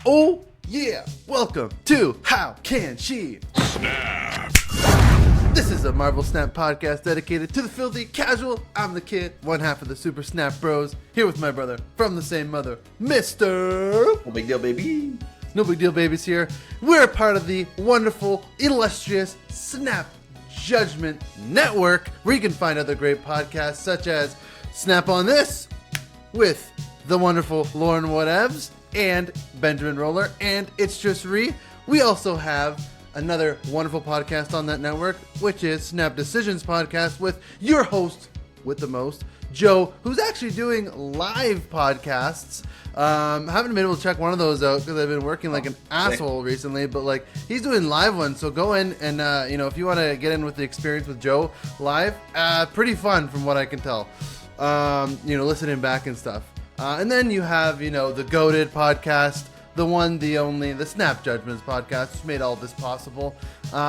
Oh yeah, welcome to How Can She Snap! This is a Marvel Snap podcast dedicated to the filthy casual. I'm the kid, one half of the Super Snap Bros, here with my brother from the same mother, Mr. No big deal, baby. No Big Deal Babies here. We're part of the wonderful, illustrious Snap Judgment Network, where you can find other great podcasts such as Snap on This with the wonderful Lauren Whatevs and Benjamin Roller, and It's Just Re. We also have another wonderful podcast on that network, which is Snap Decisions Podcast with your host with the most, Joe, who's actually doing live podcasts. Haven't been able to check one of those out because I've been working like an asshole recently, but like he's doing live ones. So go in and if you want to get in with the experience with Joe live, pretty fun from what I can tell. Listening back and stuff. And then you have, the Goated podcast, the one, the only, the Snap Judgments podcast, which made all this possible,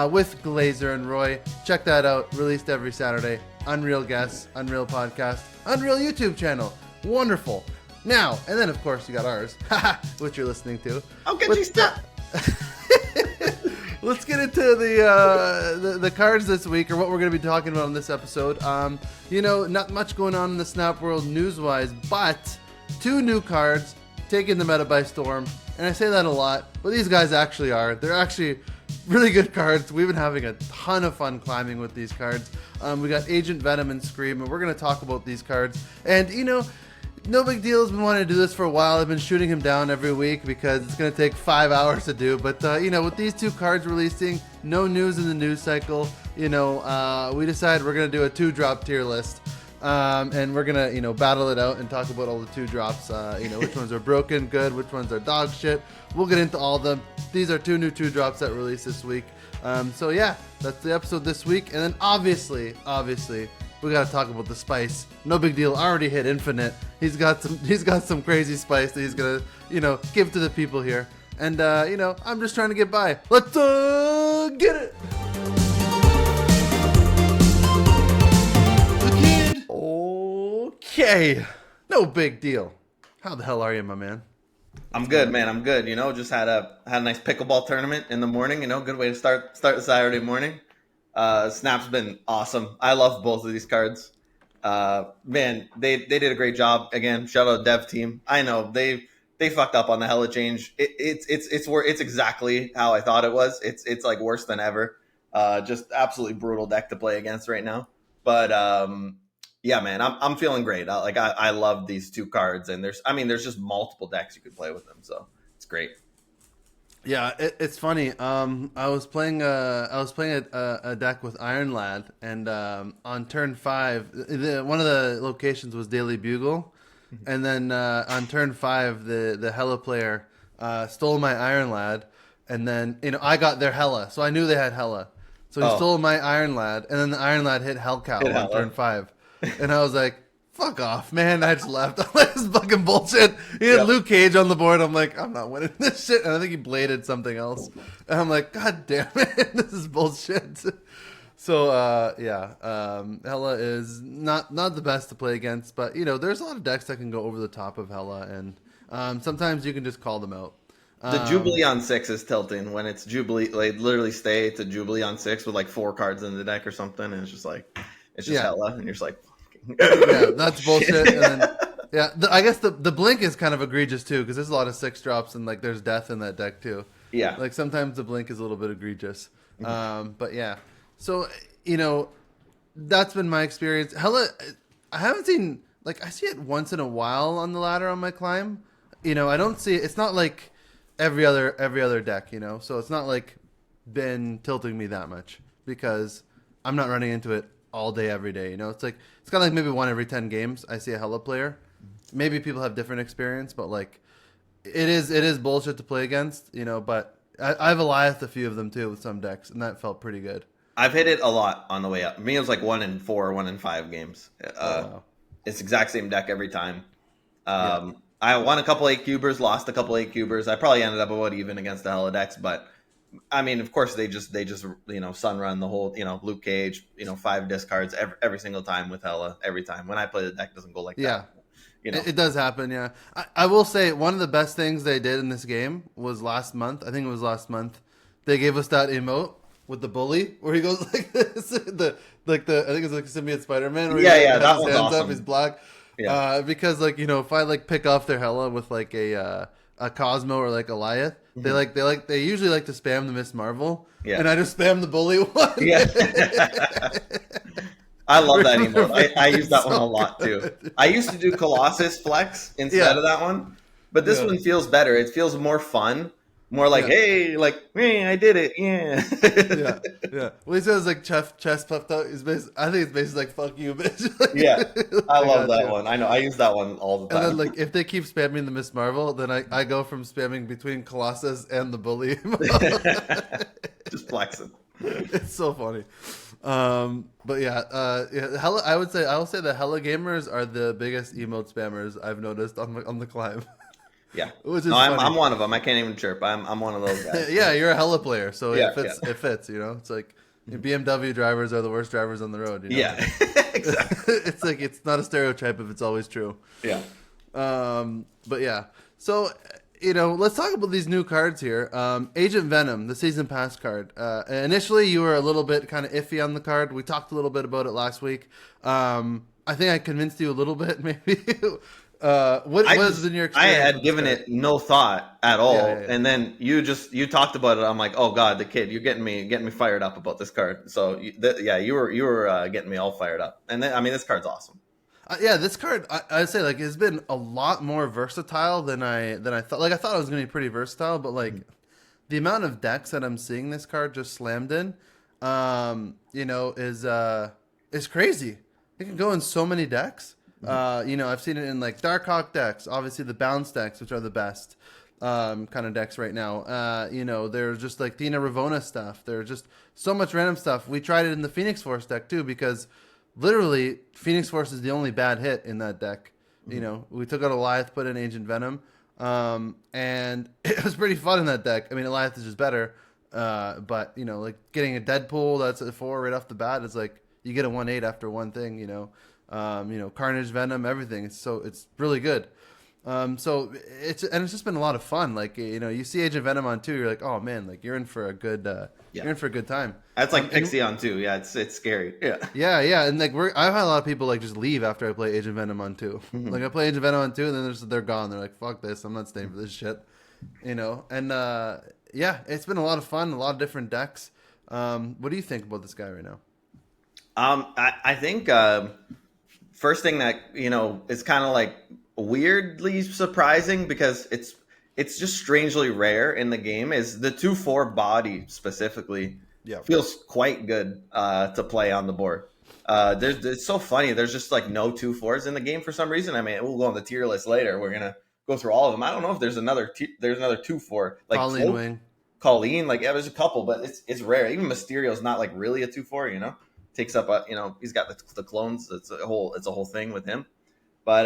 with Glazer and Roy. Check that out. Released every Saturday. Unreal guests, Unreal podcast, Unreal YouTube channel. Wonderful. Now, and then of course you got ours, which you're listening to. How can you stop? Let's get into the cards this week, or what we're going to be talking about in this episode. Not much going on in the Snap world news-wise, but two new cards taking the meta by storm. And I say that a lot, but these guys actually are. They're actually really good cards. We've been having a ton of fun climbing with these cards. We got Agent Venom and Scream, and we're going to talk about these cards. And, no big deal. Has been wanting to do this for a while. I've been shooting him down every week because it's going to take 5 hours to do. But, with these two cards releasing, no news in the news cycle, we decided we're going to do a 2-drop tier list. And we're going to, battle it out and talk about all the 2 drops, which ones are broken, good, which ones are dog shit. We'll get into all of them. These are 2 new 2 drops that released this week. That's the episode this week. And then obviously, we got to talk about the spice. No big deal. Already hit infinite. He's got some crazy spice that he's going to, give to the people here. And, I'm just trying to get by. Let's get it. Okay. No big deal. How the hell are you, my man? I'm good, man. I'm good. Just had a nice pickleball tournament in the morning. Good way to start the Saturday morning. Snap's been awesome. I love both of these cards. Man, they did a great job. Again, shout out dev team. I know they fucked up on the Hella change. It's exactly how I thought it was. It's like worse than ever. Just absolutely brutal deck to play against right now. But yeah, man, I'm feeling great. I love these 2 cards, and there's just multiple decks you could play with them, so it's great. Yeah, it's funny. I was playing a deck with Iron Lad, and on turn 5, one of the locations was Daily Bugle, and then on turn 5, the Hella player stole my Iron Lad, and then I got their Hella, so I knew they had Hella, so he stole my Iron Lad, and then the Iron Lad hit Hellcow on turn 5. And I was like, fuck off, man. I just left. I'm like, this is fucking bullshit. He had Luke Cage on the board. I'm like, I'm not winning this shit. And I think he bladed something else. And I'm like, God damn it. This is bullshit. So, Hella is not the best to play against. But, there's a lot of decks that can go over the top of Hella. And sometimes you can just call them out. The Jubilee on 6 is tilting when it's Jubilee. Like, literally stay to Jubilee on 6 with like 4 cards in the deck or something. And it's just like... It's just Hella, and you're just like, yeah, that's bullshit. And then, I guess the blink is kind of egregious too, because there's a lot of 6 drops, and like there's death in that deck too. Yeah, like sometimes the blink is a little bit egregious. But yeah, so that's been my experience. Hella, I haven't seen, like, I see it once in a while on the ladder on my climb. I don't see it. It's not like every other deck, so it's not like been tilting me that much because I'm not running into it all day, every day. It's like, it's kind of like maybe 1 every 10 games I see a Hella player. Maybe people have different experience, but like it is bullshit to play against, but I've Eliath a few of them too with some decks, and that felt pretty good. I've hit it a lot on the way up. Me, it was like 1 in 4, 1 in 5 games. Wow. It's exact same deck every time. I won a couple 8-cubers, lost a couple 8-cubers. I probably ended up about even against the Hella decks, but of course they just sun run the whole, Luke Cage, 5 discards every single time with Hella. Every time when I play the deck, doesn't go like that. You know. It does happen, yeah. I will say one of the best things they did in this game was last month. I think it was last month. They gave us that emote with the bully where he goes like this. I think it's like symbiote Spider-Man where he Yeah, like, yeah, has that his one's hands up, awesome. he's black. Yeah. Because like if I like pick off their hella with like a Cosmo or like Goliath, Hmm. they usually like to spam the Miss Marvel, Yeah. and I just spam the bully one. Yeah. I love that They're emote. I use freaking that one a so lot too. good. I used to do Colossus Flex instead Yeah, of that one, but this yeah, one feels better. It feels more fun, more like, yeah. hey, I did it, yeah. Yeah, yeah. Well, he says like chest puffed out. I think it's basically like "fuck you, bitch." Yeah, I I love got that you. one. I know. I use that one all the And then time. like if they keep spamming the Miss Marvel, then I go from spamming between Colossus and the bully. Just flexing. It's so funny. But yeah, hella. I will say the hella gamers are the biggest emote spammers I've noticed on the climb, Yeah. which No, is I'm funny. one of them. I can't even chirp. I'm one of those guys. Yeah, you're a hella player, so Yeah, it yeah, fits. It fits. It's like BMW drivers are the worst drivers on the road. yeah. Exactly. It's like it's not a stereotype if it's always true. Yeah. But yeah, so let's talk about these new cards here. Agent Venom, the season pass card. Initially, you were a little bit kind of iffy on the card. We talked a little bit about it last week. I think I convinced you a little bit, maybe. What was in your I experience? had given it no thought at all, Yeah, yeah, yeah. and then you talked about it. I'm like, oh god, the kid, you're getting me fired up about this card. So you were getting me all fired up, and then I mean, this card's awesome. Yeah, this card I'd say like it's been a lot more versatile than I thought. Like I thought it was gonna be pretty versatile, but like the amount of decks that I'm seeing this card just slammed in, is crazy. It can go in so many decks. I've seen it in like Darkhawk decks, obviously the bounce decks, which are the best kind of decks right now. There's just like Tina Ravona stuff. There's just so much random stuff. We tried it in the Phoenix Force deck too because literally Phoenix Force is the only bad hit in that deck. We took out Eliath, put in Agent Venom, and it was pretty fun in that deck. I mean, Eliath is just better, but like getting a Deadpool that's a 4 right off the bat is like you get a 1/8 after one thing. Carnage, Venom, everything. It's really good. It's just been a lot of fun. Like you see Agent Venom on 2, you're like, oh man, like you're in for a good Yeah, you're in for a good time. that's like And Pixie on too. Yeah, it's scary. Yeah. yeah, yeah, and like I've had a lot of people like just leave after I play Agent Venom on 2. Like I play Agent Venom on 2, and then they're gone. They're like, fuck this, I'm not staying for this shit. And yeah, it's been a lot of fun, a lot of different decks. What do you think about this guy right now? I think first thing that is kind of like weirdly surprising because it's just strangely rare in the game is the 2/4 body specifically Yeah. feels quite good to play on the board. It's so funny. There's just like no 2/4s in the game for some reason. I mean, we'll go on the tier list later. We're gonna go through all of them. I don't know if there's another 2/4 like Colleen Wing. Colleen. Like yeah, there's a couple, but it's rare. Even Mysterio's not like really a 2/4. Takes up he's got the clones. It's a whole thing with him. But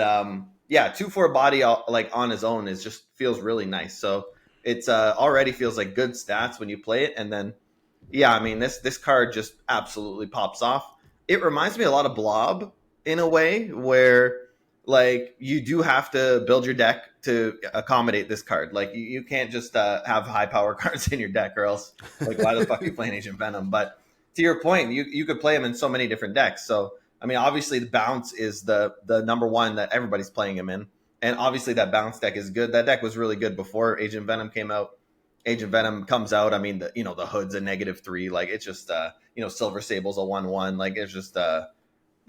yeah, 2/4 body like on his own is just feels really nice. So it's already feels like good stats when you play it, and then yeah, I mean this card just absolutely pops off. It reminds me a lot of Blob in a way where like you do have to build your deck to accommodate this card. Like you can't just have high power cards in your deck, or else like why the fuck are you playing Agent Venom? But to your point, you could play him in so many different decks. So I mean, obviously the bounce is the number one that everybody's playing him in, and obviously that bounce deck is good. That deck was really good before Agent Venom came out. Agent Venom comes out. I mean, the hood's a -3. Like it's just Silver Sable's a 1/1. Like it's just that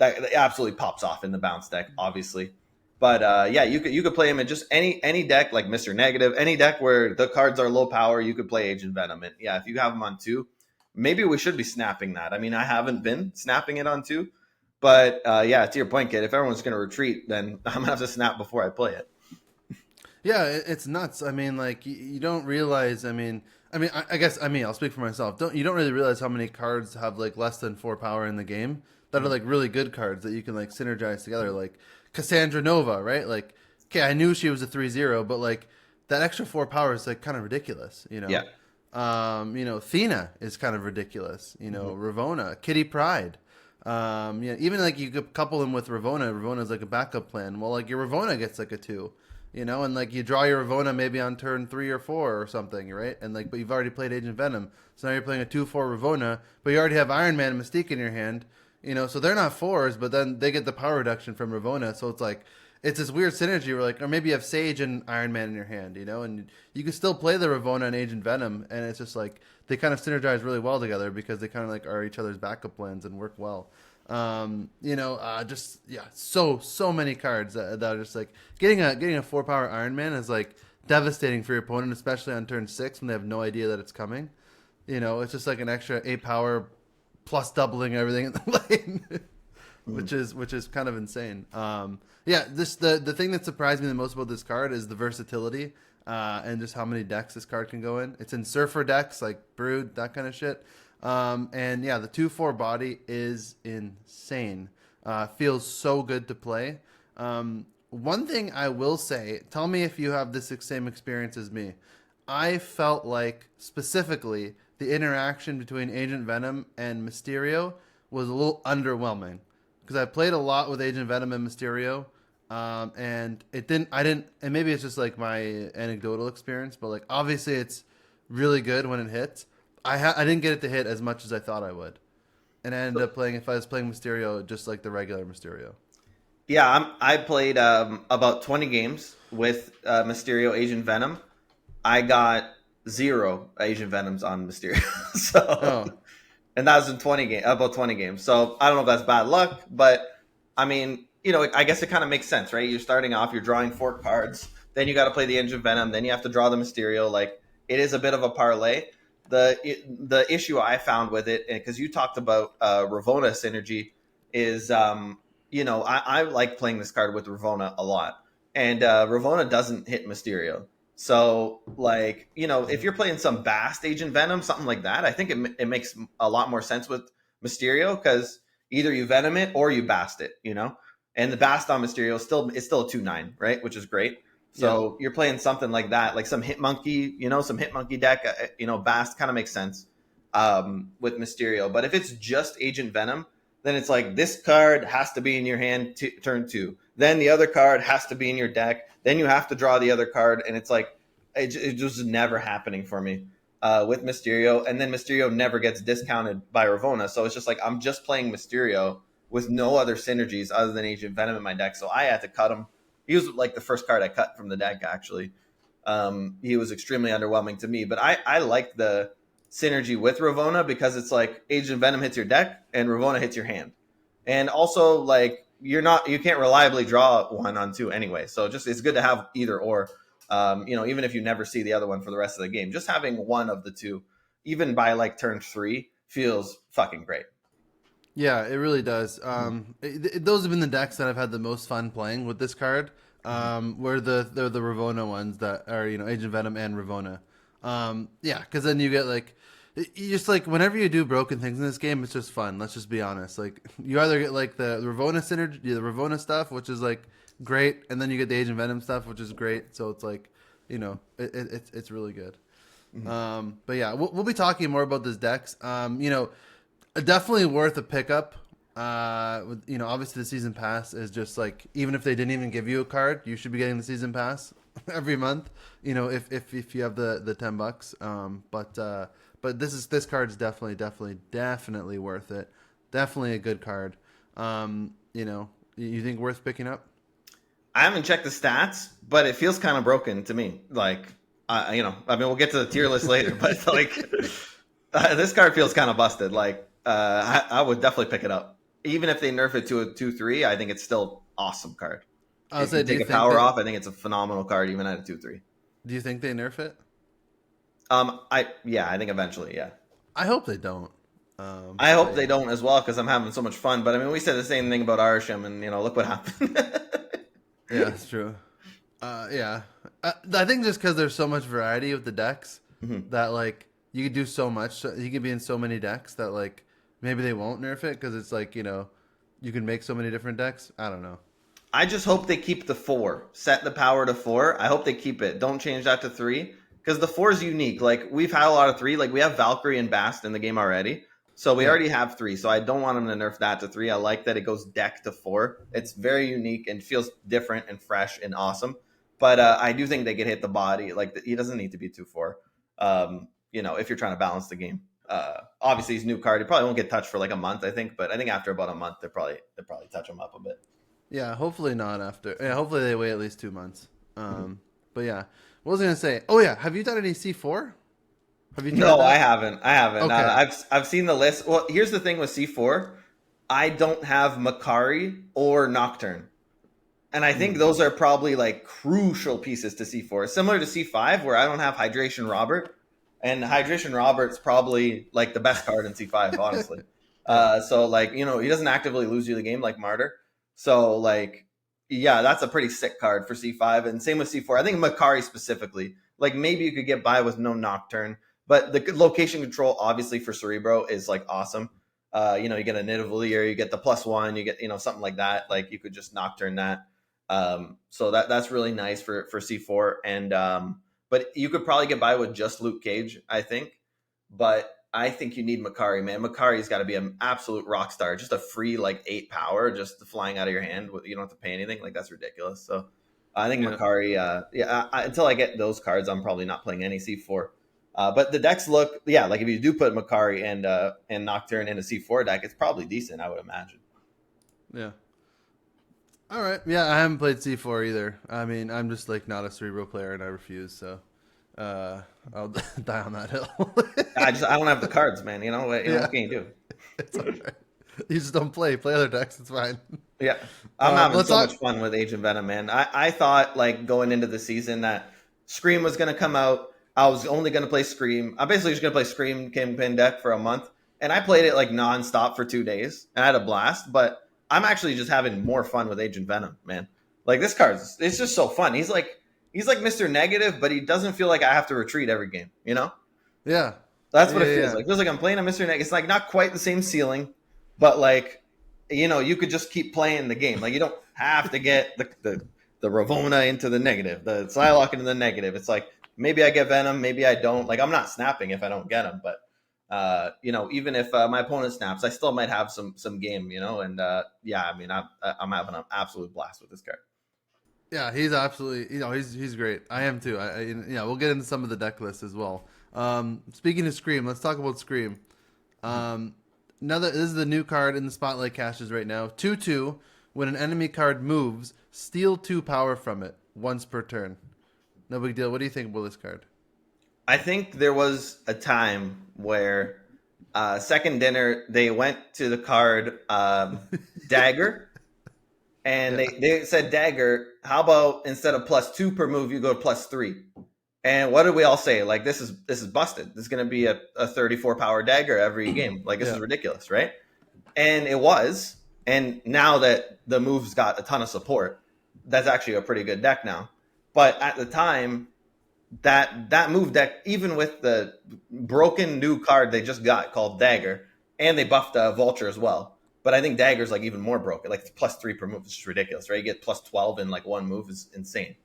it absolutely pops off in the bounce deck, obviously. But yeah, you could play him in just any deck like Mr. Negative, any deck where the cards are low power. You could play Agent Venom, and yeah, if you have him on 2, maybe we should be snapping that. I mean, I haven't been snapping it on 2, but yeah, to your point, kid, if everyone's going to retreat, then I'm gonna have to snap before I play it. Yeah, it's nuts. I mean, like you don't realize. I guess I'll speak for myself. You don't really realize how many cards have like less than 4 power in the game that are like really good cards that you can like synergize together. Like Cassandra Nova, right? Like, okay, I knew she was a 3/0, but like that extra 4 power is like kind of ridiculous. Yeah. Thena is kind of ridiculous. Ravona, Kitty Pride. Yeah, even like you could couple them with Ravona. Ravona's like a backup plan. Well, like your Ravona gets like a two, and like you draw your Ravona maybe on turn 3 or 4 or something, right? And like, but you've already played Agent Venom, so now you're playing a 2/4 Ravona, but you already have Iron Man and Mystique in your hand, so they're not fours, but then they get the power reduction from Ravona, so it's like it's this weird synergy where like, or maybe you have Sage and Iron Man in your hand, and you can still play the Ravona and Agent Venom, and it's just like they kind of synergize really well together because they kind of like are each other's backup plans and work well. Just yeah, so many cards that are just like getting a 4 power Iron Man is like devastating for your opponent, especially on turn 6 when they have no idea that it's coming. It's just like an extra 8 power plus doubling everything in the lane, which is kind of insane. Yeah, the thing that surprised me the most about this card is the versatility, and just how many decks this card can go in. It's in Surfer decks like Brood, that kind of shit. And yeah, the 2/4 body is insane. Feels so good to play. One thing I will say, tell me if you have this same experience as me. I felt like specifically the interaction between Agent Venom and Mysterio was a little underwhelming because I played a lot with Agent Venom and Mysterio, and it didn't. I didn't, and maybe it's just like my anecdotal experience, but like obviously it's really good when it hits. I didn't get it to hit as much as I thought I would, and I ended up playing if I was playing Mysterio just like the regular Mysterio. Yeah, I played about 20 games with Mysterio Agent Venom. I got 0 Agent Venoms on Mysterio. So, Oh and that was in about 20 games. So I don't know if that's bad luck, but I mean, I guess it kind of makes sense, right? You're starting off, you're drawing 4 cards, then you got to play the Agent Venom, then you have to draw the Mysterio. Like it is a bit of a parlay. The issue I found with it, because you talked about Ravona synergy, is I like playing this card with Ravona a lot, and Ravona doesn't hit Mysterio. So like if you're playing some Bast Agent Venom, something like that, I think it makes a lot more sense with Mysterio because either you Venom it or you Bast it, and the Bast on Mysterio is still a 2/9, right, which is great. yeah, So you're playing something like that, like some Hit Monkey, some Hit Monkey deck. Bast kind of makes sense with Mysterio. But if it's just Agent Venom, then it's like this card has to be in your hand turn 2. Then the other card has to be in your deck. Then you have to draw the other card, and it's like it just never happening for me with Mysterio. And then Mysterio never gets discounted by Ravona, so it's just like I'm just playing Mysterio with no other synergies other than Agent Venom in my deck. So I had to cut him. He was like the first card I cut from the deck, actually. He was extremely underwhelming to me, but I like the synergy with Ravona because it's like Agent Venom hits your deck and Ravona hits your hand. And also like you can't reliably draw 1 on 2 anyway. So just it's good to have either or. Even if you never see the other one for the rest of the game, just having one of the two, even by like turn 3, feels fucking great. yeah, it really does. Those have been the decks that I've had the most fun playing with this card. Were the Ravona ones that are Agent Venom and Ravona. Yeah, because then you get like you just like whenever you do broken things in this game, it's just fun. Let's just be honest. Like you either get like the Ravona synergy, the Ravona stuff, which is like great, and then you get the Agent Venom stuff, which is great. So it's like it's really good. But yeah, we'll be talking more about this decks. Definitely worth a pickup. Obviously the season pass is just like even if they didn't even give you a card, you should be getting the season pass every month. If you have the $10. But this card is definitely worth it. Definitely a good card. You think worth picking up? I haven't checked the stats, but it feels kind of broken to me. Like, I mean, we'll get to the tier list later, but like, this card feels kind of busted. Like, I would definitely pick it up, even if they nerf it to a 2/3. I think it's still awesome card. If you take a power off, I think it's a phenomenal card, even at a 2/3. Do you think they nerf it? I think eventually, yeah. I hope they don't. I hope they don't as well because I'm having so much fun. But I mean, we said the same thing about Arsham, and look what happened. Yeah, that's true. Yeah, I think just because there's so much variety with the decks that like you could do so much. You could be in so many decks that like maybe they won't nerf it because it's like you can make so many different decks. I don't know. I just hope they keep the 4. Set the power to 4. I hope they keep it. Don't change that to 3 because the 4 is unique. Like we've had a lot of 3. Like we have Valkyrie and Bast in the game already, So we Yeah. already have 3. So I don't want him to nerf that to 3. I like that it goes deck to 4. It's very unique and feels different and fresh and awesome. But I do think they could hit the body. Like he doesn't need to be 2-4. If you're trying to balance the game. Obviously, he's a new card. He probably won't get touched for like a month, I think. But I think after about a month, they'll probably touch him up a bit. Yeah, hopefully not after. Yeah, hopefully they wait at least 2 months. But yeah, what was I gonna say? Oh yeah, have you done any C4? Have you tried No, I that? haven't. I haven't. Okay. I've seen the list. Well, here's the thing with C4. I don't have Makari or Nocturne. And I think Hmm. those are probably like crucial pieces to C4. Similar to C5, where I don't have Hydration Robert. And Hydration Robert's probably like the best card in C5, honestly. Yeah. So like, he doesn't actively lose you the game like Martyr. So like, yeah, that's a pretty sick card for C5. And same with C4. I think Makari specifically, like maybe you could get by with no Nocturne, but the location control obviously for Cerebro is like awesome. You get a Nidavellir, you get the +1, you get, something like that. Like you could just Nocturne that. So that's really nice for C4. And but you could probably get by with just Luke Cage, I think. But I think you need Makari, man. Makari's got to be an absolute rock star. Just a free like 8 power, just flying out of your hand. You don't have to pay anything. Like that's ridiculous. So I think Yeah. Makari. Until I get those cards, I'm probably not playing any C4. But the decks look, yeah, like if you do put Makari and Nocturne in a C4 deck, it's probably decent, I would imagine. Yeah. All right. Yeah, I haven't played C4 either. I mean, I'm just like not a Cerebro player, and I refuse. So, I'll die on that hill. I don't have the cards, man. Yeah, What can you do? it's all right. You just don't play. Play other decks. It's fine. Yeah, I'm having Let's so much talk. fun with Agent Venom, man. I thought like going into the season that Scream was going to come out. I was only going to play Scream. I'm basically just going to play Scream campaign deck for a month, and I played it like nonstop for 2 days, and I had a blast. But I'm actually just having more fun with Agent Venom, man. Like this card, it's just so fun. He's like Mr. Negative, but he doesn't feel like I have to retreat every game. Yeah. That's what Yeah. it feels Yeah. like. It feels like I'm playing a Mr. Negative. It's like not quite the same ceiling, but like you could just keep playing the game. Like you don't have to get the Ravona into the negative, the Psylocke into the negative. It's like maybe I get Venom, maybe I don't. Like I'm not snapping if I don't get him, but even if my opponent snaps, I still might have some game. And yeah, I mean I'm having an absolute blast with this card. Yeah, he's absolutely, he's great. I am too. Yeah, we'll get into some of the deck lists as well. Speaking of Scream, let's talk about Scream. This is the new card in the Spotlight caches right now. 2/2. When an enemy card moves, steal 2 power from it once per turn. No big deal. What do you think about this card? I think there was a time where second dinner they went to the card Dagger. And Yeah. they said, Dagger, how about instead of +2 per move, you go to +3? And what did we all say? Like, this is busted. This is going to be a 34 power Dagger every game. Like, this Yeah. is ridiculous, right? And it was. And now that the move's got a ton of support, that's actually a pretty good deck now. But at the time, that move deck, even with the broken new card they just got called Dagger, and they buffed Vulture as well. But I think Dagger's like even more broken. Like it's +3 per move. It's just ridiculous, right? You get +12 in like one move is insane.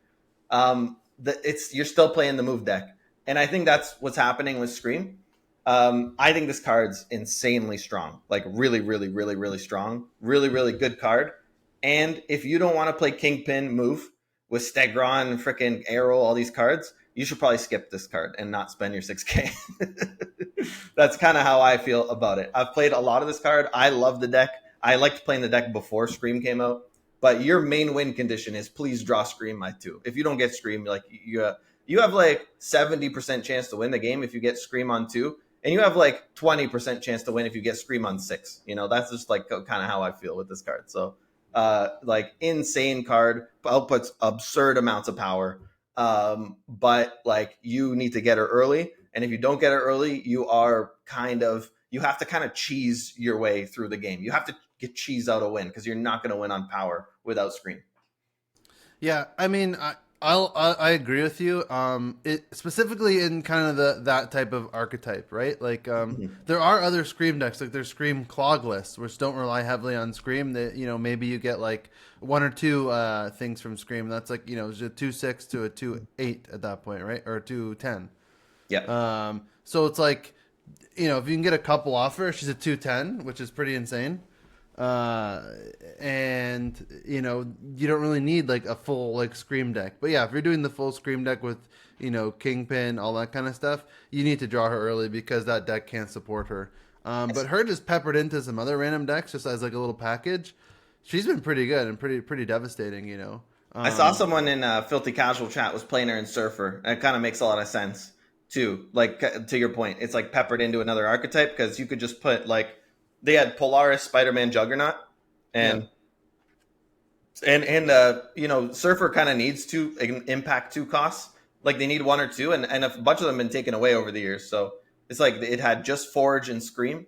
You're still playing the move deck, and I think that's what's happening with Scream. I think this card's insanely strong, like really, really, really, really strong, really, really good card. And if you don't want to play Kingpin move with Stegron, freaking Arrow, all these cards, you should probably skip this card and not spend your 6K. That's kind of how I feel about it. I've played a lot of this card. I love the deck. I liked playing the deck before Scream came out. But your main win condition is please draw Scream my 2. If you don't get Scream, like you have like 70% chance to win the game if you get Scream on 2. And you have like 20% chance to win if you get Scream on 6. That's just like kind of how I feel with this card. So like insane card, outputs absurd amounts of power. But like you need to get her early. And if you don't get it early, you have to kind of cheese your way through the game. You have to get cheese out a win because you're not going to win on power without Scream. Yeah, I mean, I agree with you. It specifically in kind of that type of archetype, right? Like, there are other Scream decks, like there's Scream Clogless, which don't rely heavily on Scream. That maybe you get like 1 or 2 things from Scream. That's like it's a 2/6 to a 2/8 at that point, right? Or 2/10. Yeah. So it's like if you can get a couple off her, she's a 210, which is pretty insane. Uh, and you don't really need like a full like scream deck. But yeah, if you're doing the full scream deck with Kingpin, all that kind of stuff, you need to draw her early because that deck can't support her. But her just peppered into some other random decks just as like a little package. She's been pretty good and pretty devastating. I saw someone in Filthy Casual chat was playing her in Surfer, and it kind of makes a lot of sense too. Like to your point, it's like peppered into another archetype because you could just put like they had Polaris, Spider-Man, Juggernaut, and Surfer kind of needs to impact 2 costs. Like they need 1 or 2, and a bunch of them have been taken away over the years. So it's like it had just Forge and Scream,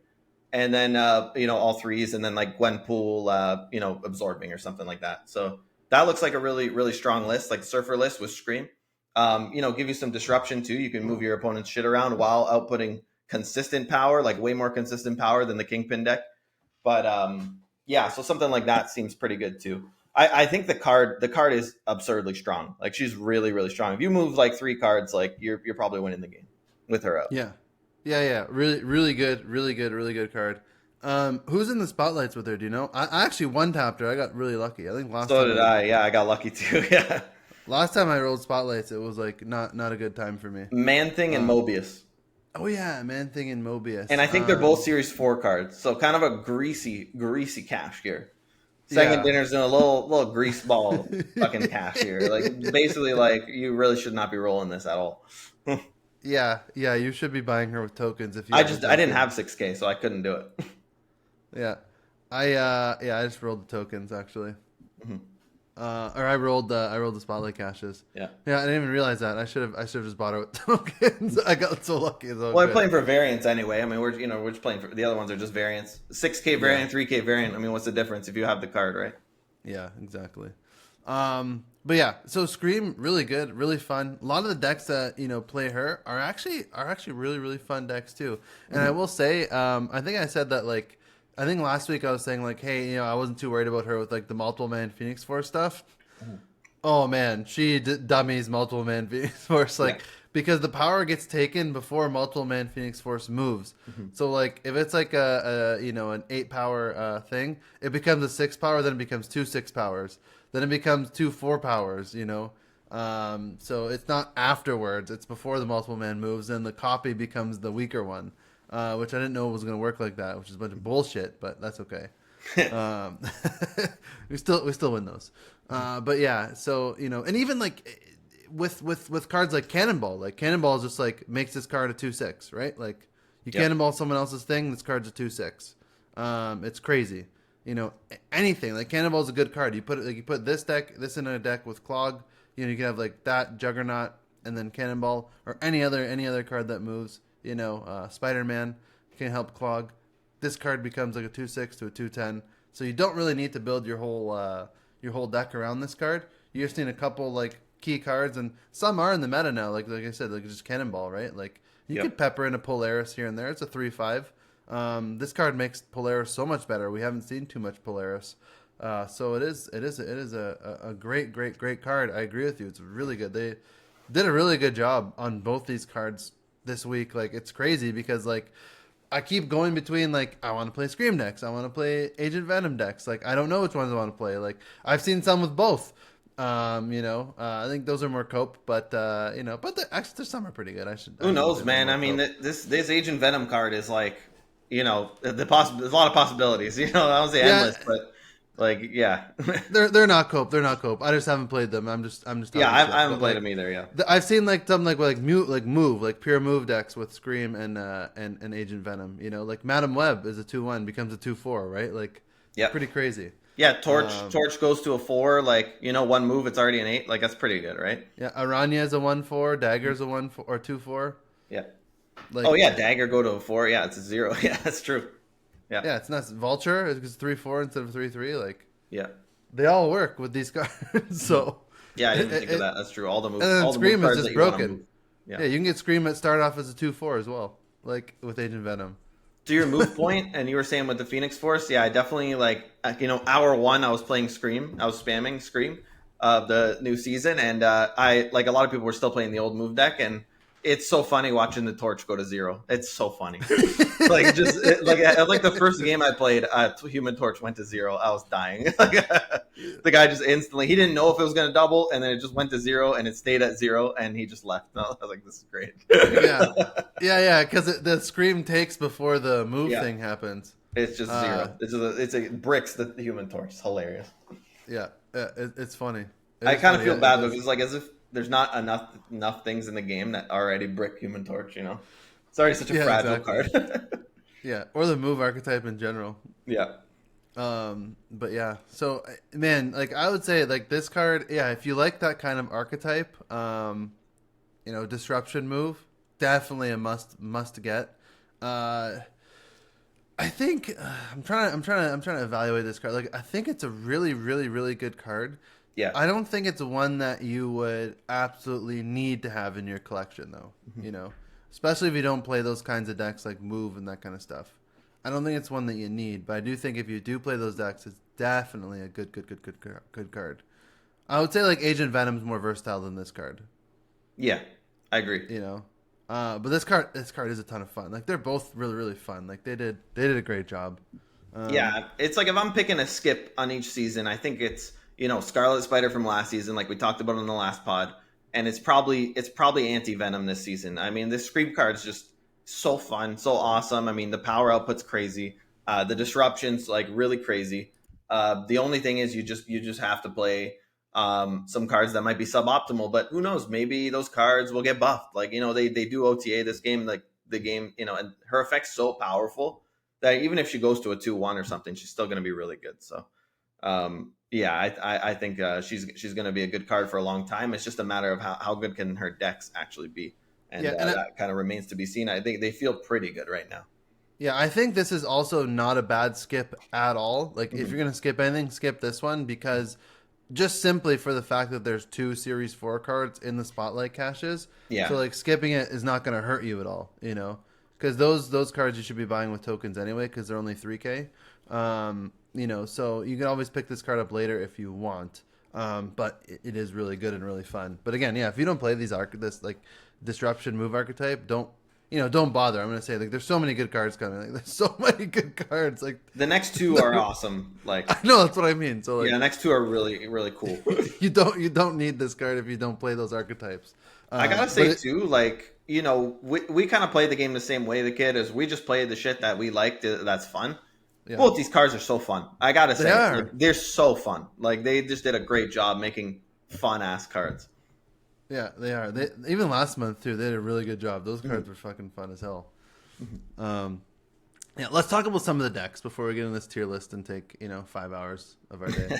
and then all 3s, and then like Gwenpool, absorbing or something like that. So that looks like a really really strong list, like Surfer list with Scream. Give you some disruption too. You can move your opponent's shit around while outputting consistent power, like way more consistent power than the Kingpin deck. But so something like that seems pretty good too. I think the card is absurdly strong. Like she's really really strong. If you move like 3 cards, like you're probably winning the game with her out. Yeah. Really, really good, really good, really good card. Who's in the spotlights with her? Do you know? I actually one tapped her. I got really lucky. I think last. So time did I. Yeah, I got lucky too. Yeah. Last time I rolled spotlights, it was like not a good time for me. Man Thing and Mobius. Oh yeah, Man Thing and Mobius. And I think they're both Series 4 cards, so kind of a greasy cash here. Second Dinner's doing a little grease ball fucking cash here. Like basically, like you really should not be rolling this at all. Yeah, you should be buying her with tokens if you. I didn't have 6K, so I couldn't do it. Yeah, I just rolled the tokens actually. Mm-hmm. Or I rolled the spotlight caches. Yeah, I didn't even realize that. I should have just bought it with tokens. I got so lucky. Well, we're playing for variants anyway. I mean, we're just playing for the other ones are just variants. 6K variant, 3K variant. I mean, what's the difference if you have the card, right? Yeah, exactly. But yeah, so Scream really good, really fun. A lot of the decks that play her are actually really really fun decks too. And I will say, I think I said that like. I think last week I was saying like, hey, I wasn't too worried about her with like the multiple man Phoenix Force stuff. Oh man, she dummies multiple man Phoenix Force because the power gets taken before multiple man Phoenix Force moves. So like if it's like an 8 power thing, it becomes a 6 power, then it becomes 2 6 powers, then it becomes 2 4 powers. So it's not afterwards; it's before the multiple man moves, and the copy becomes the weaker one. Which I didn't know was going to work like that, which is a bunch of bullshit, but that's okay. We still win those. But yeah, so and even like with cards like Cannonball is just like makes this card a 2/6, right? Like you cannonball someone else's thing, this card's a 2/6. It's crazy. Anything like Cannonball is a good card. You put this in a deck with Clog. You can have like that Juggernaut and then Cannonball or any other card that moves. Spider-Man can help Clog. This card becomes like a 2/6 to a 2/10. So you don't really need to build your whole deck around this card. You just need a couple like key cards, and some are in the meta now. Like I said, like just Cannonball, right? Like you could pepper in a Polaris here and there. It's a 3/5. This card makes Polaris so much better. We haven't seen too much Polaris. So it is a great card. I agree with you. It's really good. They did a really good job on both these cards this week. Like it's crazy because like I keep going between like I want to play Scream decks, I want to play Agent Venom decks. Like I don't know which ones I want to play. Like I've seen some with both. I think those are more cope, but actually some are pretty good. Who knows, man? I mean, this Agent Venom card is like, there's a lot of possibilities. I don't say endless, but like, yeah, they're not cope. They're not cope. I just haven't played them. I'm just. Yeah, I haven't played them either. Yeah, I've seen like some like pure move decks with Scream and Agent Venom. Like Madam Web is a 2/1, becomes a 2/4, right? Like, pretty crazy. Yeah, Torch goes to a 4. Like one move, it's already an 8. Like that's pretty good, right? Yeah, Aranya is a 1/4. Dagger's a 1/4 or 2/4. Yeah. Like, Dagger go to a 4. Yeah, it's a 0. Yeah, that's true. Yeah, it's nuts. Vulture is 3/4 instead of 3/3. Like, they all work with these cards. So I didn't think of that. That's true. All the moves. And then all Scream the is just broken. Yeah, you can get Scream at start off as a 2/4 as well, like with Agent Venom. To your move point, and you were saying with the Phoenix Force, I definitely hour 1 I was playing Scream. I was spamming Scream of the new season, and I like a lot of people were still playing the old move deck, and It's so funny watching the torch go to 0. It's so funny. Like like the first game I played, Human Torch went to 0. I was dying. The guy just instantly, he didn't know if it was going to double, and then it just went to 0, and it stayed at 0, and he just left. I was like, this is great. Yeah, because the scream takes before the move thing happens. It's just 0. It's a bricks the Human Torch. It's hilarious. Yeah, it's funny. I kind of feel bad though, because like as if there's not enough things in the game that already brick Human Torch. You know, it's already such a fragile card. Yeah, or the move archetype in general. Yeah. But yeah, so man, like I would say, like this card, yeah, if you like that kind of archetype, disruption move, definitely a must get. I think I'm trying to evaluate this card. Like I think it's a really, really, really good card. Yeah. I don't think it's one that you would absolutely need to have in your collection, though. Especially if you don't play those kinds of decks like Move and that kind of stuff. I don't think it's one that you need, but I do think if you do play those decks, it's definitely a good card. I would say like Agent Venom's more versatile than this card. Yeah, I agree. But this card is a ton of fun. Like they're both really, really fun. Like they did a great job. Yeah, it's like if I'm picking a skip on each season, I think it's Scarlet Spider from last season, like we talked about in the last pod, and it's probably Anti-Venom this season. I mean, this Scream card is just so fun, so awesome. I mean, the power output's crazy. The disruption's like really crazy. The only thing is you just have to play some cards that might be suboptimal, but who knows? Maybe those cards will get buffed. Like, they do OTA this game, like the game, and her effect's so powerful that even if she goes to a 2-1 or something, she's still going to be really good. So, yeah, I think she's going to be a good card for a long time. It's just a matter of how good can her decks actually be. And, that kind of remains to be seen. I think they feel pretty good right now. Yeah, I think this is also not a bad skip at all. Like, if you're going to skip anything, skip this one, because just simply for the fact that there's 2 Series 4 cards in the Spotlight caches. Yeah. So, like, skipping it is not going to hurt you at all, Because those cards you should be buying with tokens anyway, because they're only 3K. So you can always pick this card up later if you want. But it is really good and really fun. But again, yeah, if you don't play this like disruption move archetype, don't bother. I'm gonna say, like, there's so many good cards coming. Like, there's so many good cards. Like the next 2 are awesome. Like, I know, that's what I mean. So like, the next 2 are really, really cool. you don't need this card if you don't play those archetypes. I gotta say too, like, we kind of play the game the same way, the kid, is we just play the shit that we like. That's fun. Yeah. Both these cards are so fun. I gotta say, they're so fun. Like, they just did a great job making fun ass cards. Yeah, they are. Even last month too, they did a really good job. Those cards were fucking fun as hell. Yeah, let's talk about some of the decks before we get in this tier list and take 5 hours of our day.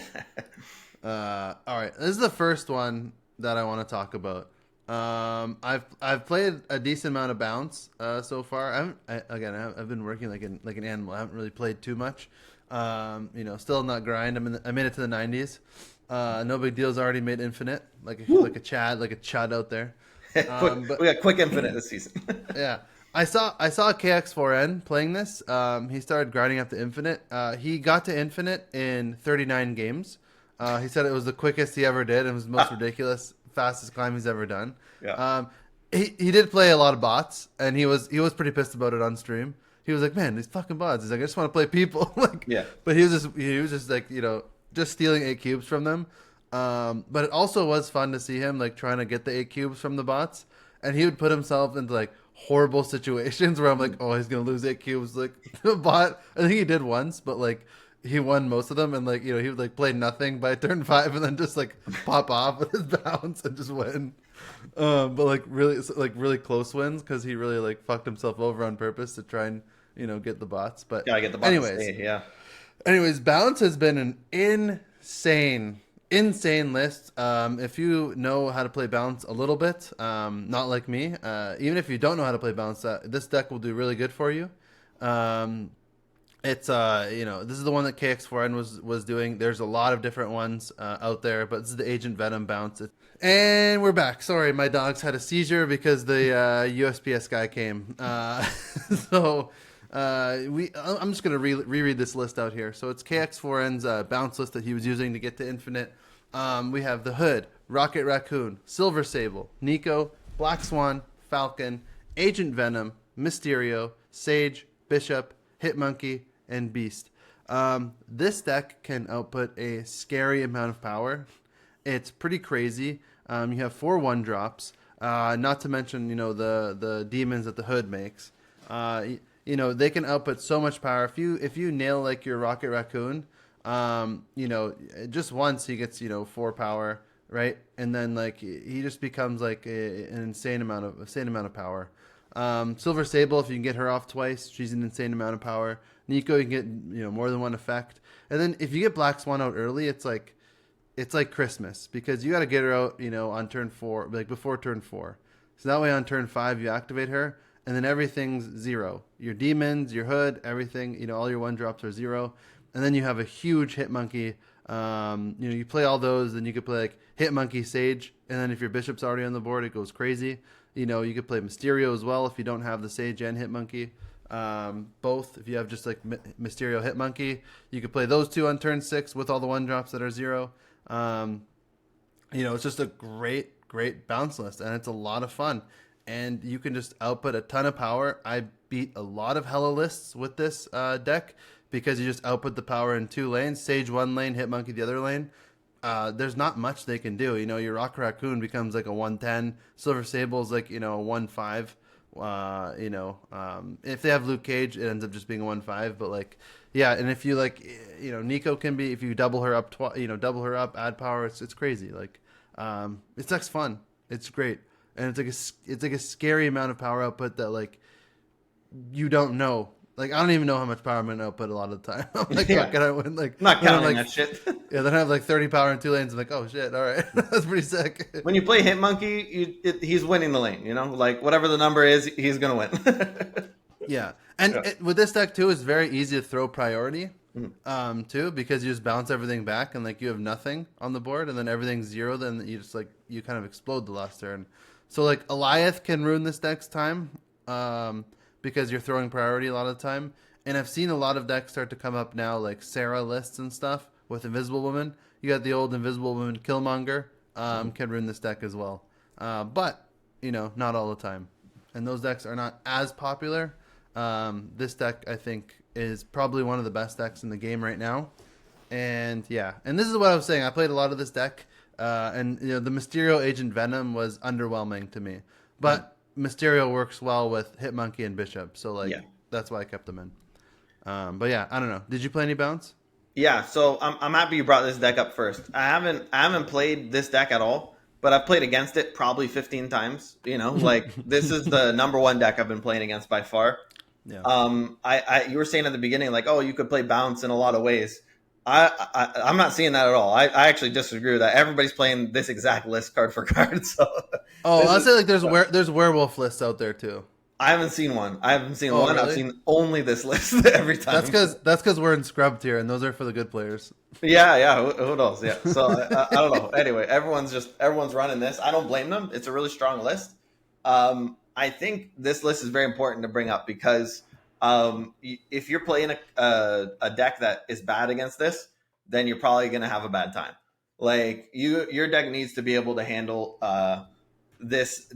All right, this is the first one that I want to talk about. I've played a decent amount of Bounce so far. I've been working like an animal. I haven't really played too much. Still in that grind. I made it to the 90s. No big deal's already made Infinite, like a Chad out there. But we got quick Infinite this season. Yeah, I saw KX4N playing this. He started grinding up to Infinite. He got to Infinite in 39 games. He said it was the quickest he ever did and was the most ridiculous, fastest climb he's ever done. Yeah. He did play a lot of bots, and he was pretty pissed about it on stream. He was like, "Man, these fucking bots." He's like, "I just want to play people." Yeah. But he was just like, just stealing 8 cubes from them. But it also was fun to see him like trying to get the 8 cubes from the bots, and he would put himself into like horrible situations where I'm like, oh, he's gonna lose 8 cubes. Like the bot, I think he did once, but like he won most of them, and like he would like play nothing by turn 5 and then just like pop off with his bounce and just win. But like really close wins because he really like fucked himself over on purpose to try and get the bots. But gotta get the bots. Anyways, Bounce has been an insane list. If you know how to play Bounce a little bit, not like me, even if you don't know how to play Bounce, this deck will do really good for you. It's this is the one that KX4N was doing. There's a lot of different ones out there, but this is the Agent Venom Bounce. And we're back. Sorry, my dogs had a seizure because the USPS guy came. So I'm just gonna reread this list out here. So it's KX4N's bounce list that he was using to get to Infinite. We have the Hood, Rocket Raccoon, Silver Sable, Nico, Black Swan, Falcon, Agent Venom, Mysterio, Sage, Bishop, Hitmonkey, and Beast. This deck can output a scary amount of power. It's pretty crazy. You have 4 1-drops, not to mention the demons that the hood makes. They can output so much power. If you nail like your Rocket Raccoon, just once he gets 4 power, right? And then like he just becomes like an insane amount of power. Silver Sable, if you can get her off twice, she's an insane amount of power. Nico, you can get more than one effect. And then if you get Black Swan out early, it's like Christmas, because you got to get her out on turn 4, like before turn 4. So that way on turn 5 you activate her, and then everything's 0. Your demons, your hood, everything, all your 1-drops are 0. And then you have a huge Hitmonkey. You play all those, then you could play like Hitmonkey, Sage, and then if your Bishop's already on the board, it goes crazy. You could play Mysterio as well if you don't have the Sage and Hitmonkey. Both. If you have just like Mysterio, Hitmonkey, you could play those 2 on turn 6 with all the 1-drops that are 0. It's just a great bounce list, and it's a lot of fun. And you can just output a ton of power. I beat a lot of Hella lists with this deck, because you just output the power in 2 lanes. Sage 1 lane, Hitmonkey the other lane. There's not much they can do. Your Rocket Raccoon becomes like a 110. Silver Sable's like, a 1-5. If they have Luke Cage, it ends up just being a 1-5. But like, yeah, and if you like, Nico can be, if you double her up, add power, it's crazy. Like, it's deck's fun. It's great. And it's like a scary amount of power output that like you don't know. Like, I don't even know how much power I'm going to output a lot of the time. I'm like, Yeah. can I win? Like, Not counting like, that shit. Yeah, then I have like 30 power in 2 lanes. I'm like, oh shit, all right, that's pretty sick. When you play Hitmonkey, he's winning the lane. Like whatever the number is, he's gonna win. Yeah, and with this deck too, it's very easy to throw priority, too, because you just bounce everything back and like you have nothing on the board, and then everything's 0. Then you just like you kind of explode the last turn. So like Eliath can ruin this deck's time, because you're throwing priority a lot of the time. And I've seen a lot of decks start to come up now, like Sarah lists and stuff with Invisible Woman. You got the old Invisible Woman Killmonger, can ruin this deck as well. But, not all the time. And those decks are not as popular. This deck, I think, is probably one of the best decks in the game right now. And yeah, and this is what I was saying. I played a lot of this deck, and the Mysterio Agent Venom was underwhelming to me. But Mysterio works well with Hitmonkey and Bishop, so like that's why I kept them in. But yeah, I don't know. Did you play any bounce? Yeah, so I'm happy you brought this deck up first. I haven't played this deck at all, but I've played against it probably 15 times. Like this is the number 1 deck I've been playing against by far. Yeah. You were saying at the beginning, like, oh, you could play bounce in a lot of ways. I'm not seeing that at all. I actually disagree with that. Everybody's playing this exact list card for card. So I'll say like there's werewolf lists out there too. I haven't seen one. I haven't seen one. Really? I've seen only this list every time. That's because we're in scrub tier, and those are for the good players. Yeah. Who knows? Yeah. So I don't know. Anyway, everyone's running this. I don't blame them. It's a really strong list. I think this list is very important to bring up because if you're playing a deck that is bad against this, then you're probably going to have a bad time. Like your deck needs to be able to handle this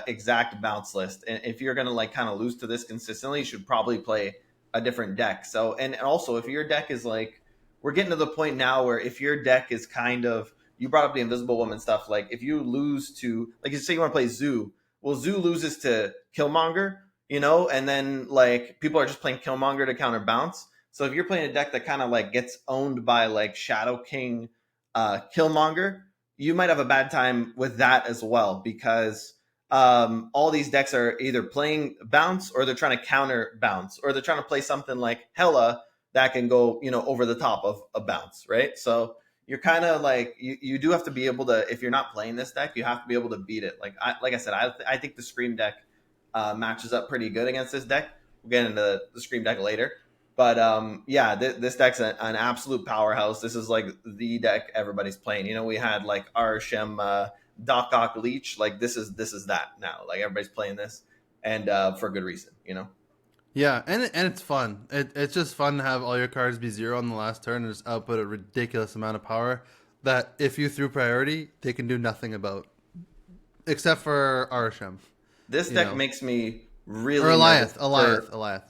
exact bounce list, and if you're gonna like kind of lose to this consistently, you should probably play a different deck. So and also if your deck is like, we're getting to the point now where if your deck is kind of, you brought up the Invisible Woman stuff, like if you lose to, like, you say you want to play Zoo, well, Zoo loses to Killmonger, and then like people are just playing Killmonger to counter bounce. So if you're playing a deck that kind of like gets owned by like Shadow King, Killmonger, you might have a bad time with that as well, because all these decks are either playing bounce or they're trying to counter bounce, or they're trying to play something like Hella that can go, over the top of a bounce, right? So you're kind of like, you do have to be able to, if you're not playing this deck, you have to be able to beat it. Like I said, I think the Scream deck matches up pretty good against this deck. We'll get into the Scream deck later. But this deck's an absolute powerhouse. This is like the deck everybody's playing. We had like Arshem, Doc Ock Leech. Like this is that now. Like everybody's playing this, and for good reason. Yeah, and it's fun. It's just fun to have all your cards be 0 on the last turn and just output a ridiculous amount of power that if you threw priority, they can do nothing about, except for Arshem. This You deck know, makes me or really nervous for. Alioth.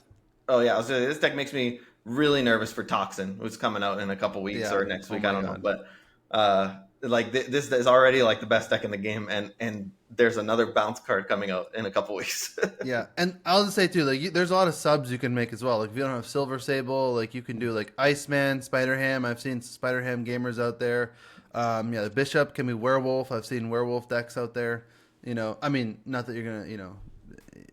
Oh yeah, I was this deck makes me really nervous for Toxin, who's coming out in a couple weeks Yeah. or next Oh week. I my don't know, god. but like this is already like the best deck in the game, and there's another bounce card coming out in a couple weeks. Yeah, and I'll just say too, like there's a lot of subs you can make as well. Like if you don't have Silver Sable, like you can do like Iceman, Spider Ham. I've seen Spider Ham gamers out there. Yeah, the Bishop can be Werewolf. I've seen Werewolf decks out there. You know, I mean, not that you're gonna,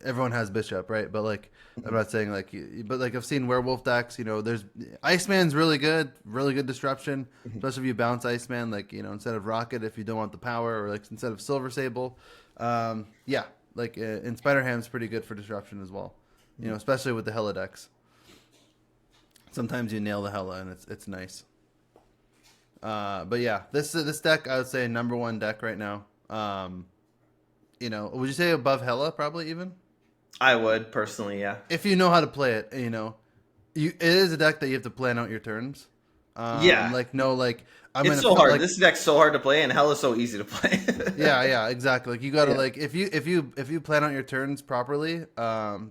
everyone has Bishop, right? But like, I'm not saying like, but like I've seen Werewolf decks. You know, there's Iceman's really good disruption, especially if you bounce Iceman, like instead of Rocket, if you don't want the power, or like instead of Silver Sable. Yeah, like and Spider Ham's pretty good for disruption as well. Especially with the Hella decks. Sometimes you nail the Hella and it's nice. But yeah, this deck I would say number one deck right now. Would you say above Hella probably even? I would personally, yeah. If you know how to play it, it is a deck that you have to plan out your turns. Yeah, Like no, like it's so hard. This deck's so hard to play, and hell is so easy to play. yeah, exactly. Like you gotta Yeah. like if you plan out your turns properly,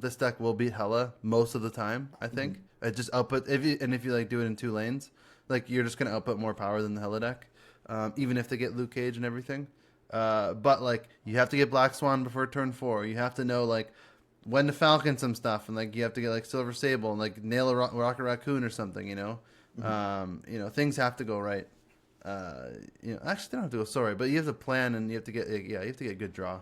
this deck will beat Hella most of the time. I think it just output if you like do it in 2 lanes, like you're just gonna output more power than the Hella deck, even if they get Luke Cage and everything. But like you have to get Black Swan before turn 4. You have to know like when to Falcon some stuff, and like you have to get like Silver Sable and like nail a Rocket Raccoon or something. Things have to go right. Actually, they don't have to go so right, but you have to plan and you have to get a good draw.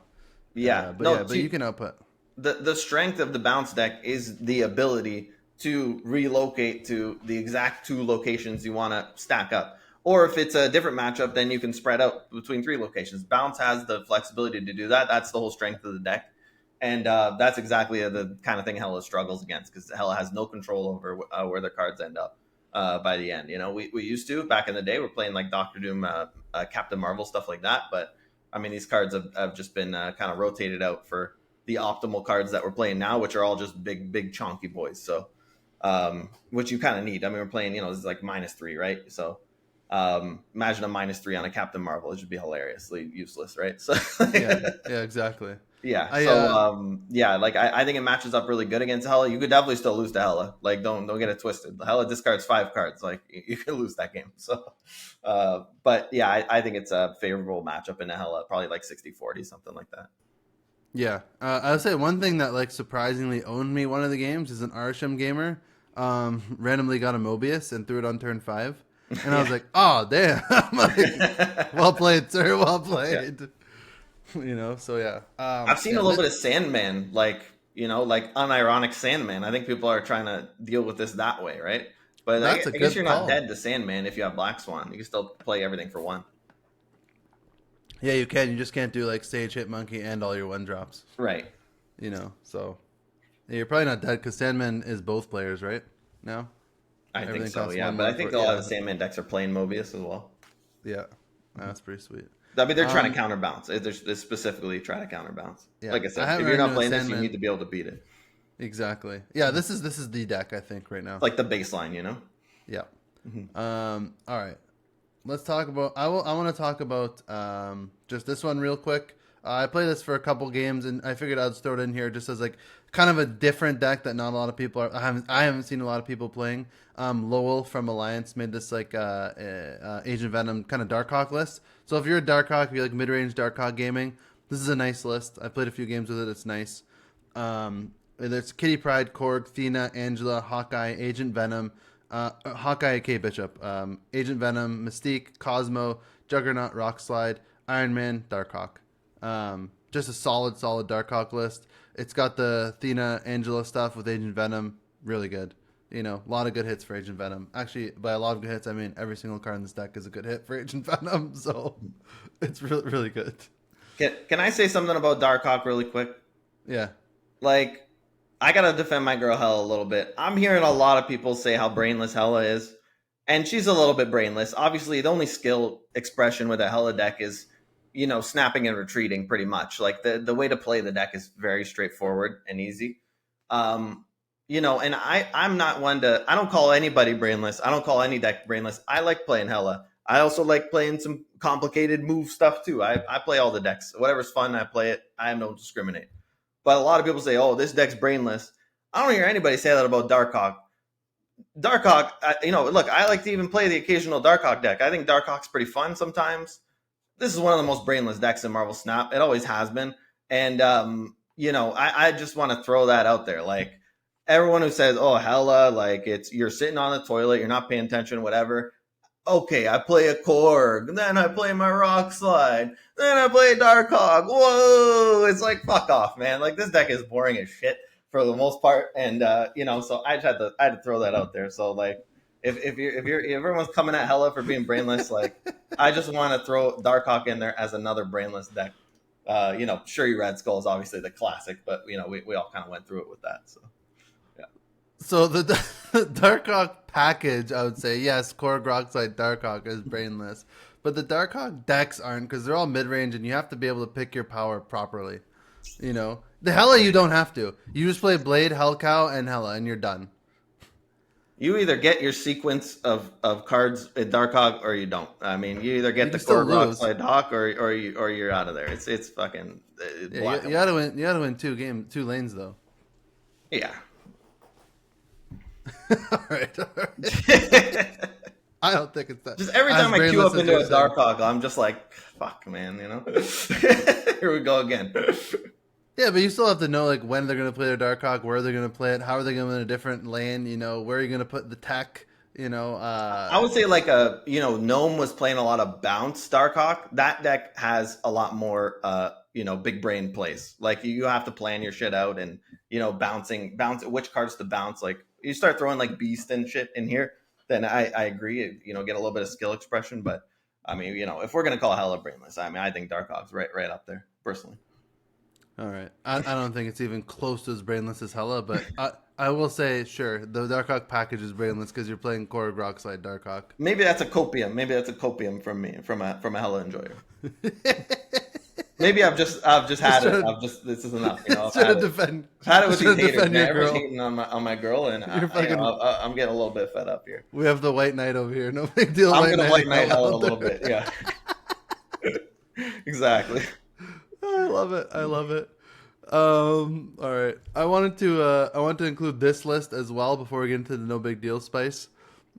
Yeah, But you can output. The strength of the bounce deck is the ability to relocate to the exact 2 locations you want to stack up. Or if it's a different matchup, then you can spread out between 3 locations. Bounce has the flexibility to do that. That's the whole strength of the deck. And that's exactly the kind of thing Hella struggles against, because Hella has no control over where their cards end up by the end. We used to, back in the day, we're playing like Doctor Doom, Captain Marvel, stuff like that. But, I mean, these cards have just been kind of rotated out for the optimal cards that we're playing now, which are all just big, chunky boys. So, which you kind of need. I mean, we're playing, this is like -3, right? So, imagine a -3 on a Captain Marvel. It should be hilariously useless, right? So Yeah, exactly. yeah. I think it matches up really good against Hella. You could definitely still lose to Hella. Like, don't get it twisted. Hella discards 5 cards. Like, you could lose that game. So, but yeah, I think it's a favorable matchup in Hella. Probably like 60-40, something like that. Yeah, I would say one thing that like surprisingly owned me one of the games is an Arsham gamer. Randomly got a Mobius and threw it on turn 5, and I was like, oh damn, like, well played, sir, well played. Yeah. So yeah. I've seen a little bit of Sandman, like unironic Sandman. I think people are trying to deal with this that way, right? But I guess you're not dead to Sandman if you have Black Swan. You can still play everything for 1. Yeah, you can. You just can't do like Stage Hit Monkey and all your 1-drops. Right. So yeah, you're probably not dead because Sandman is both players, right? Now? I think so, yeah. But I think a lot of the Sandman decks are playing Mobius as well. Yeah. That's pretty sweet. I mean, they're trying to counterbounce. They're specifically trying to counterbounce. Yeah. Like I said, if you're not playing this, you need to be able to beat it. Exactly. Yeah, this is the deck, I think, right now. It's like the baseline, Yeah. Mm-hmm. All right. Let's talk about. I want to talk about just this one real quick. I played this for a couple games, and I figured I'd just throw it in here just as like kind of a different deck that not a lot of people are. I haven't seen a lot of people playing. Lowell from Alliance made this like Agent Venom kind of Darkhawk list. So if you're a Darkhawk, if you like mid-range Darkhawk gaming, this is a nice list. I played a few games with it. It's nice. There's Kitty Pryde, Korg, Thena, Angela, Hawkeye, Agent Venom. Hawkeye, K Bishop, Agent Venom, Mystique, Cosmo, Juggernaut, Rockslide, Iron Man, Darkhawk. Just a solid Darkhawk list. It's got the Thena, Angela stuff with Agent Venom. Really good. A lot of good hits for Agent Venom. Actually, by a lot of good hits, I mean every single card in this deck is a good hit for Agent Venom. So it's really good. Can I say something about Darkhawk really quick? Yeah. Like, I gotta defend my girl Hella a little bit. I'm hearing a lot of people say how brainless Hella is, and she's a little bit brainless. Obviously, the only skill expression with a Hella deck is, snapping and retreating pretty much. Like, the way to play the deck is very straightforward and easy. And I'm not one to, I don't call anybody brainless. I don't call any deck brainless. I like playing Hella. I also like playing some complicated move stuff too. I play all the decks. Whatever's fun, I play it. I don't discriminate. But a lot of people say, "Oh, this deck's brainless." I don't hear anybody say that about Darkhawk. Darkhawk, look, I like to even play the occasional Darkhawk deck. I think Darkhawk's pretty fun sometimes. This is one of the most brainless decks in Marvel Snap. It always has been. And, I just want to throw that out there. Like, everyone who says, oh, hella, like, you're sitting on the toilet, you're not paying attention, whatever. Okay, I play a Korg, then I play my Rock Slide, then I play Darkhawk. Whoa! It's like, fuck off, man. Like, this deck is boring as shit for the most part. And, so I had to throw that out there. So, like, if everyone's coming at hella for being brainless, like, I just want to throw Darkhawk in there as another brainless deck. Shuri Red Skull is obviously the classic, but we all kind of went through it with that. So, yeah. So the Darkhawk package, I would say, yes, Korg Rockslide Darkhawk is brainless, but the Darkhawk decks aren't, because they're all mid range, and you have to be able to pick your power properly. The Hella you don't have to. You just play Blade, Hellcow, and Hella, and you're done. You either get your sequence of cards in Darkhawk or you don't. I mean, you either get the Korg Rockslide Hawk or you're out of there. It's fucking. You gotta win. You gotta win two lanes though. Yeah. all right. I don't think it's that. Just every time I queue up into a Darkhawk, I'm just like, fuck, man. Here we go again. Yeah, but you still have to know like when they're going to play their Darkhawk, where they're going to play it, how are they going to in a different lane, where are you going to put the tech, I would say like Gnome was playing a lot of bounce Darkhawk. That deck has a lot more big brain plays. Like you have to plan your shit out and bounce which cards to bounce. Like you start throwing like Beast and shit in here, then I agree, get a little bit of skill expression, but I mean, if we're going to call Hella brainless, I mean, I think Darkhawk's right up there personally. All right. I don't think it's even close to as brainless as Hella, but I will say, sure, the Darkhawk package is brainless because you're playing Korg Rockslide Darkhawk. Maybe that's a copium from me, from a Hella enjoyer. Maybe I've just had it. This is enough. I've had it with these haters. Man. Everyone's hating on my girl, and I'm getting a little bit fed up here. We have the White Knight over here. No big deal. I'm gonna White Knight Hella a little bit. Yeah. Exactly. I love it. All right. I wanted to include this list as well before we get into the no big deal spice.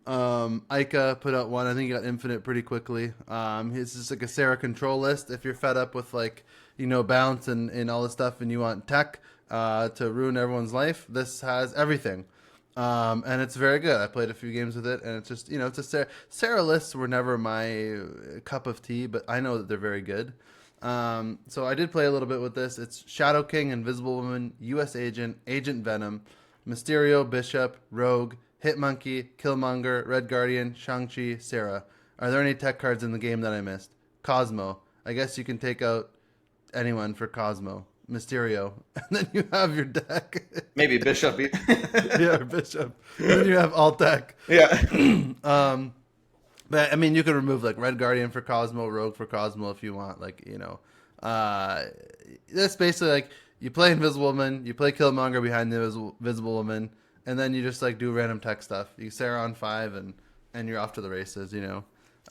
Ica put out one. I think he got infinite pretty quickly. It's just like a Sarah control list. If you're fed up with bounce and all this stuff, and you want tech to ruin everyone's life, this has everything. And it's very good. I played a few games with it, and it's just it's a Sarah lists were never my cup of tea, but I know that they're very good. So I did play a little bit with this. It's Shadow King, Invisible Woman, U.S. Agent, Agent Venom, Mysterio, Bishop, Rogue, Hitmonkey, Killmonger, Red Guardian, Shang-Chi, Sarah. Are there any tech cards in the game that I missed? Cosmo. I guess you can take out anyone for Cosmo. Mysterio. And then you have your deck. Maybe Bishop. Yeah, Bishop. And then you have all tech. Yeah. But I mean, you can remove like Red Guardian for Cosmo, Rogue for Cosmo if you want. That's basically like you play Invisible Woman, you play Killmonger behind the Invisible Woman, and then you just like do random tech stuff. You Sarah on 5, and you're off to the races.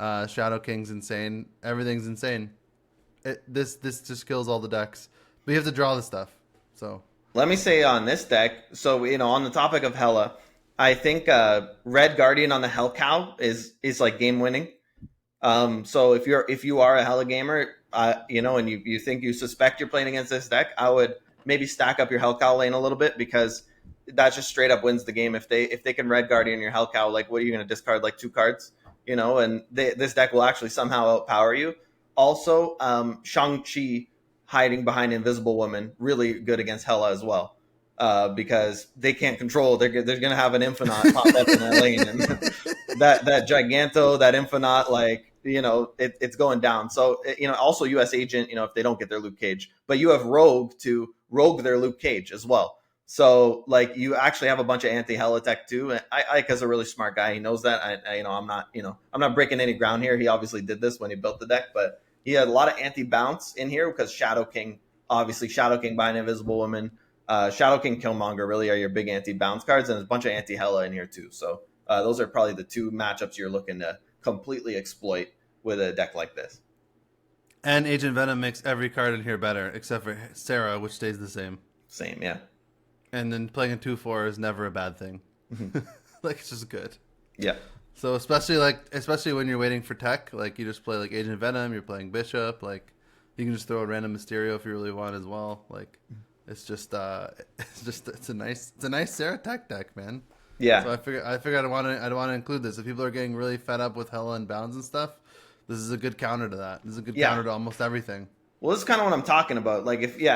Shadow King's insane. Everything's insane. This just kills all the decks, but you have to draw the stuff. So let me say on this deck. So on the topic of Hella. I think Red Guardian on the Hellcow is like game winning. So if you are a Hella gamer, and you think you suspect you're playing against this deck, I would maybe stack up your Hellcow lane a little bit, because that just straight up wins the game. If they can Red Guardian your Hellcow, like what are you going to discard like 2 cards? And this deck will actually somehow outpower you. Also, Shang-Chi hiding behind Invisible Woman, really good against Hella as well. Because they can't control. They're going to have an Infinite pop up in that lane, and that Giganto, that Infinite, it's going down. So also U.S. Agent, if they don't get their Luke Cage, but you have Rogue to rogue their Luke Cage as well. So you actually have a bunch of anti-Hella tech too. And Ike's a really smart guy. He knows that. I'm not breaking any ground here. He obviously did this when he built the deck, but he had a lot of anti-bounce in here because Shadow King behind Invisible Woman. Shadow King, Killmonger really are your big anti-bounce cards, and there's a bunch of anti-Hella in here too. So those are probably the 2 matchups you're looking to completely exploit with a deck like this. And Agent Venom makes every card in here better, except for Sarah, which stays the same. Same, yeah. And then playing a 2/4 is never a bad thing. Mhm. Like it's just good. Yeah. So especially when you're waiting for tech, like you just play like Agent Venom, you're playing Bishop, like you can just throw a random Mysterio if you really want as well. Like it's just it's a nice Sarah tech deck, man. So Yeah. I figured I'd want to include this. If people are getting really fed up with Hella and Bounds and stuff, this is a good counter to that. This is a good Yeah. counter to almost everything. Well, this is kind of what I'm talking about. Like, if you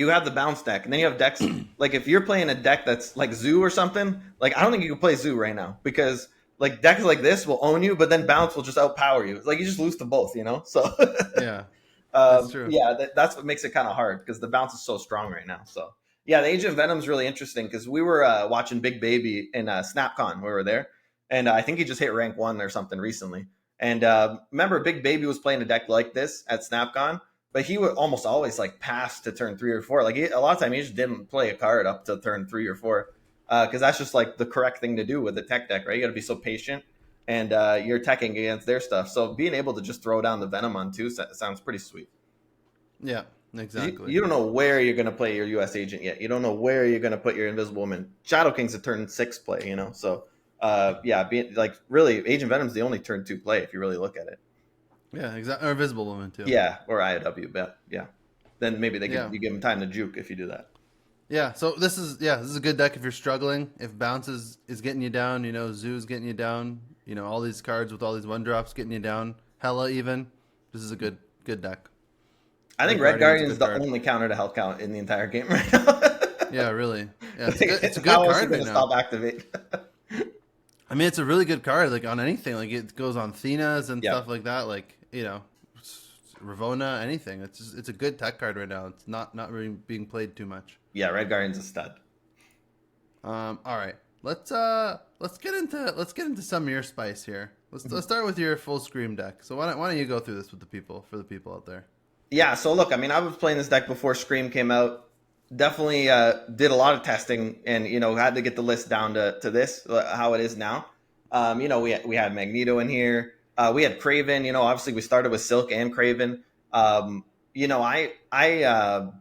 have the bounce deck, and then you have decks. Like, if you're playing a deck that's like Zoo or something, like I don't think you can play Zoo right now because like decks like this will own you, but then bounce will just outpower you. Like you just lose to both, you know. So, Yeah, that's true. yeah, that's what makes it kind of hard because the bounce is so strong right now. So, yeah, the Agent Venom's really interesting because we were watching Big Baby in SnapCon. We were there, and I think he just hit rank 1 or something recently. And remember, Big Baby was playing a deck like this at SnapCon, but he would almost always like pass to turn 3 or 4. Like a lot of time, he just didn't play a card up to turn 3 or 4 because that's just like the correct thing to do with the tech deck, right? You got to be so patient, and you're teching against their stuff. So being able to just throw down the Venom on 2 sounds pretty sweet. Yeah, exactly. You don't know where you're going to play your U.S. agent yet. You don't know where you're going to put your Invisible Woman. Shadow King's a turn 6 play, you know. So yeah, being like really, Agent Venom's the only turn 2 play if you really look at it. Yeah, exactly. Or Invisible Woman too. Yeah, or IOW, but yeah. Then maybe Yeah. you give them time to juke if you do that. Yeah, so this is a good deck if you're struggling. If Bounce is getting you down, Zoo's getting you down, all these cards with all these 1-drops getting you down, Hella even. This is a good deck. I think Red Guardian is the only counter to Health Count in the entire game right now. Yeah, really. Yeah, it's a good How else card are you right gonna now. stop activate? I mean, it's a really good card, like on anything. Like it goes on Thenas and Yeah. stuff like that. Like Ravona, anything. It's a good tech card right now. It's not really being played too much. Yeah, Red Guardian's a stud. All right, let's get into some of your spice here. Let's start with your full Scream deck. So why don't you go through this with the people out there? Yeah, so look, I mean, I was playing this deck before Scream came out. Definitely did a lot of testing, and had to get the list down to this how it is now. We had Magneto in here. We had Craven. Obviously we started with Silk and Craven. I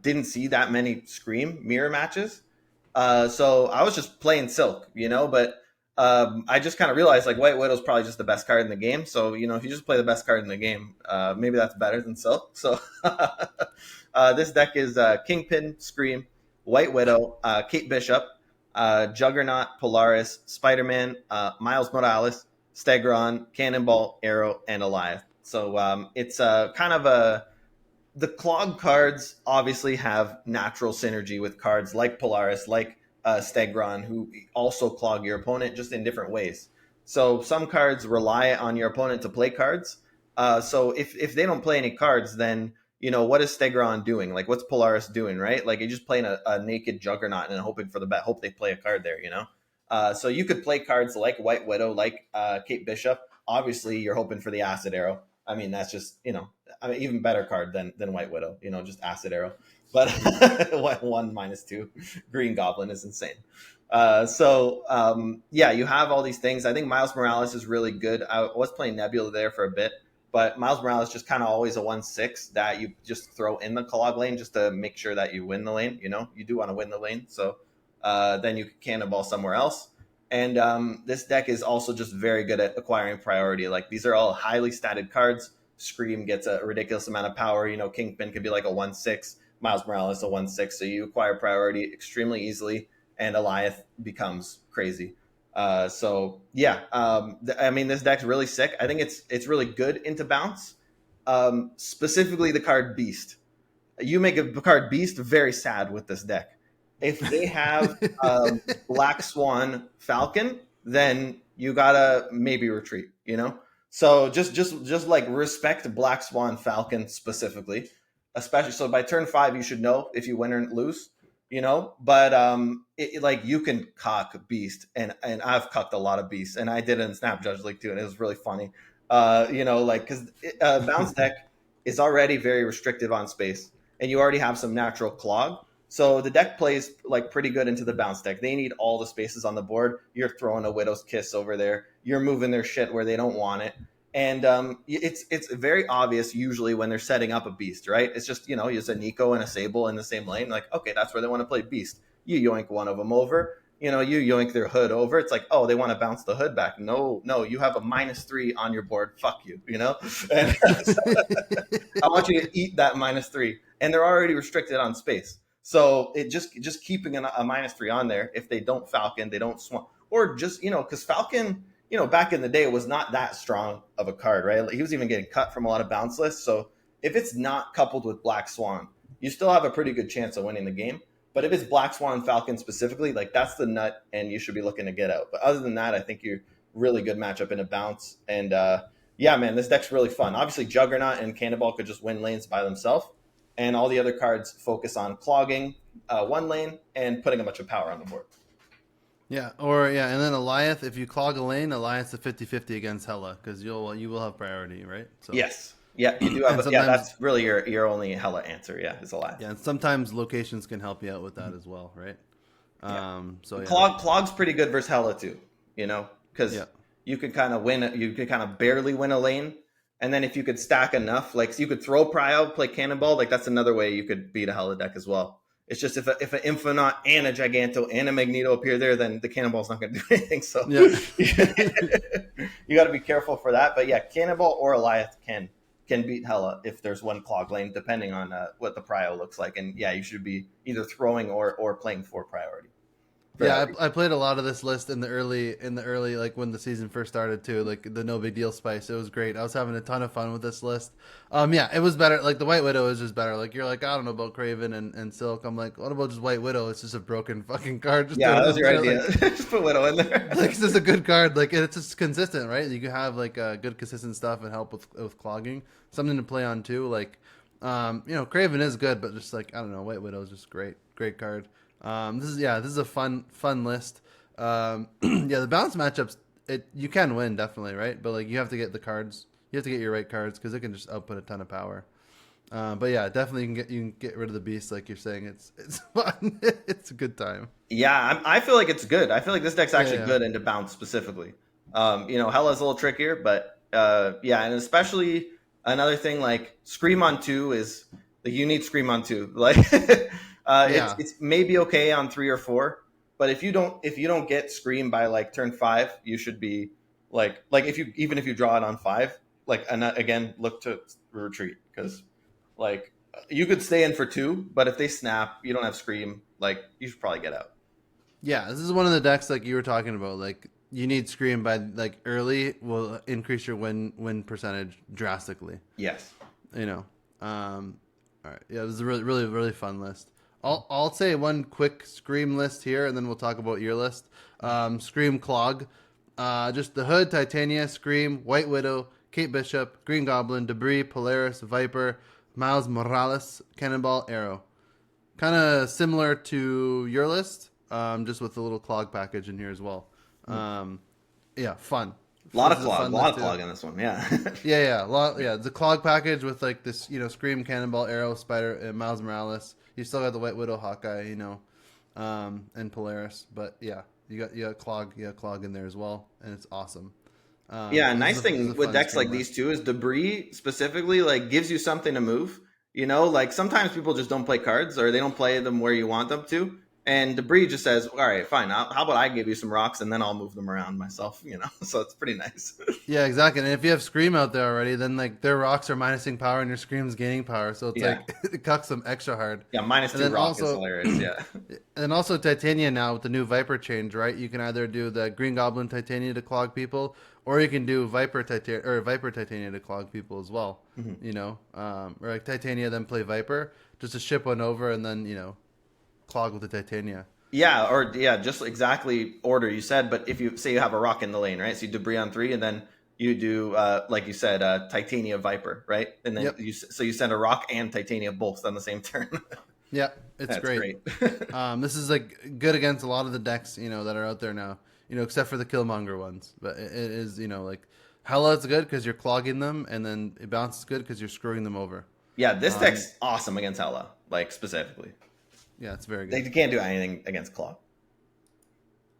didn't see that many Scream mirror matches, so I was just playing Silk. But I just kind of realized like White Widow's probably just the best card in the game. So if you just play the best card in the game, maybe that's better than Silk. So this deck is Kingpin, Scream, White Widow, Kate Bishop, Juggernaut, Polaris, Spider-Man, Miles Morales, Stegron, Cannonball, Arrow, and Eliath. So it's kind of the clog cards obviously have natural synergy with cards like Polaris, like Stegron, who also clog your opponent just in different ways. So some cards rely on your opponent to play cards. So if they don't play any cards, then what is Stegron doing? Like what's Polaris doing, right? Like you're just playing a naked Juggernaut and hoping for the bet. Hope they play a card there, So you could play cards like White Widow, like Kate Bishop. Obviously, you're hoping for the Acid Arrow. I mean, that's just even better card than White Widow. Just Acid Arrow. But 1/-2 Green Goblin is insane. Yeah, you have all these things. I think Miles Morales is really good. I was playing Nebula there for a bit, but Miles Morales is just kind of always a 1/6 that you just throw in the clog lane just to make sure that you win the lane. You do want to win the lane, so then you can cannonball somewhere else. And this deck is also just very good at acquiring priority. Like these are all highly statted cards. Scream gets a ridiculous amount of power. Kingpin could be like a 1/6. Miles Morales a 1/6. So you acquire priority extremely easily, and Eliath becomes crazy. I mean, this deck's really sick. I think it's really good into bounce. Specifically, the card Beast. You make a card Beast very sad with this deck. If they have Black Swan Falcon, then you gotta maybe retreat. So just like respect Black Swan Falcon specifically, especially. So by turn 5, you should know if you win or lose. But like you can cock Beast, and I've cocked a lot of Beasts, and I did it in Snap Judge League too, and it was really funny. Because bounce deck is already very restrictive on space, and you already have some natural clog. So the deck plays like pretty good into the bounce deck. They need all the spaces on the board. You're throwing a Widow's Kiss over there. You're moving their shit where they don't want it. And it's very obvious usually when they're setting up a beast, right? It's just, you know, use a Nico and a Sable in the same lane. Like, okay, that's where they want to play beast. You yoink one of them over. You know, you yoink their hood over. It's like, oh, they want to bounce the hood back. No, you have a -3 on your board. Fuck you, you know? And I want you to eat that -3. And they're already restricted on space. So it just keeping a -3 on there, if they don't Falcon, they don't Swan. Or just, you know, because Falcon, you know, back in the day, it was not that strong of a card, right? He was even getting cut from a lot of bounce lists. So if it's not coupled with Black Swan, you still have a pretty good chance of winning the game. But if it's Black Swan Falcon specifically, like that's the nut, and you should be looking to get out. But other than that, I think you're really good matchup in a bounce. And yeah, man, this deck's really fun. Obviously, Juggernaut and Cannonball could just win lanes by themselves, and all the other cards focus on clogging one lane and putting a bunch of power on the board. Yeah, and then Eliath, if you clog a lane, Eliath's a 50-50 against Hela, because you will have priority, right? So. Yes. Yeah, you do have. Yeah, that's really your only Hela answer. Yeah, is Eliath. Yeah, and sometimes locations can help you out with that as well, right? Yeah. So yeah. Clog's pretty good versus Hela too, you know, because you could kind of win. You could kind of barely win a lane, and then if you could stack enough, like so you could throw Prio, play Cannonball, like that's another way you could beat a Hela deck as well. It's just if an Infinite and a Giganto and a Magneto appear there, then the Cannonball's not going to do anything. So yeah. You got to be careful for that. But yeah, Cannonball or Eliath can beat Hela if there's one clog lane, depending on what the prio looks like. And yeah, you should be either throwing or playing for priority. Yeah, I played a lot of this list in the early, like when the season first started too, like the no big deal spice. It was great. I was having a ton of fun with this list. Yeah, it was better. Like the White Widow is just better. Like you're like, I don't know about Craven and Silk. I'm like, what about just White Widow? It's just a broken fucking card. Just that was your idea. Like, just put Widow in there. Like it's just a good card. Like it's just consistent, right? You can have like good consistent stuff and help with clogging. Something to play on too. Like, you know, Craven is good, but just like I don't know, White Widow is just great card. This is a fun list. Yeah, the bounce matchups, you can win definitely, right? But like you have to get the cards, you have to get your right cards because it can just output a ton of power. But yeah, definitely you can get rid of the beast, like you're saying. It's fun. It's a good time. Yeah, I feel like it's good. I feel like this deck's actually good into bounce specifically. You know, Hela's a little trickier, but yeah, and especially another thing like Scream on 2 is like you need Scream on 2, like. It's maybe okay on 3 or 4, but if you don't get Scream by like turn 5, you should be like if you draw it on 5, like and again look to retreat because like you could stay in for 2, but if they snap, you don't have Scream, like you should probably get out. Yeah, this is one of the decks like you were talking about. Like you need Scream by like early will increase your win percentage drastically. Yes, you know. All right, yeah, it was a really fun list. I'll say one quick Scream list here, and then we'll talk about your list. Scream Clog. Just the Hood, Titania, Scream, White Widow, Kate Bishop, Green Goblin, Debris, Polaris, Viper, Miles Morales, Cannonball, Arrow. Kind of similar to your list, just with a little Clog package in here as well. Yeah, fun. A lot of clog in this one, yeah. yeah. The Clog package with like this, you know, Scream, Cannonball, Arrow, Spider, and Miles Morales. You still got the White Widow, Hawkeye, you know, and Polaris, but yeah, you got Clog in there as well, and it's awesome. Yeah, nice thing with decks like these too is Debris specifically like gives you something to move. You know, like sometimes people just don't play cards or they don't play them where you want them to. And Debris just says, all right, fine. How about I give you some rocks and then I'll move them around myself, you know? So it's pretty nice. Yeah, exactly. And if you have Scream out there already, then like their rocks are minusing power and your Scream's gaining power. So it's like it cucks them extra hard. Yeah, -2 rock is hilarious, yeah. And also Titania now with the new Viper change, right? You can either do the Green Goblin Titania to clog people, or you can do Viper Titania to clog people as well. Mm-hmm. You know? Or like Titania then play Viper, just to ship one over and then, you know, clog with the Titania. Yeah, just exactly order you said. But if you say you have a rock in the lane, right? So you Debris on 3, and then you do like you said, Titania Viper, right? And then you send a rock and Titania both on the same turn. Yeah, it's great. This is like good against a lot of the decks, you know, that are out there now. You know, except for the Killmonger ones. But it is, you know, like Hela's good because you're clogging them, and then it bounces good because you're screwing them over. Yeah, this deck's awesome against Hela, like specifically. Yeah, it's very good. They can't do anything against Claw.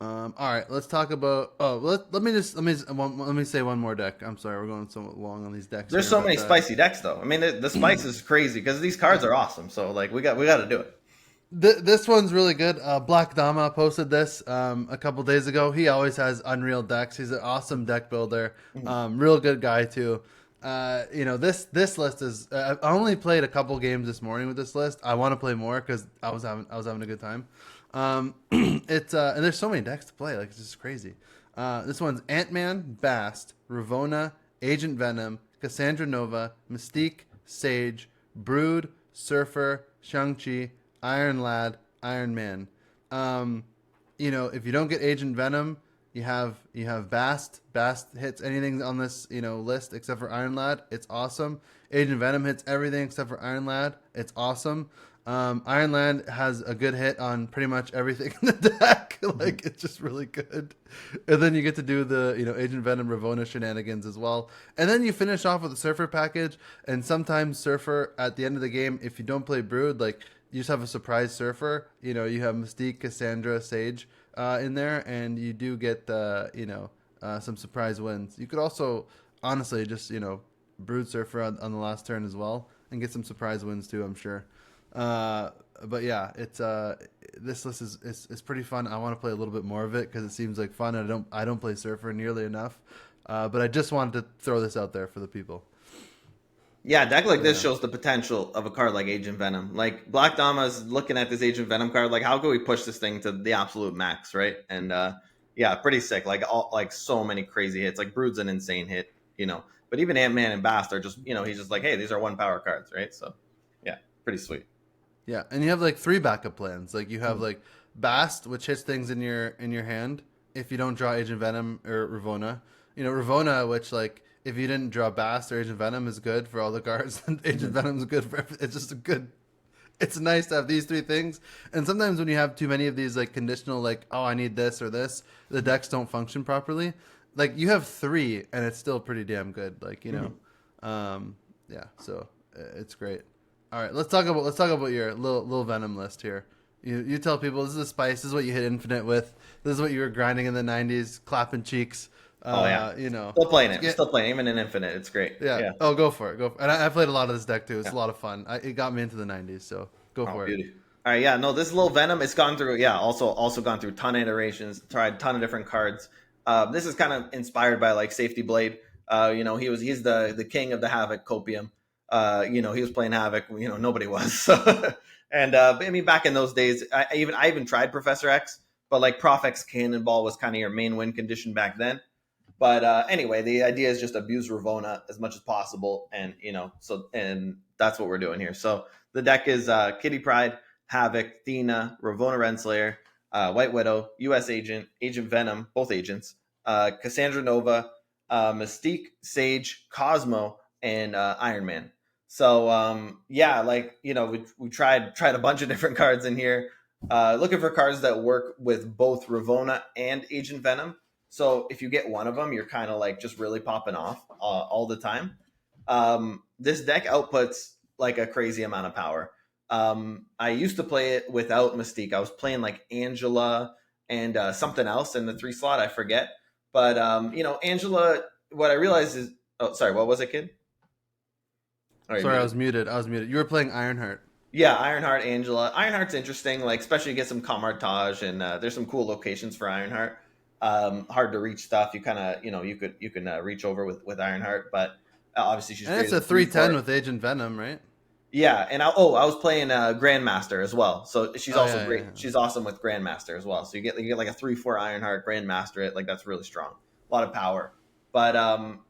All right, let's talk about. Oh, let me say one more deck. I'm sorry, we're going so long on these decks There's here, so but many spicy decks though. I mean, the spice is crazy because these cards are awesome. So like we got to do it. this one's really good. Black Dama posted this a couple days ago. He always has unreal decks. He's an awesome deck builder. Mhm. Real good guy too. This list is. I only played a couple games this morning with this list. I want to play more because I was having a good time. It's and there's so many decks to play. Like it's just crazy. This one's Ant Man, Bast, Ravona, Agent Venom, Cassandra Nova, Mystique, Sage, Brood, Surfer, Shang-Chi, Iron Lad, Iron Man. Um, if you don't get Agent Venom, you have Bast. Bast hits anything on this list except for Iron Lad. It's awesome. Agent Venom hits everything except for Iron Lad. It's awesome. Iron Lad has a good hit on pretty much everything in the deck. Like it's just really good. And then you get to do the Agent Venom Ravona shenanigans as well. And then you finish off with a Surfer package. And sometimes Surfer at the end of the game, if you don't play Brood, like you just have a surprise Surfer. You have Mystique, Cassandra, Sage in there, and you do get some surprise wins. You could also honestly just Brood Surfer on the last turn as well, and get some surprise wins too. I'm sure. Uh, but yeah, it's this list is pretty fun. I want to play a little bit more of it because it seems like fun. I don't play Surfer nearly enough, but I just wanted to throw this out there for the people. Yeah, a deck like So this yeah. shows the potential of a card like Agent Venom. Like Black Dama's looking at this Agent Venom card, like how can we push this thing to the absolute max, right? And yeah, pretty sick. Like so many crazy hits. Like Brood's an insane hit. But even Ant Man and Bast are just he's just like, hey, these are one power cards, right? So yeah, pretty sweet. Yeah, and you have like three backup plans. Like you have Mhm. like Bast, which hits things in your hand if you don't draw Agent Venom or Ravona. Ravona, which like if you didn't draw Bast or Agent Venom is good for all the cards. And Agent Mhm. Venom's good for it's just a good. It's nice to have these three things. And sometimes when you have too many of these like conditional, like oh I need this or this, the decks don't function properly. Like you have three, and it's still pretty damn good. Like Mhm. yeah. So it's great. All right, let's talk about your little Venom list here. You tell people this is the spice. This is what you hit Infinite with. This is what you were grinding in the '90s, clapping cheeks. Oh yeah, Uh, you know, still playing it. yeah, Still playing even in Infinite. It's great. yeah. Yeah. Oh, go for it. Go. And I played a lot of this deck too. It's Yeah. a lot of fun. It got me into the '90s, so go Oh, for it. beauty. All right, yeah, no, this little Venom, it's gone through, yeah, also gone through a ton of iterations, tried a ton of different cards. This is kind of inspired by like Safety Blade. He's the king of the Havoc copium. He was playing Havoc. Nobody was. So, and but, I mean, back in those days, I even tried Professor X, but like Prof X Cannonball was kind of your main win condition back then. But anyway, the idea is just abuse Ravona as much as possible, and and that's what we're doing here. So the deck is Kitty Pride, Havoc, Thena, Ravona Renslayer, White Widow, U.S. Agent, Agent Venom, both agents, Cassandra Nova, Mystique, Sage, Cosmo, and Iron Man. So yeah, like we tried a bunch of different cards in here, looking for cards that work with both Ravona and Agent Venom. So if you get one of them, you're kind of like just really popping off all the time. This deck outputs like a crazy amount of power. I used to play it without Mystique. I was playing like Angela and something else in the three slot. I forget. But Angela. What I realized is, oh, sorry, what was it, kid? Are you Sorry, I muted? was muted. I was muted. You were playing Ironheart. Yeah, Ironheart, Angela. Ironheart's interesting, like especially get some Camartage and there's some cool locations for Ironheart. Hard to reach stuff. You kind of you can reach over with Ironheart, but obviously she's And great it's as a a 3/4. 310 with Agent Venom, right? Yeah, and I was playing Grandmaster as well, so she's Oh also yeah, great. yeah, yeah. She's awesome with Grandmaster as well. So you get like a 3/4 Ironheart Grandmaster it like that's really strong, a lot of power. But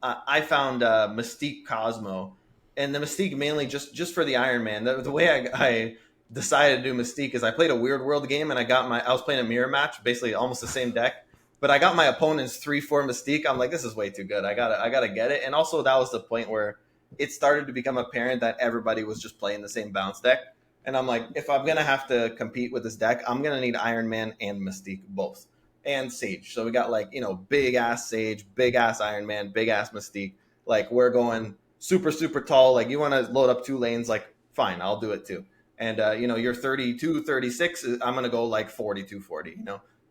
I found Mystique Cosmo, and the Mystique mainly just for the Iron Man. The way I decided to do Mystique is I played a Weird World game and I was playing a mirror match, basically almost the same deck. But I got my opponent's 3/4 Mystique. I'm like, this is way too good. I gotta get it. And also that was the point where it started to become apparent that everybody was just playing the same bounce deck. And I'm like, if I'm gonna have to compete with this deck, I'm gonna need Iron Man and Mystique both, and Sage. So we got like big ass Sage, big ass Iron Man, big ass Mystique. Like we're going super super tall. Like you want to load up two lanes, like fine, I'll do it too. And you're 32, 36. I'm gonna go like 42, 40.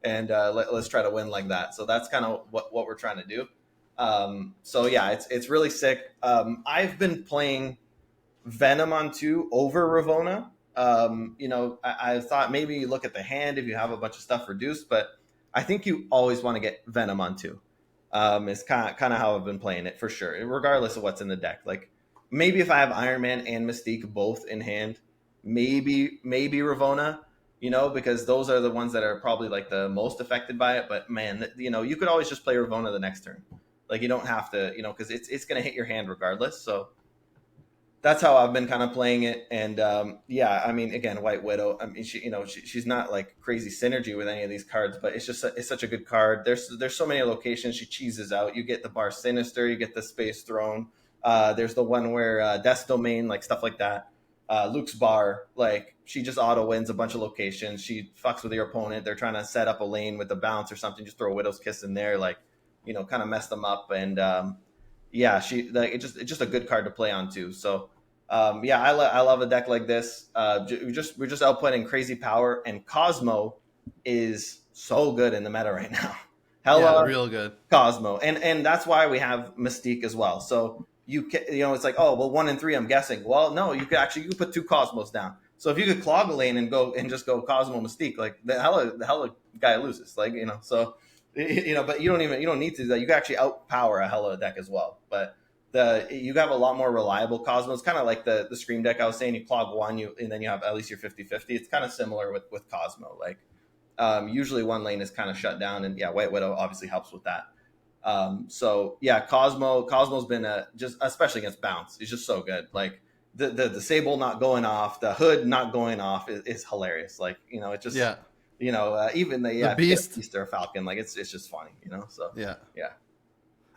and let's try to win like that. So that's kind of what we're trying to do. So yeah, it's really sick. I've been playing Venom on two over Ravona. I thought maybe you look at the hand if you have a bunch of stuff reduced, but I think you always want to get Venom on two. It's kind of how I've been playing it for sure, regardless of what's in the deck. Like maybe if I have Iron Man and Mystique both in hand, maybe Ravona, because those are the ones that are probably like the most affected by it. But man, you could always just play Ravona the next turn. Like you don't have to, because it's going to hit your hand regardless. So that's how I've been kind of playing it. And yeah, I mean, again, White Widow. I mean, she's not like crazy synergy with any of these cards, but it's such a good card. There's so many locations she cheeses out. You get the Bar Sinister, you get the Space Throne. There's the one where Death Domain, like stuff like that. Luke's Bar, like she just auto wins a bunch of locations. She fucks with your opponent. They're trying to set up a lane with the bounce or something. Just throw a Widow's Kiss in there, like kind of mess them up. And yeah, it's just a good card to play on too. So yeah, I love a deck like this. We're just outputting crazy power, and Cosmo is so good in the meta right now. Yeah, real good. Cosmo, and that's why we have Mystique as well. So it's like, oh well, 1 and 3, I'm guessing. Well, no, you could put 2 Cosmos down. So if you could clog a lane and just go Cosmo Mystique, like the hella guy loses. Like so. But you don't need to do that. You can actually outpower a hella deck as well. But you have a lot more reliable Cosmos, kind of like the Scream deck I was saying. You clog one, and then you have at least your 50-50. It's kind of similar with Cosmo. Like usually one lane is kind of shut down, and yeah, White Widow obviously helps with that. So yeah, Cosmo's been just especially against bounce. He's just so good. Like the Sable not going off, the Hood not going off is hilarious. Like it just even the Beast or Falcon, like it's just funny, So yeah.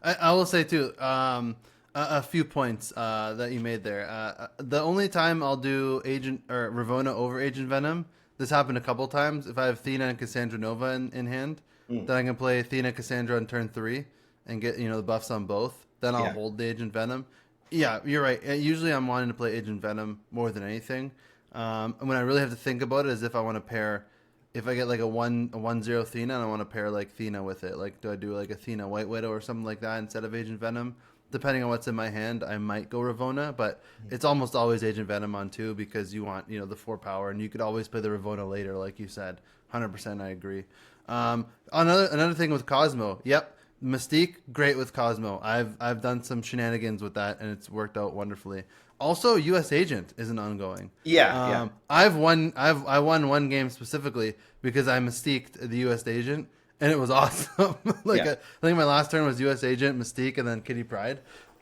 I will say too, a few points that you made there. The only time I'll do Agent or Ravona over Agent Venom, this happened a couple times. If I have Thena and Cassandra Nova in hand, then I can play Thena Cassandra on turn 3 and get the buffs on both. Then I'll hold the Agent Venom. Yeah, you're right. Usually I'm wanting to play Agent Venom more than anything. And when I really have to think about it is if I want to pair. If I get like a 1-0 Thena and I want to pair like Thena with it, like do I do like a Thena White Widow or something like that instead of Agent Venom? Depending on what's in my hand, I might go Ravona, but it's almost always Agent Venom on 2 because you want the 4 power, and you could always play the Ravona later, like you said. 100%, I agree. Another thing with Cosmo, yep, Mystique, great with Cosmo. I've done some shenanigans with that, and it's worked out wonderfully. Also, U.S. Agent is an ongoing. Yeah. I won one game specifically because I Mystiqued the U.S. Agent, and it was awesome. I think my last turn was U.S. Agent, Mystique, and then Kitty Pryde.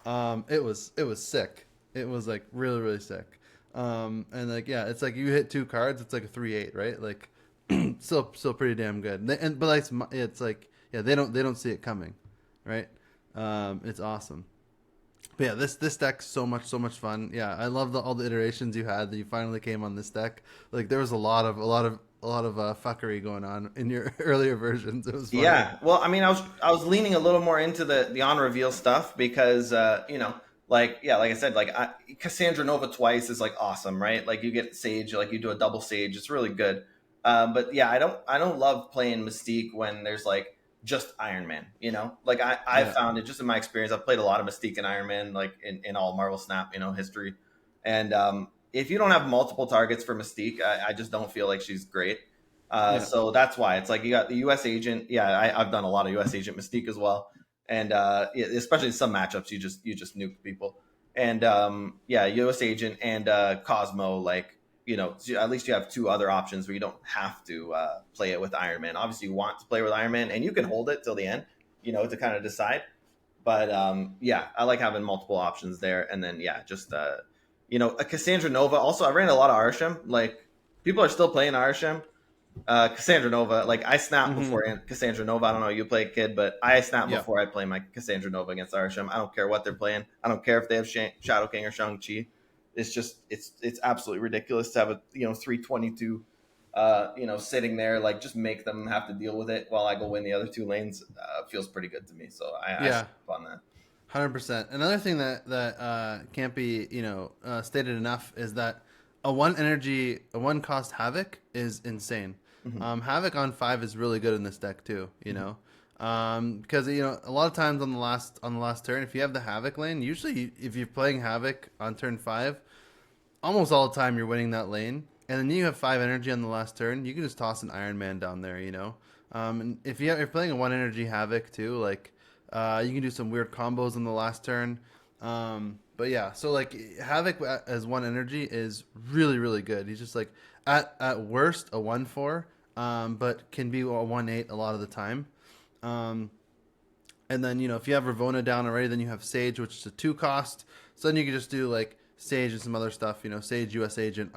It was sick. It was like really really sick. And like it's like you hit 2 cards, it's like a 3/8, right? Like still pretty damn good. But like it's like they don't see it coming, right? It's awesome. But yeah, this deck's so much fun. Yeah, I love all the iterations you had that you finally came on this deck. Like there was a lot of fuckery going on in your earlier versions. It was funny. Yeah. Well, I mean, I was leaning a little more into the on reveal stuff because like I said, like Cassandra Nova twice is like awesome, right? Like you get Sage, like you do a double Sage, it's really good. But yeah, I don't love playing Mystique when there's like just Iron Man, like I found it just in my experience. I've played a lot of Mystique and Iron Man, like in all Marvel Snap, history. And if you don't have multiple targets for Mystique, I just don't feel like she's great. So that's why it's like you got the U.S. Agent. Yeah, I've done a lot of U.S. Agent Mystique as well. And especially in some matchups, you just nuke people. And U.S. Agent and Cosmo, like, at least you have 2 other options where you don't have to play it with Iron Man. Obviously, you want to play with Iron Man, and you can hold it till the end, to kind of decide. But I like having multiple options there. And then just a Cassandra Nova. Also, I ran a lot of Arsham. Like people are still playing Arsham. Cassandra Nova, like I snapped before Cassandra Nova. I don't know, you play Kid, but I snap before I play my Cassandra Nova against Arsham. I don't care what they're playing. I don't care if they have Shadow King or Shang-Chi. It's just it's absolutely ridiculous to have a 322 sitting there. Like just make them have to deal with it while I go win the other 2 lanes. Feels pretty good to me. So I snap on that. 100%. Another thing that can't be stated enough is that a 1 cost Havoc is insane. Mhm. Havoc on 5 is really good in this deck too. Because a lot of times on the last turn, if you have the Havoc lane, usually if you're playing Havoc on turn 5, almost all the time you're winning that lane. And then you have 5 energy on the last turn, you can just toss an Iron Man down there. And if you're playing a 1 energy Havoc too, like you can do some weird combos on the last turn. But yeah, so like Havoc as 1 energy is really really good. He's just like at worst a 1/4, but can be a 1/8 a lot of the time. Um, and then if you have Ravona down already, then you have Sage, which is a 2 cost. So then you can just do like Sage and some other stuff. Sage, U.S. Agent,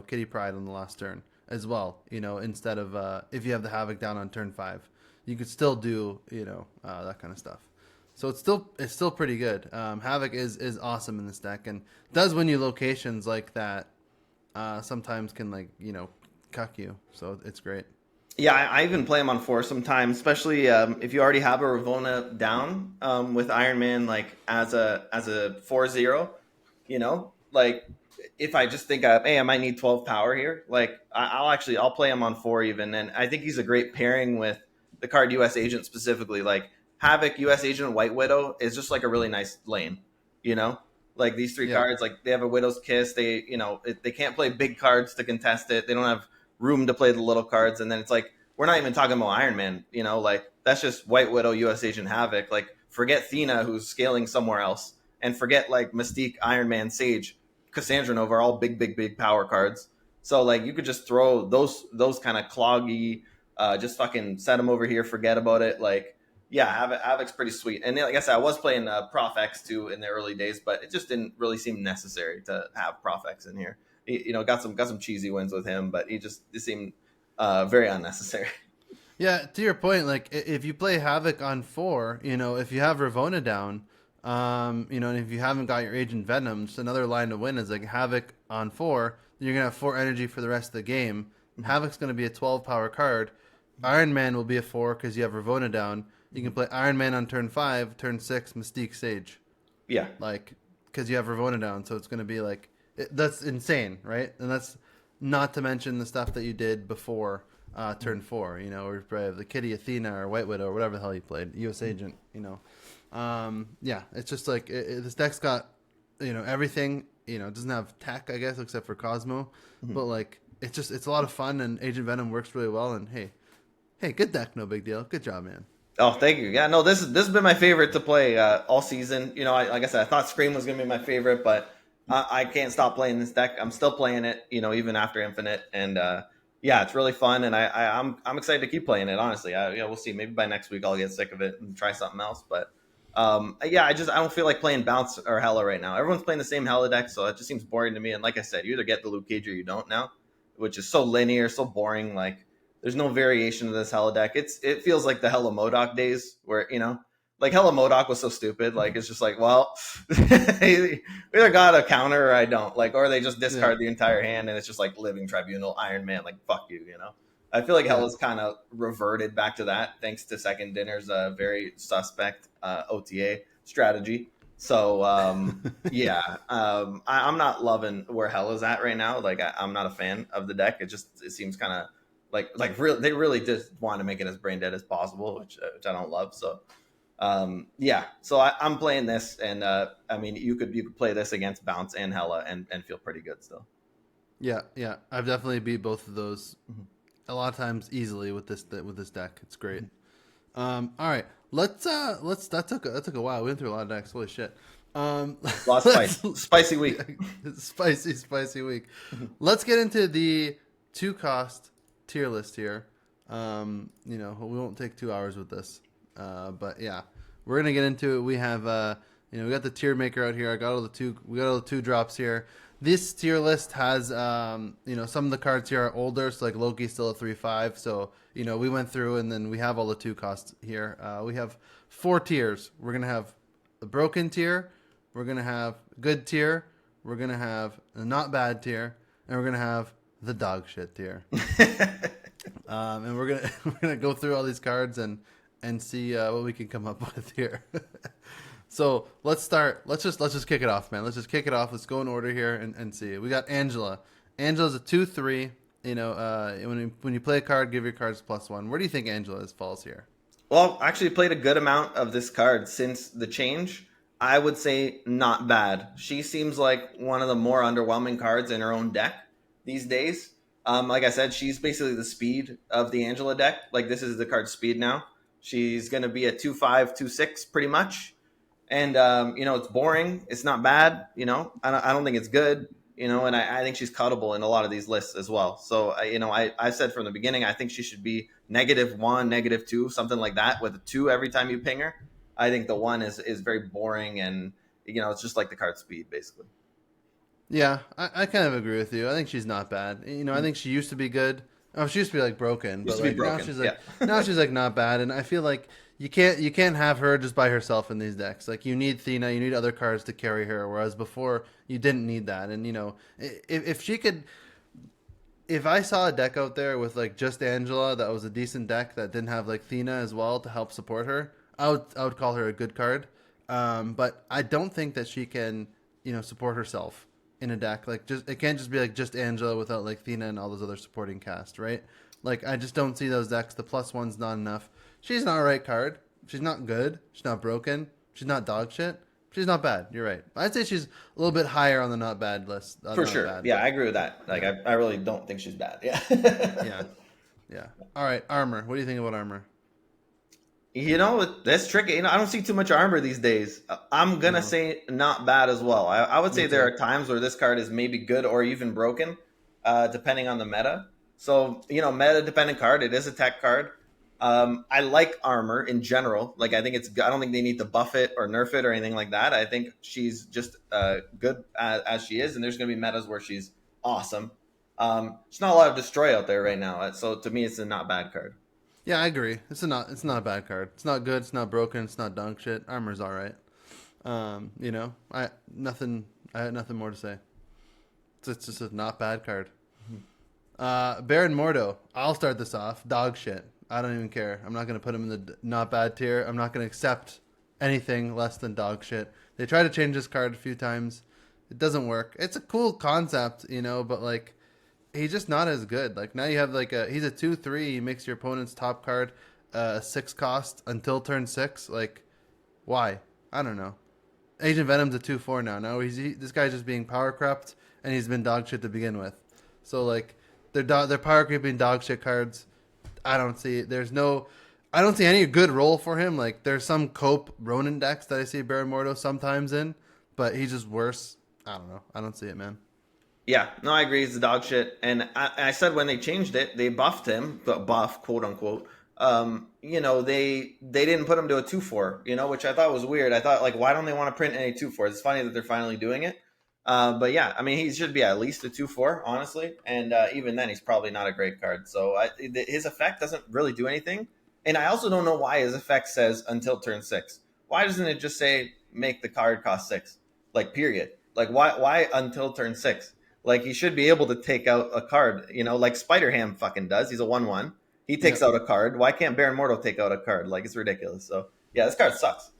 Kitty Pride on the last turn as well. Instead of if you have the Havoc down on turn 5, you could still do that kind of stuff. So it's still pretty good. Havoc is awesome in this deck and does win you locations like that. Sometimes can cuck you. So it's great. Yeah, I even play him on 4 sometimes, especially if you already have a Ravona down with Iron Man like as a 4/0. Like if I just think hey, I might need 12 power here, like I'll play him on 4 even, and I think he's a great pairing with the card U.S. Agent specifically. Like Havoc, U.S. Agent, White Widow is just like a really nice lane. You know, like these 3 Yeah. cards, like they have a Widow's Kiss. They can't play big cards to contest it. They don't have room to play the little cards, and then it's like we're not even talking about Iron Man. Like that's just White Widow, U.S. Agent, Havoc. Like forget Thena, who's scaling somewhere else, and forget like Mystique, Iron Man, Sage, Cassandra Nova are all big power cards. So like you could just throw those kind of cloggy, just fucking set them over here, forget about it. Like yeah, Havoc's pretty sweet. And like I said, I was playing Prof X too in the early days, but it just didn't really seem necessary to have Prof X in here. Got some cheesy wins with him, but it seemed very unnecessary. Yeah, to your point, like if you play Havoc on 4, if you have Ravona down, and if you haven't got your Agent Venom, just another line to win is like Havoc on 4. You're gonna have 4 energy for the rest of the game. Havoc's gonna be a 12 power card. Iron Man will be a 4 because you have Ravona down. You can play Iron Man on turn 5, turn 6, Mystique, Sage. Yeah, Like because you have Ravona down, so it's gonna be like that's insane, right? And that's not to mention the stuff that you did before turn 4, or the Kitty Athena or White Widow or whatever the hell you played, U.S. Agent, yeah, it's just like this deck's got, everything, it doesn't have tech, I guess, except for Cosmo, but like it's a lot of fun and Agent Venom works really well. And hey, good deck, no big deal, good job, man. Oh, thank you. Yeah, no, this has been my favorite to play all season. Like I said, I thought Scream was gonna be my favorite, but I can't stop playing this deck. I'm still playing it, even after Infinite, and yeah, it's really fun, and I'm excited to keep playing it. Honestly, we'll see. Maybe by next week I'll get sick of it and try something else. But yeah, I don't feel like playing Bounce or Hella right now. Everyone's playing the same Hella deck, so it just seems boring to me. And like I said, you either get the Luke Cage or you don't now, which is so linear, so boring. Like there's no variation of this Hella deck. It feels like the Hella Modoc days where like Hella Modoc was so stupid. Like it's just like, well, we either got a counter or I don't. Like, or they just discard the entire hand and it's just like Living Tribunal, Iron Man. Like fuck you. I feel like Hella's kind of reverted back to that thanks to Second Dinner's very suspect OTA strategy. So yeah, I'm not loving where Hella's at right now. Like I'm not a fan of the deck. It seems kind of like they really just want to make it as brain dead as possible, which I don't love. So yeah, so I'm playing this, and I mean you could play this against Bounce and Hella and feel pretty good still. Yeah, I've definitely beat both of those a lot of times easily with this deck. It's great. All right, let's that took a while. We went through a lot of decks. Holy shit. Lot of spicy week. Spicy week. Let's get into the 2 cost tier list here. We won't take 2 hours with this. But yeah, we're gonna get into it. We have we got the tier maker out here. We got all the 2 drops here. This tier list has some of the cards here are older, so like Loki's still a 3/5. So we went through and then we have all the 2 costs here. We have 4 tiers. We're gonna have the broken tier, we're gonna have good tier, we're gonna have the not bad tier, and we're gonna have the dog shit tier. And we're gonna go through all these cards and see what we can come up with here. So let's start. Let's just kick it off, man. Let's just kick it off. Let's go in order here and see. We got Angela. Angela's a 2/3. when you play a card, give your cards +1. Where do you think Angela's falls here? Well, I actually played a good amount of this card since the change. I would say not bad. She seems like one of the more underwhelming cards in her own deck these days. Like I said, she's basically the speed of the Angela deck. Like this is the card speed now. She's going to be a 2/5, 2/6 pretty much. And it's boring. It's not bad. I don't think it's good. And I think she's cuttable in a lot of these lists as well. So I said from the beginning, I think she should be -1, -2, something like that, with a 2 every time you ping her. I think the 1 is very boring, and it's just like the card speed basically. Yeah, I kind of agree with you. I think she's not bad. I think she used to be good. Oh, she used to be like broken, but like broken. now she's like now she's like not bad. And I feel like you can't have her just by herself in these decks. Like you need Thena, you need other cards to carry her. Whereas before you didn't need that. And if she could, if I saw a deck out there with like just Angela that was a decent deck that didn't have like Thena as well to help support her, I would call her a good card. But I don't think that she can support herself in a deck. Like it can't just be like just Angela without like Thena and all those other supporting cast, right? Like I just don't see those decks. The +1's not enough. She's an alright card. She's not good. She's not broken. She's not dog shit. She's not bad. You're right. I'd say she's a little bit higher on the not bad list. For sure. Bad, yeah, I agree with that. Like I really don't think she's bad. Yeah. Yeah. All right, armor. What do you think about armor? That's tricky. I don't see too much armor these days. I'm going to say not bad as well. I would say there are times where this card is maybe good or even broken, depending on the meta. So, meta-dependent card. It is a tech card. I like armor in general. Like, I don't think they need to buff it or nerf it or anything like that. I think she's just good as she is, and there's going to be metas where she's awesome. There's not a lot of destroy out there right now. So, to me, it's a not bad card. Yeah, I agree. It's not a bad card. It's not good. It's not broken. It's not dunk shit. Armor's all right. I had nothing more to say. It's just a not bad card. Baron Mordo. I'll start this off. Dog shit. I don't even care. I'm not gonna put him in the not bad tier. I'm not gonna accept anything less than dog shit. They tried to change this card a few times. It doesn't work. It's a cool concept, but like. He's just not as good. Like now you have he's a 2/3. He makes your opponent's top card 6 cost until turn 6. Like, why? I don't know. Agent Venom's a 2/4 now. No, this guy's just being power crept, and he's been dog shit to begin with. So like they're power creeping dog shit cards. I don't see any good role for him. Like there's some Cope Ronin decks that I see Baron Mordo sometimes in, but he's just worse. I don't know. I don't see it, man. Yeah, no, I agree. It's the dog shit. And I said when they changed it, they buffed him, but buff, quote unquote. They didn't put him to a 2/4, which I thought was weird. I thought, like, why don't they want to print any 2/4s? It's funny that they're finally doing it. But yeah, I mean, he should be at least a 2/4, honestly. And even then, he's probably not a great card. So his effect doesn't really do anything. And I also don't know why his effect says until turn 6. Why doesn't it just say make the card cost 6? Like, period. Like, why until turn 6? Like, he should be able to take out a card, like Spider-Ham fucking does. He's a 1/1. He takes out a card. Why can't Baron Mordo take out a card? Like, it's ridiculous. So, yeah, this card sucks.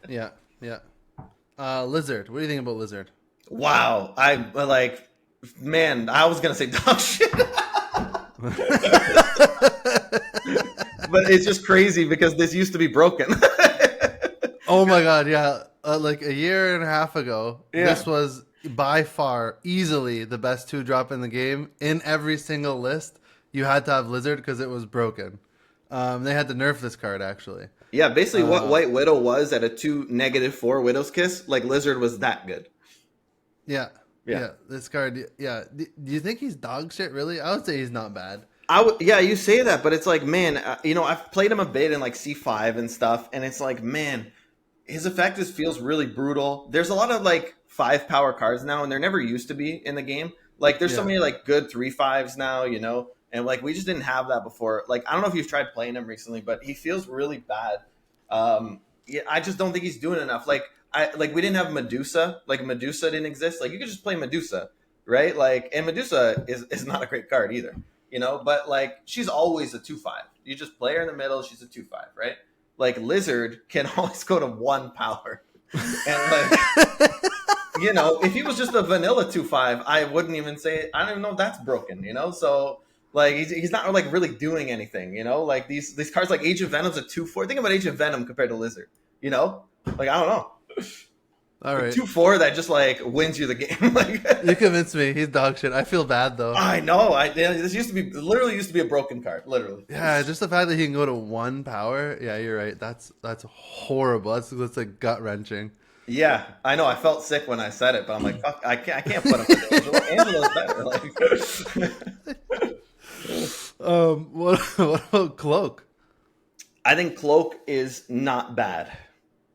Yeah. Lizard. What do you think about Lizard? Wow. I was going to say dog shit. But it's just crazy because this used to be broken. Oh, my God, yeah. Like a year and a half ago, This was by far easily the best 2-drop in the game. In every single list you had to have Lizard because it was broken. They had to nerf this card actually. Yeah, basically what White Widow was at a 2 -4 Widow's Kiss, like Lizard was that good. Yeah. This card, yeah. Do you think he's dog shit really? I would say he's not bad. Yeah, you say that, but it's like, man, I've played him a bit in like C5 and stuff, and it's like, man, his effect just feels really brutal. There's a lot of like 5 power cards now, and there never used to be in the game. Like there's so many like good 3/5s now, and like we just didn't have that before. Like I don't know if you've tried playing him recently, but he feels really bad. I just don't think he's doing enough. Like we didn't have Medusa. Like Medusa didn't exist. Like you could just play Medusa, right? Like, and Medusa is not a great card either, But like she's always a 2/5. You just play her in the middle. She's a 2/5, right? Like Lizard can always go to 1 power, and like You know, if he was just a vanilla 2/5, I wouldn't even say. I don't even know if that's broken. You know, so like he's not like really doing anything. You know, like these cards like Age of Venom's a 2/4. Think about Age of Venom compared to Lizard. You know, like I don't know. All A right. 2/4 that just like wins you the game. Like You convinced me. He's dog shit. I feel bad though. I know. This used to be literally used to be a broken card. Literally. Yeah, just the fact that he can go to 1 power. Yeah, you're right. That's horrible. That's like gut wrenching. Yeah, I know. I felt sick when I said it, but I'm like, fuck, I can't put him with Angelo. Angelo's better. Like, What about Cloak? I think Cloak is not bad.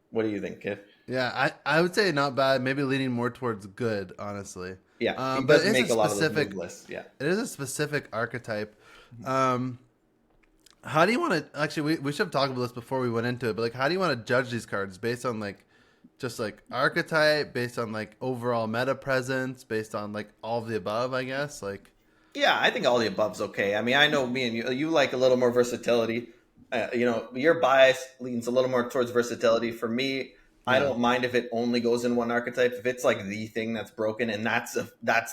What do you think, kid? Yeah, I would say not bad. Maybe leaning more towards good, honestly. Yeah, he But does it make is a a lot of those specific. move lists. Yeah. It is a specific archetype. How do you want to actually? We should have talked about this before we went into it. But like, how do you want to judge these cards based on like, just like archetype, based on like overall meta presence, based on like all of the above? I guess like. Yeah, I think all the above's okay. I mean, I know me and you like a little more versatility. You know, your bias leans a little more towards versatility. For me, I Yeah. don't mind if it only goes in one archetype. If it's like the thing that's broken and that's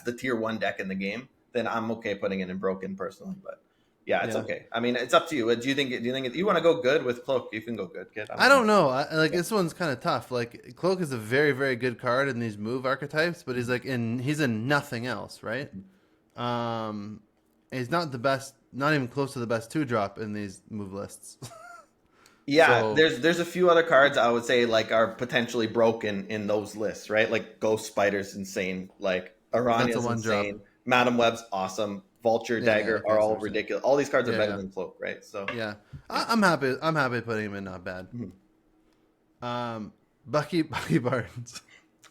the tier 1 deck in the game, then I'm okay putting it in broken personally. But yeah, it's Yeah. okay. I mean, it's up to you. Do you think you want to go good with Cloak? You can go good, kid. I don't know. Like this one's kind of tough. Like Cloak is a very, very good card in these move archetypes, but he's in nothing else, right? Um, he's not the best, not even close to the best 2-drop in these move lists. Yeah, So- there's a few other cards I would say like are potentially broken in those lists, right? Like Ghost Spider's insane, like That's a Arania's 1-drop. insane, Madam Web's awesome, Vulture, Yeah, Dagger yeah, are okay, all so- ridiculous. All these cards are Yeah, better yeah. than Cloak, right? So Yeah, I'm happy. I'm happy putting him in. Not bad. Bucky Barnes.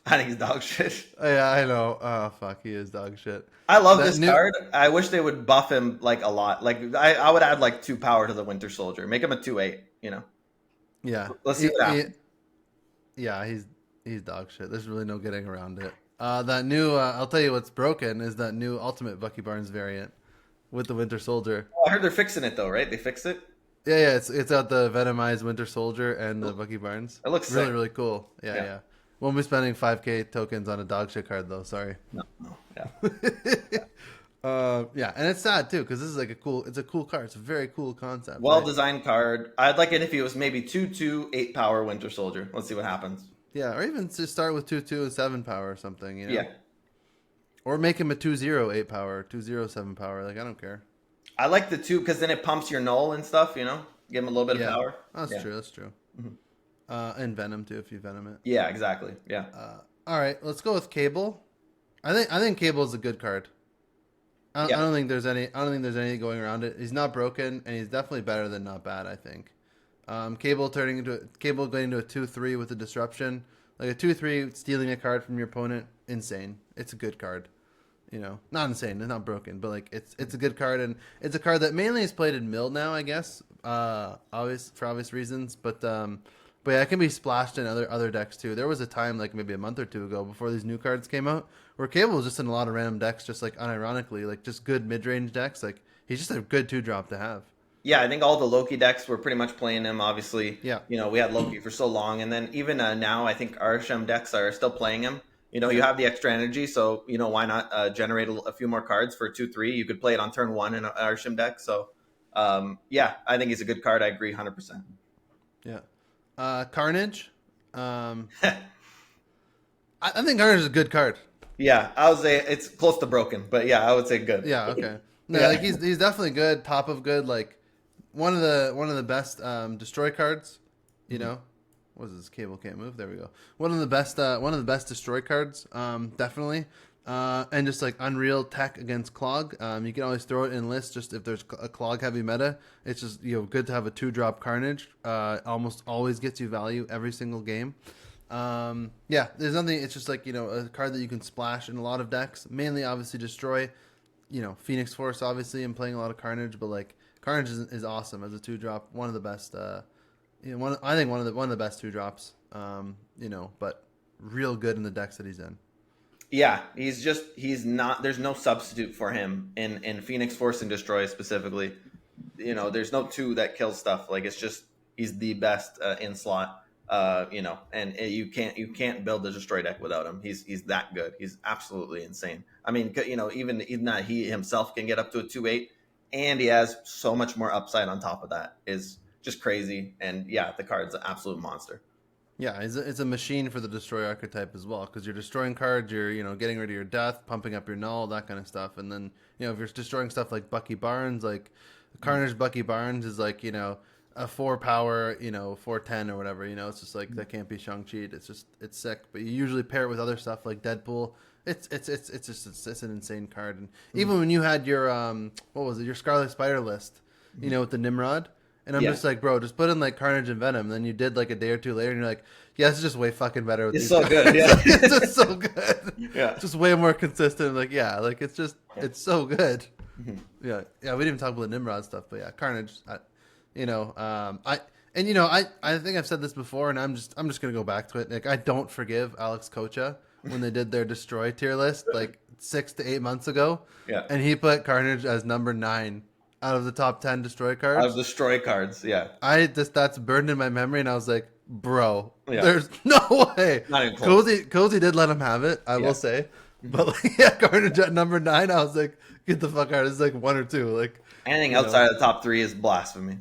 I think he's dog shit. Yeah, I know. Oh fuck, he is dog shit. I love That this new- card. I wish they would buff him like a lot. Like I would add like 2 power to the Winter Soldier, make him a 2/8. You know, Yeah, let's see what happens. Yeah, he's dog shit. There's really no getting around it. That new, I'll tell you what's broken is that new Ultimate Bucky Barnes variant with the Winter Soldier. Oh, I heard they're fixing it though, right? They fixed it. Yeah, it's got the Venomized Winter Soldier and the Bucky Barnes. It looks really, sick. really cool. Yeah, Yeah. yeah. Won't be spending 5K tokens on a dog shit card though. Sorry. No, yeah. Yeah, and it's sad too because this is like it's a cool card. It's a very cool concept. Well right? designed card. I'd like it if he was maybe 2/2, 8 power Winter Soldier. Let's see what happens. Yeah, or even just start with 2/2 and 7 power or something. You know? Yeah. Or make him a 2/0 8 power, 2/0 7 power. Like I don't care. I like the 2 because then it pumps your null and stuff, you know? Give him a little bit of power. That's Yeah. true. That's true. And Venom too, if you Venom it. Yeah, exactly. Yeah. All right, let's go with Cable. I think Cable is a good card. I Yeah. don't think there's any. I don't think there's anything going around it. He's not broken, and he's definitely better than not bad. I think. Cable going into a 2/3 with a disruption, like a 2/3 stealing a card from your opponent. Insane. It's a good card. You know, not insane. It's not broken, but like it's a good card, and it's a card that mainly is played in Mill now, I guess. For obvious reasons, but yeah, it can be splashed in other decks too. There was a time, like maybe a month or two ago, before these new cards came out, where Cable was just in a lot of random decks, just like unironically, like just good mid range decks. Like he's just a good 2-drop to have. Yeah, I think all the Loki decks were pretty much playing him, obviously. Yeah. You know, we had Loki for so long. And then even now, I think Arsham decks are still playing him. You know, you have the extra energy, so, you know, why not generate a few more cards for 2/3? You could play it on turn 1 in an Arsham deck. So, yeah, I think he's a good card. I agree 100%. Yeah. Carnage. I think Carnage is a good card. Yeah, I would say it's close to broken, but yeah, I would say good. Yeah. Okay. No, Yeah. like he's definitely good. Top of good. Like one of the best destroy cards. You know, what is this? Cable can't move. There we go. One of the best destroy cards. Definitely. And just like Unreal Tech against Clog. You can always throw it in list just if there's a Clog heavy meta. It's just good to have a 2-drop Carnage. Almost always gets you value every single game. Yeah, there's nothing. It's just like a card that you can splash in a lot of decks. Mainly, obviously, destroy. Phoenix Force, obviously, and playing a lot of Carnage. But like Carnage is awesome as a 2-drop. One of the best. I think one of the best 2-drops. But real good in the decks that he's in. Yeah, he's not. There's no substitute for him in Phoenix Force and Destroy specifically. There's no 2 that kills stuff. Like it's just he's the best in slot. and you can't build a destroy deck without him. He's that good. He's absolutely insane. I mean, even that he himself can get up to a 2/8, and he has so much more upside on top of that is just crazy. And yeah, the card's an absolute monster. Yeah, it's a machine for the destroy archetype as well because you're destroying cards, you're getting rid of your death, pumping up your null, that kind of stuff, and then if you're destroying stuff like Bucky Barnes, like Carnage Bucky Barnes is like a 4 power 4/10 or whatever, it's just like that can't be Shang-Chi. It's sick, but you usually pair it with other stuff like Deadpool. It's an insane card, and even when you had your what was it, your Scarlet Spider list, with the Nimrod. And I'm just like, bro, just put in like Carnage and Venom. And then you did like a day or two later, and you're like, yeah, it's just way fucking better with It's these so cards. good. Yeah. It's just so good. Yeah. It's just way more consistent. Like, yeah, like it's so good. Mhm. Yeah, yeah. We didn't even talk about the Nimrod stuff, but yeah, Carnage. I think I've said this before, and I'm just gonna go back to it. Like, I don't forgive Alex Kocha when they did their Destroy tier list like 6 to 8 months ago, Yeah. and he put Carnage as number 9 out of the top 10 Destroy cards. Out of destroy cards, yeah. That's burned in my memory, and I was like, bro, Yeah. there's no way. Not even close. Cozy did let him have it, I will say. But like, yeah, Carnage at number 9, I was like, get the fuck out. This is like 1 or 2. Like Anything outside of the top 3 is blasphemy.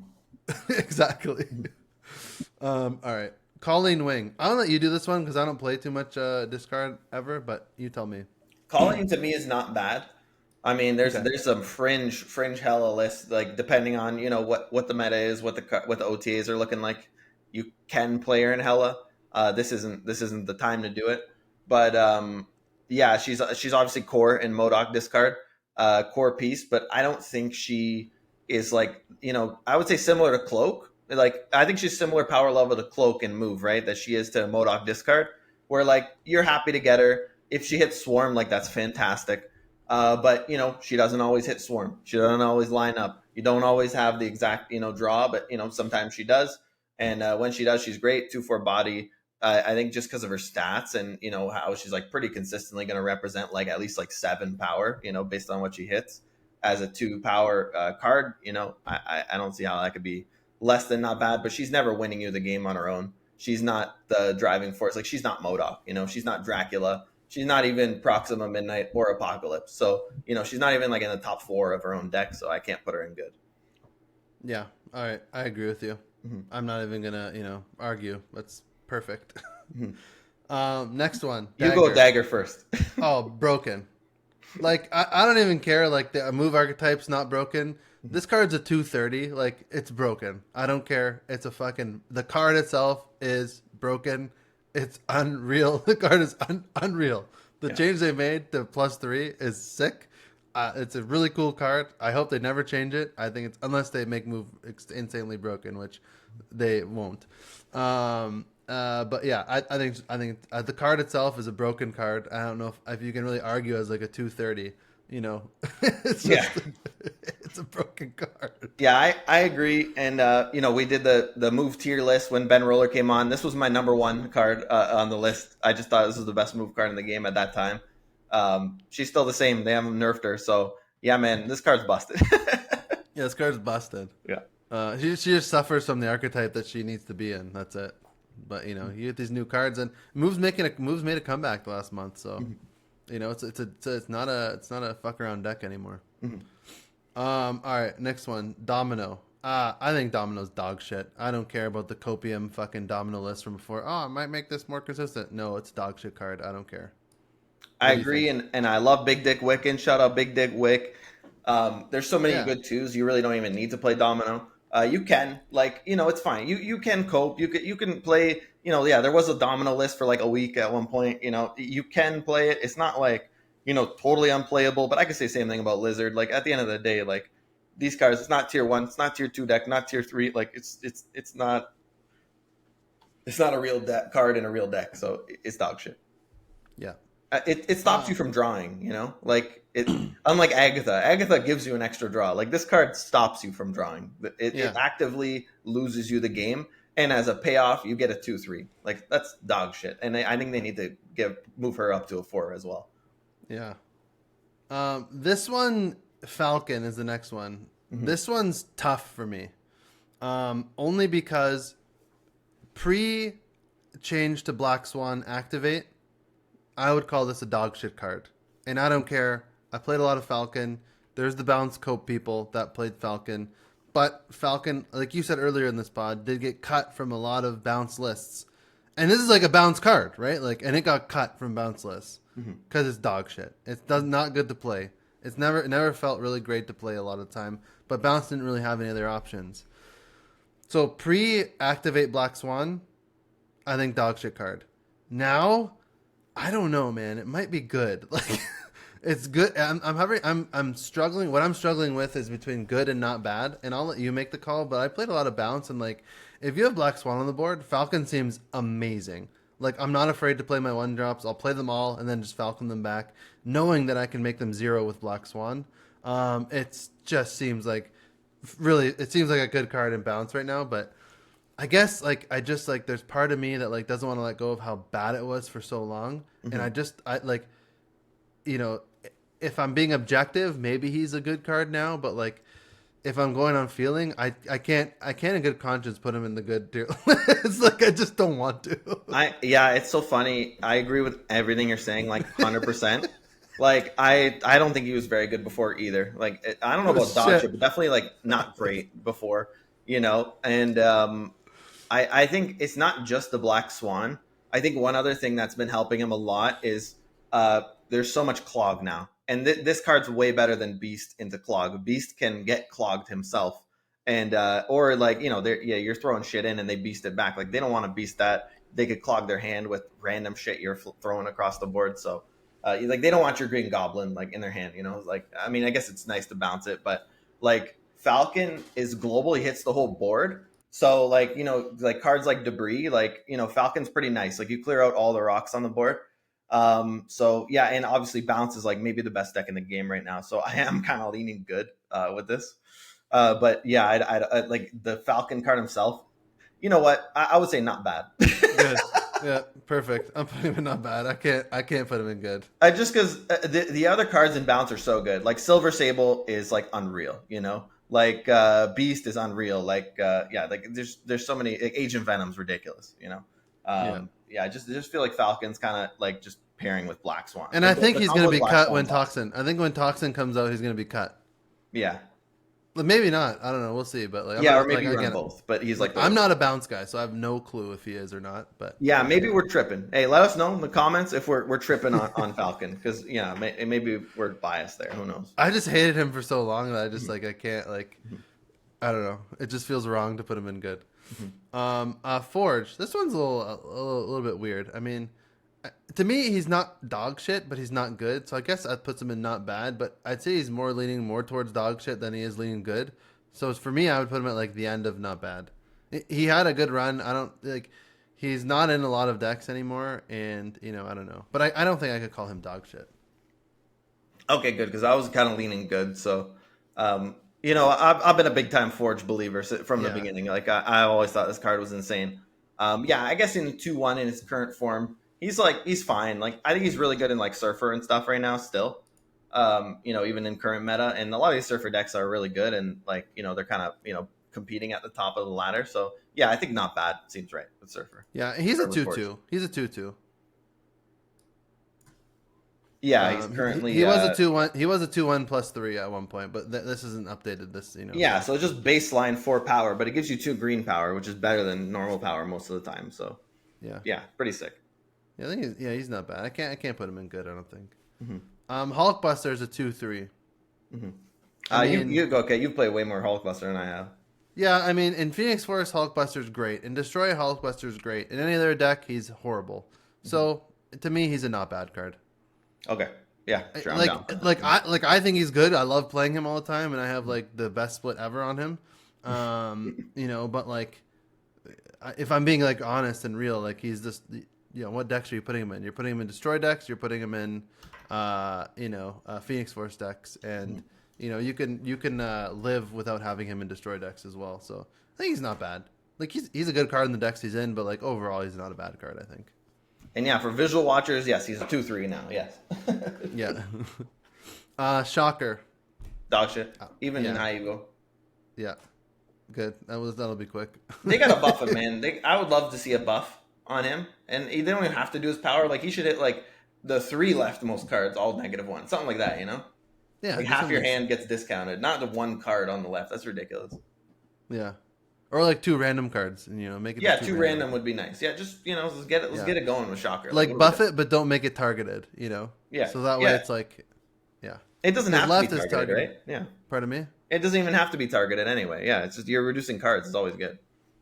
exactly. All right. Colleen Wing. I'll let you do this one because I don't play too much discard ever, but you tell me. Calling to me is not bad. I mean, there's some fringe hella lists, like depending on what the meta is, what the OTAs are looking like. You can play her in hella. This isn't the time to do it, but yeah, she's obviously core in Modok discard, core piece, but I don't think she is like I would say similar to Cloak. Like I think she's similar power level to Cloak and move, right? That she is to Modok discard, where like you're happy to get her if she hits Swarm, like that's fantastic. But she doesn't always hit Swarm. She doesn't always line up. You don't always have the exact draw, but sometimes she does. And when she does, she's great. 2/4 body. I think just because of her stats and how she's like pretty consistently going to represent like at least like 7 power. Based on what she hits as a 2 power card. I don't see how that could be less than not bad. But she's never winning you the game on her own. She's not the driving force. Like she's not MODOK. She's not Dracula. She's not even Proxima Midnight or Apocalypse. So, she's not even like in the top 4 of her own deck. So I can't put her in good. Yeah. All right. I agree with you. Mm-hmm. I'm not even going to, argue. That's perfect. Mm-hmm. Next one. You go Dagger first. Oh, broken. Like, I don't even care. Like, the move archetype's not broken. This card's a 230. Like, it's broken. I don't care. It's a fucking... The card itself is broken. It's unreal. The card is unreal. The change they made to +3 is sick. It's a really cool card. I hope they never change it. I think it's unless they make move insanely broken, which they won't. But yeah, I think the card itself is a broken card. I don't know if you can really argue as like a 230. It's just it's a broken card. Yeah, I agree. And we did the move tier list when Ben Roller came on. This was my number 1 card on the list. I just thought this was the best move card in the game at that time. She's still the same. They haven't nerfed her. So yeah, man, this card's busted. Yeah, this card's busted. Yeah. She just suffers from the archetype that she needs to be in. That's it. But you get these new cards, and moves made a comeback the last month. So it's not a fuck around deck anymore. Mm-hmm. All right, next one, Domino. I think Domino's dog shit. I don't care about the copium fucking Domino list from before. Oh, I might make this more consistent. No, it's a dog shit card. I don't care. I agree, and I love Big Dick Wiccan. Shout out Big Dick Wick. There's so many good 2s. You really don't even need to play Domino. You can, it's fine. You can cope. You can play, there was a Domino list for like a week at one point. You can play it. It's not like, totally unplayable, but I could say the same thing about Lizard. Like at the end of the day, like these cards, it's not tier 1, it's not tier 2 deck, not tier 3. Like it's not a real deck card in a real deck. So it's dog shit. Yeah. It stops you from drawing, like it. Unlike Agatha gives you an extra draw. Like this card stops you from drawing. It actively loses you the game, and as a payoff, you get a 2/3. Like that's dog shit. And I think they need to move her up to a 4 as well. Yeah. This one, Falcon, is the next one. Mm-hmm. This one's tough for me, only because change to Black Swan activate, I would call this a dog shit card. And I don't care. I played a lot of Falcon. There's the bounce cope people that played Falcon. But Falcon, like you said earlier in this pod, did get cut from a lot of bounce lists. And this is like a bounce card, right? Like, and it got cut from bounce lists because it's dog shit. It's not good to play. It never felt really great to play a lot of the time. But bounce didn't really have any other options. So pre-activate Black Swan, I think dog shit card. Now, I don't know, man. It might be good. Like, it's good. I'm struggling. What I'm struggling with is between good and not bad. And I'll let you make the call. But I played a lot of bounce, and like, if you have Black Swan on the board, Falcon seems amazing. Like, I'm not afraid to play my 1-drops. I'll play them all and then just Falcon them back, knowing that I can make them 0 with Black Swan. It just seems like it seems like a good card in bounce right now. But I guess like there's part of me that like doesn't want to let go of how bad it was for so long. And I like, you know, if I'm being objective, maybe he's a good card now, but like if I'm going on feeling, I can't in good conscience put him in the good tier. It's like I just don't want to. It's so funny. I agree with everything you're saying, like 100%. Like I don't think he was very good before either. Like I don't know about dog shit, but definitely like not great before, you know. And I think it's not just the Black Swan. I think one other thing that's been helping him a lot is there's so much clog now. And this card's way better than Beast into clog. Beast can get clogged himself. And or like, you know, you're throwing shit in and they beast it back. Like they don't want to beast that. They could clog their hand with random shit you're throwing across the board. So like they don't want your Green Goblin like in their hand, you know? Like, I mean, I guess it's nice to bounce it, but like Falcon is global. He hits the whole board. So like, you know, like cards like Debris, like, you know, Falcon's pretty nice. Like you clear out all the rocks on the board. So yeah, and obviously bounce is like maybe the best deck in the game right now. So I am kind of leaning good with this. But yeah, I like the Falcon card himself. You know what? I would say not bad. Good. Yeah, perfect. I'm putting him in not bad. I can't put him in good. Just because the other cards in bounce are so good. Like Silver Sable is like unreal. You know, like Beast is unreal. Like like there's so many. Like, Agent Venom's ridiculous. You know. I just feel like Falcon's kind of like just pairing with Black Swan. And I think he's going to be cut when Toxin. I think when Toxin comes out, he's going to be cut. Yeah. But maybe not. I don't know. We'll see. But like, or maybe like, both. But he's like, I'm not a bounce guy, so I have no clue if he is or not. But yeah, maybe we're tripping. Hey, let us know in the comments if we're tripping on Falcon, because maybe we're biased there. Who knows? I just hated him for so long that I just like I can't like. I don't know. It just feels wrong to put him in good. Forge. This one's a little bit weird. I mean, to me, he's not dog shit, but he's not good. So I guess that puts him in not bad. But I'd say he's leaning more towards dog shit than he is leaning good. So for me, I would put him at like the end of not bad. He had a good run. I don't like. He's not in a lot of decks anymore, and I don't know. But I don't think I could call him dog shit. Okay, good, because I was kind of leaning good. So. I've been a big time Forge believer from the beginning. Like I always thought this card was insane. I guess in 2-1 in his current form, he's fine. Like I think he's really good in like Surfer and stuff right now still. Even in current meta, and a lot of these Surfer decks are really good, and like they're kind of competing at the top of the ladder. So yeah, I think not bad seems right with Surfer. Yeah, he's a 2/2. He's a 2/2. Yeah, he's currently he was a 2/1. He was a 2/1 +3 at one point, but this isn't updated. Yeah, so it's just baseline 4 power, but it gives you 2 green power, which is better than normal power most of the time. So yeah, pretty sick. Yeah, I think he's not bad. I can't put him in good. I don't think. Hulkbuster is a 2/3. You go okay. You play way more Hulkbuster than I have. Yeah, I mean, in Phoenix Forest, Hulkbuster's great. In Destroy, Hulkbuster's great. In any other deck, he's horrible. So to me, he's a not bad card. Okay. Yeah. Sure. I'm down. I think he's good. I love playing him all the time, and I have like the best split ever on him. But like, if I'm being like honest and real, like he's just, what decks are you putting him in? You're putting him in Destroy decks. You're putting him in, Phoenix Force decks, and you can live without having him in Destroy decks as well. So I think he's not bad. Like he's a good card in the decks he's in, but like overall, he's not a bad card, I think. And yeah, for visual watchers, yes, he's a 2/3 now. Yes. Yeah. Shocker. Dog shit. Even in high Evo. Yeah. Good. That'll be quick. They got to buff him, man. I would love to see a buff. on him, and they don't even have to do his power. Like he should hit like the 3 leftmost cards, all -1, something like that. You know, Yeah, like do half your something. hand gets discounted, not the 1 card on the left. That's ridiculous. Yeah, or like 2 random cards, and make it Yeah, just 2 2 random. random would be nice. Yeah, just let's get it. Let's Yeah, get it going with Shocker. Like, what like are we buff doing? it, but don't make it targeted. Yeah, So that way yeah. it's like, yeah, It doesn't because have to be left is targeted, targeted. right? Yeah. Pardon me. It doesn't even have to be targeted anyway. Yeah, it's just you're reducing cards. It's always good.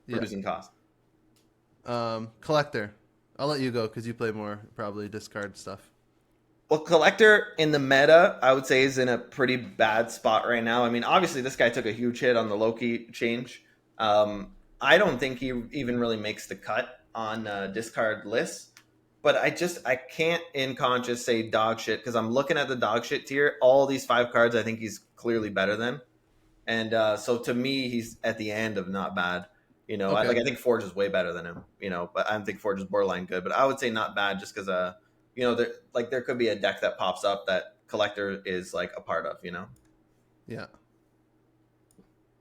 Yeah. Reducing cost. Collector. I'll let you go because you play more probably discard stuff. Well, Collector in the meta, I would say, is in a pretty bad spot right now. I mean, obviously, this guy took a huge hit on the Loki change. I don't think he even really makes the cut on discard lists. But I can't in conscious say dog shit because I'm looking at the dog shit tier. All these 5 cards, I think he's clearly better than. And so to me, he's at the end of not bad. Okay. I think Forge is way better than him. But I don't think Forge is borderline good. But I would say not bad just because there could be a deck that pops up that Collector is like a part of. Yeah.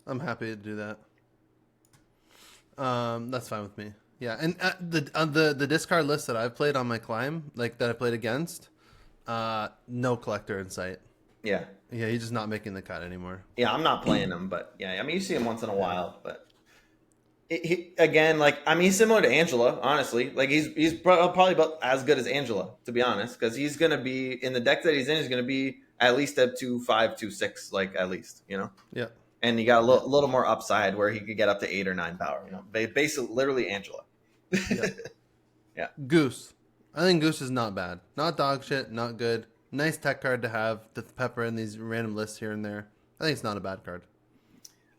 I'm happy to do that. That's fine with me. Yeah, and the discard list that I've played on my climb, like that I played against, no Collector in sight. Yeah. Yeah, he's just not making the cut anymore. Yeah, I'm not playing him, but yeah, I mean, you see him once in a while, but he's similar to Angela, honestly. Like he's probably about as good as Angela, to be honest, because he's gonna be in the deck that he's in. He's gonna be at least a 2/5, 2/6, like at least, Yeah. And he got a little more upside where he could get up to 8 or 9 power. Basically, literally Angela. Yeah. Yeah. Goose. I think Goose is not bad. Not dog shit. Not good. Nice tech card to have to pepper in these random lists here and there. I think it's not a bad card.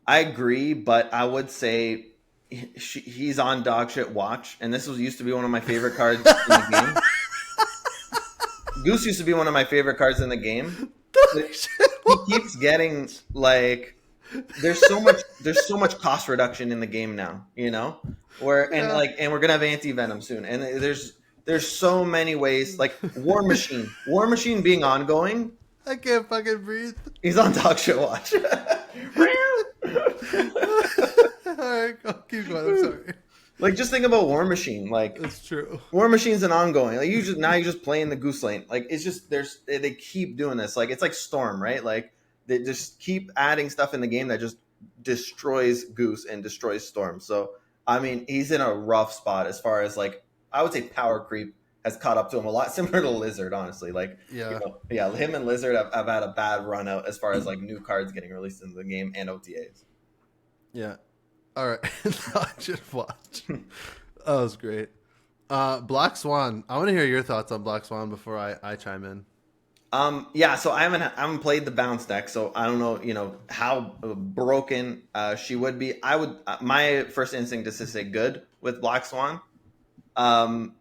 I agree, but I would say he's on dog shit watch, and this used to be one of my favorite cards in the game. Goose used to be one of my favorite cards in the game. He keeps getting like there's so much cost reduction in the game now, and we're gonna have anti-venom soon, and there's so many ways, like War Machine being ongoing. I can't fucking breathe. He's on dog shit watch. Alright, keep going. I'm sorry. Like, just think about War Machine. Like, It's true. War Machine's an ongoing. Like, you're just playing the Goose Lane. Like, it's just they keep doing this. Like, it's like Storm, right? Like, they just keep adding stuff in the game that just destroys Goose and destroys Storm. So, I mean, he's in a rough spot as far as like I would say power creep has caught up to him a lot, similar to Lizard, honestly. Like, Yeah. him and Lizard have had a bad run out as far as like new cards getting released into the game and OTAs. Yeah. All right. I should watch. That was great. Black Swan. I want to hear your thoughts on Black Swan before I chime in. Yeah, so I haven't played the bounce deck, so I don't know, how broken she would be. My first instinct is to say good with Black Swan.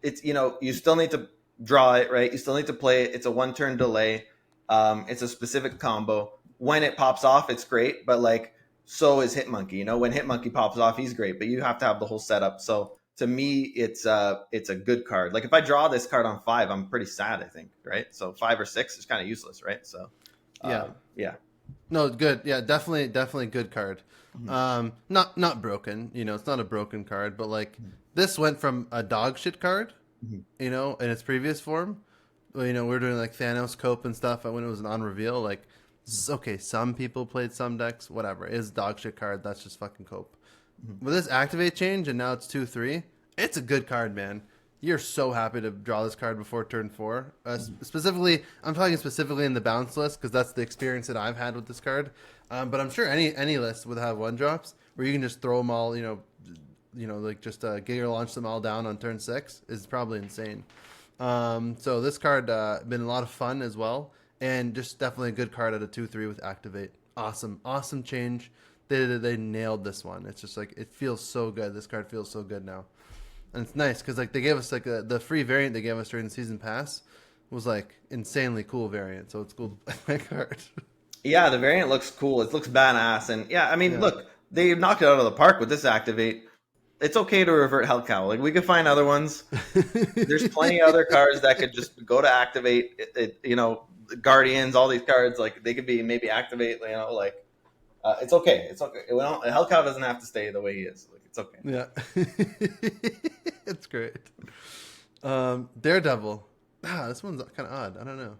It's you still need to draw it, right? You still need to play it. It's a 1-turn delay. It's a specific combo. When it pops off, it's great, but like so is Hitmonkey. When Hitmonkey pops off, he's great, but you have to have the whole setup. So to me, it's a good card. Like if I draw this card on 5, I'm pretty sad, I think, right? So 5 or 6 is kind of useless, right? So yeah. No, good. Yeah, definitely good card. Mm-hmm. Not broken. It's not a broken card, but like this went from a dog shit card, in its previous form. We were doing like Thanos Cope and stuff when it was an on reveal. Like, okay, some people played some decks, whatever. It is a dog shit card. That's just fucking Cope. Mm-hmm. With this activate change and now it's 2/3, it's a good card, man. You're so happy to draw this card before turn 4. Specifically, I'm talking specifically in the bounce list because that's the experience that I've had with this card. But I'm sure any list would have 1-drops where you can just throw them all, like just Giga launch them all down on turn 6 is probably insane. So this card been a lot of fun as well, and just definitely a good card at a 2/3 with activate. Awesome change. They nailed this one. It's just like it feels so good. This card feels so good now. And it's nice because like they gave us like the free variant they gave us during the season pass was like insanely cool variant. So it's cool to play my card. Yeah, the variant looks cool. It looks badass. And yeah, I mean, look, they knocked it out of the park with this activate. It's okay to revert Hellcow. Like we could find other ones. There's plenty of other cards that could just go to activate. Guardians, all these cards, like they could be maybe activate. It's okay. It's okay. Hellcow doesn't have to stay the way he is. Like it's okay. Yeah. It's great. Daredevil. This one's kind of odd. I don't know.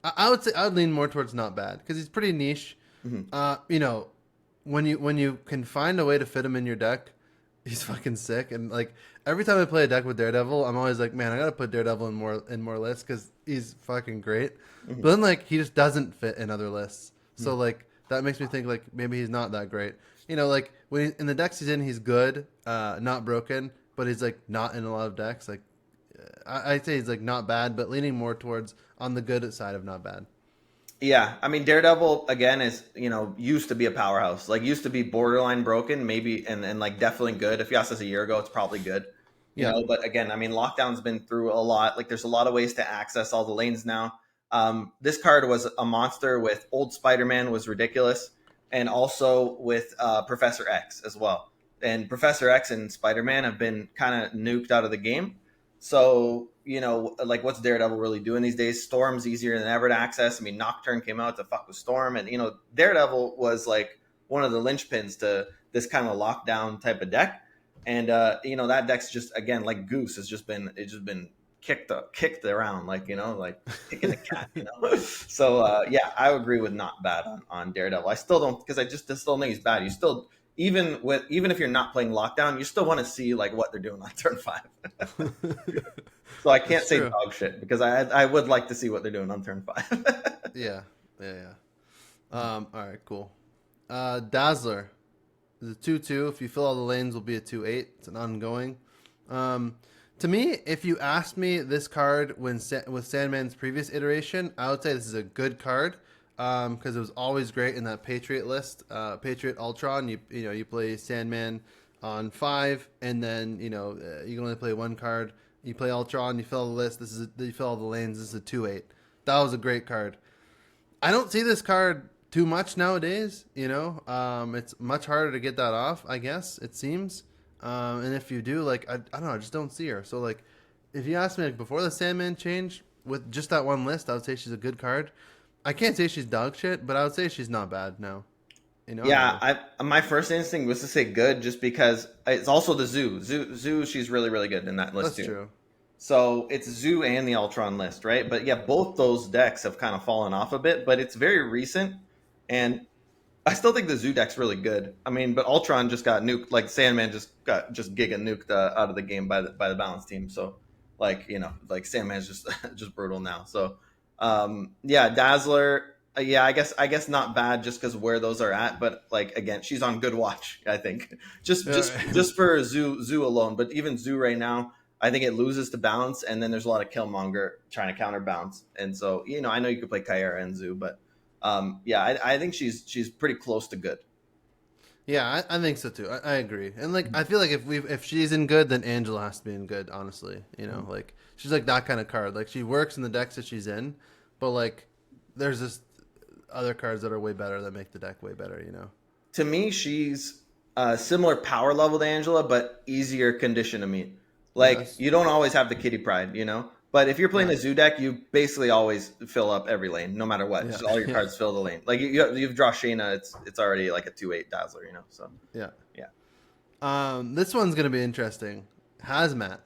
I would say I would lean more towards not bad because he's pretty niche. Mhm. You know, when you can find a way to fit him in your deck, he's fucking sick. And like every time I play a deck with Daredevil, I'm always like, man, I gotta put Daredevil in more lists because he's fucking great. Mhm. But then like he just doesn't fit in other lists. So like that makes me think like maybe he's not that great. You know, like in the decks he's in, he's good, not broken, but he's like not in a lot of decks. Like I'd say he's like not bad, but leaning more towards on the good side of not bad. Yeah, I mean Daredevil again is used to be a powerhouse, like used to be borderline broken, maybe and like definitely good. If you asked us a year ago, it's probably good, Yeah, But again, I mean Lockdown's been through a lot. Like there's a lot of ways to access all the lanes now. This card was a monster with old Spider-Man was ridiculous, and also with Professor X as well. And Professor X and Spider-Man have been kind of nuked out of the game. So, like what's Daredevil really doing these days? Storm's easier than ever to access. I mean, Nocturne came out to fuck with Storm, and Daredevil was like one of the linchpins to this kind of lockdown type of deck. And that deck's just again like Goose has just been kicked around like like kicking a cat. So yeah, I would agree with not bad on Daredevil. I still don't because I just still think he's bad. You still even if you're not playing lockdown, you still want to see like what they're doing on turn 5. So I can't that's say true. dog shit because I would like to see what they're doing on turn 5. Yeah, yeah. All right, cool. Dazzler is a 2/2. If you fill all the lanes, will be a 2/8. It's an ongoing. To me, if you asked me this card with Sandman's previous iteration, I would say this is a good card because it was always great in that Patriot list. Patriot Ultron, you play Sandman on 5, and then you can only play one card. You play Ultron, you fill the list. You fill all the lanes. This is a 2/8. That was a great card. I don't see this card too much nowadays. It's much harder to get that off. I guess it seems. And if you do, like, I don't know, I just don't see her. So like, if you ask me like before the Sandman change with just that one list, I would say she's a good card. I can't say she's dog shit, but I would say she's not bad now. Yeah, my first instinct was to say good just because it's also the Zoo, she's really really good in that list That's too. true. So it's Zoo and the Ultron list, right? But yeah, both those decks have kind of fallen off a bit, but it's very recent, and I still think the Zoo deck's really good. I mean, but Ultron just got nuked, like Sandman just got giga nuked out of the game by the balance team. So like like Sandman's just just brutal now. So yeah, Dazzler. Yeah, I guess not bad just because where those are at, but like again, she's on good watch. I think just All just right. just for Zoo alone, but even Zoo right now, I think it loses to balance, and then there's a lot of Killmonger trying to counterbalance, and so I know you could play Kyra and Zoo, but yeah, I think she's pretty close to good. Yeah, I think so too. I agree. And like, I feel like if she's in good, then Angela has to be in good. Honestly, like she's like that kind of card. Like she works in the decks that she's in, but like there's this other cards that are way better that make the deck way better. To me, she's similar power level to Angela, but easier condition to meet. Like Yes. you don't always have the kitty pride, But if you're playing Yeah. a Zoo deck, you basically always fill up every lane, no matter what. Yeah. Just all your Yeah. cards fill the lane. Like you draw Shayna, it's already like a 2/8 Dazzler, So Yeah. yeah. This one's gonna be interesting. Hazmat.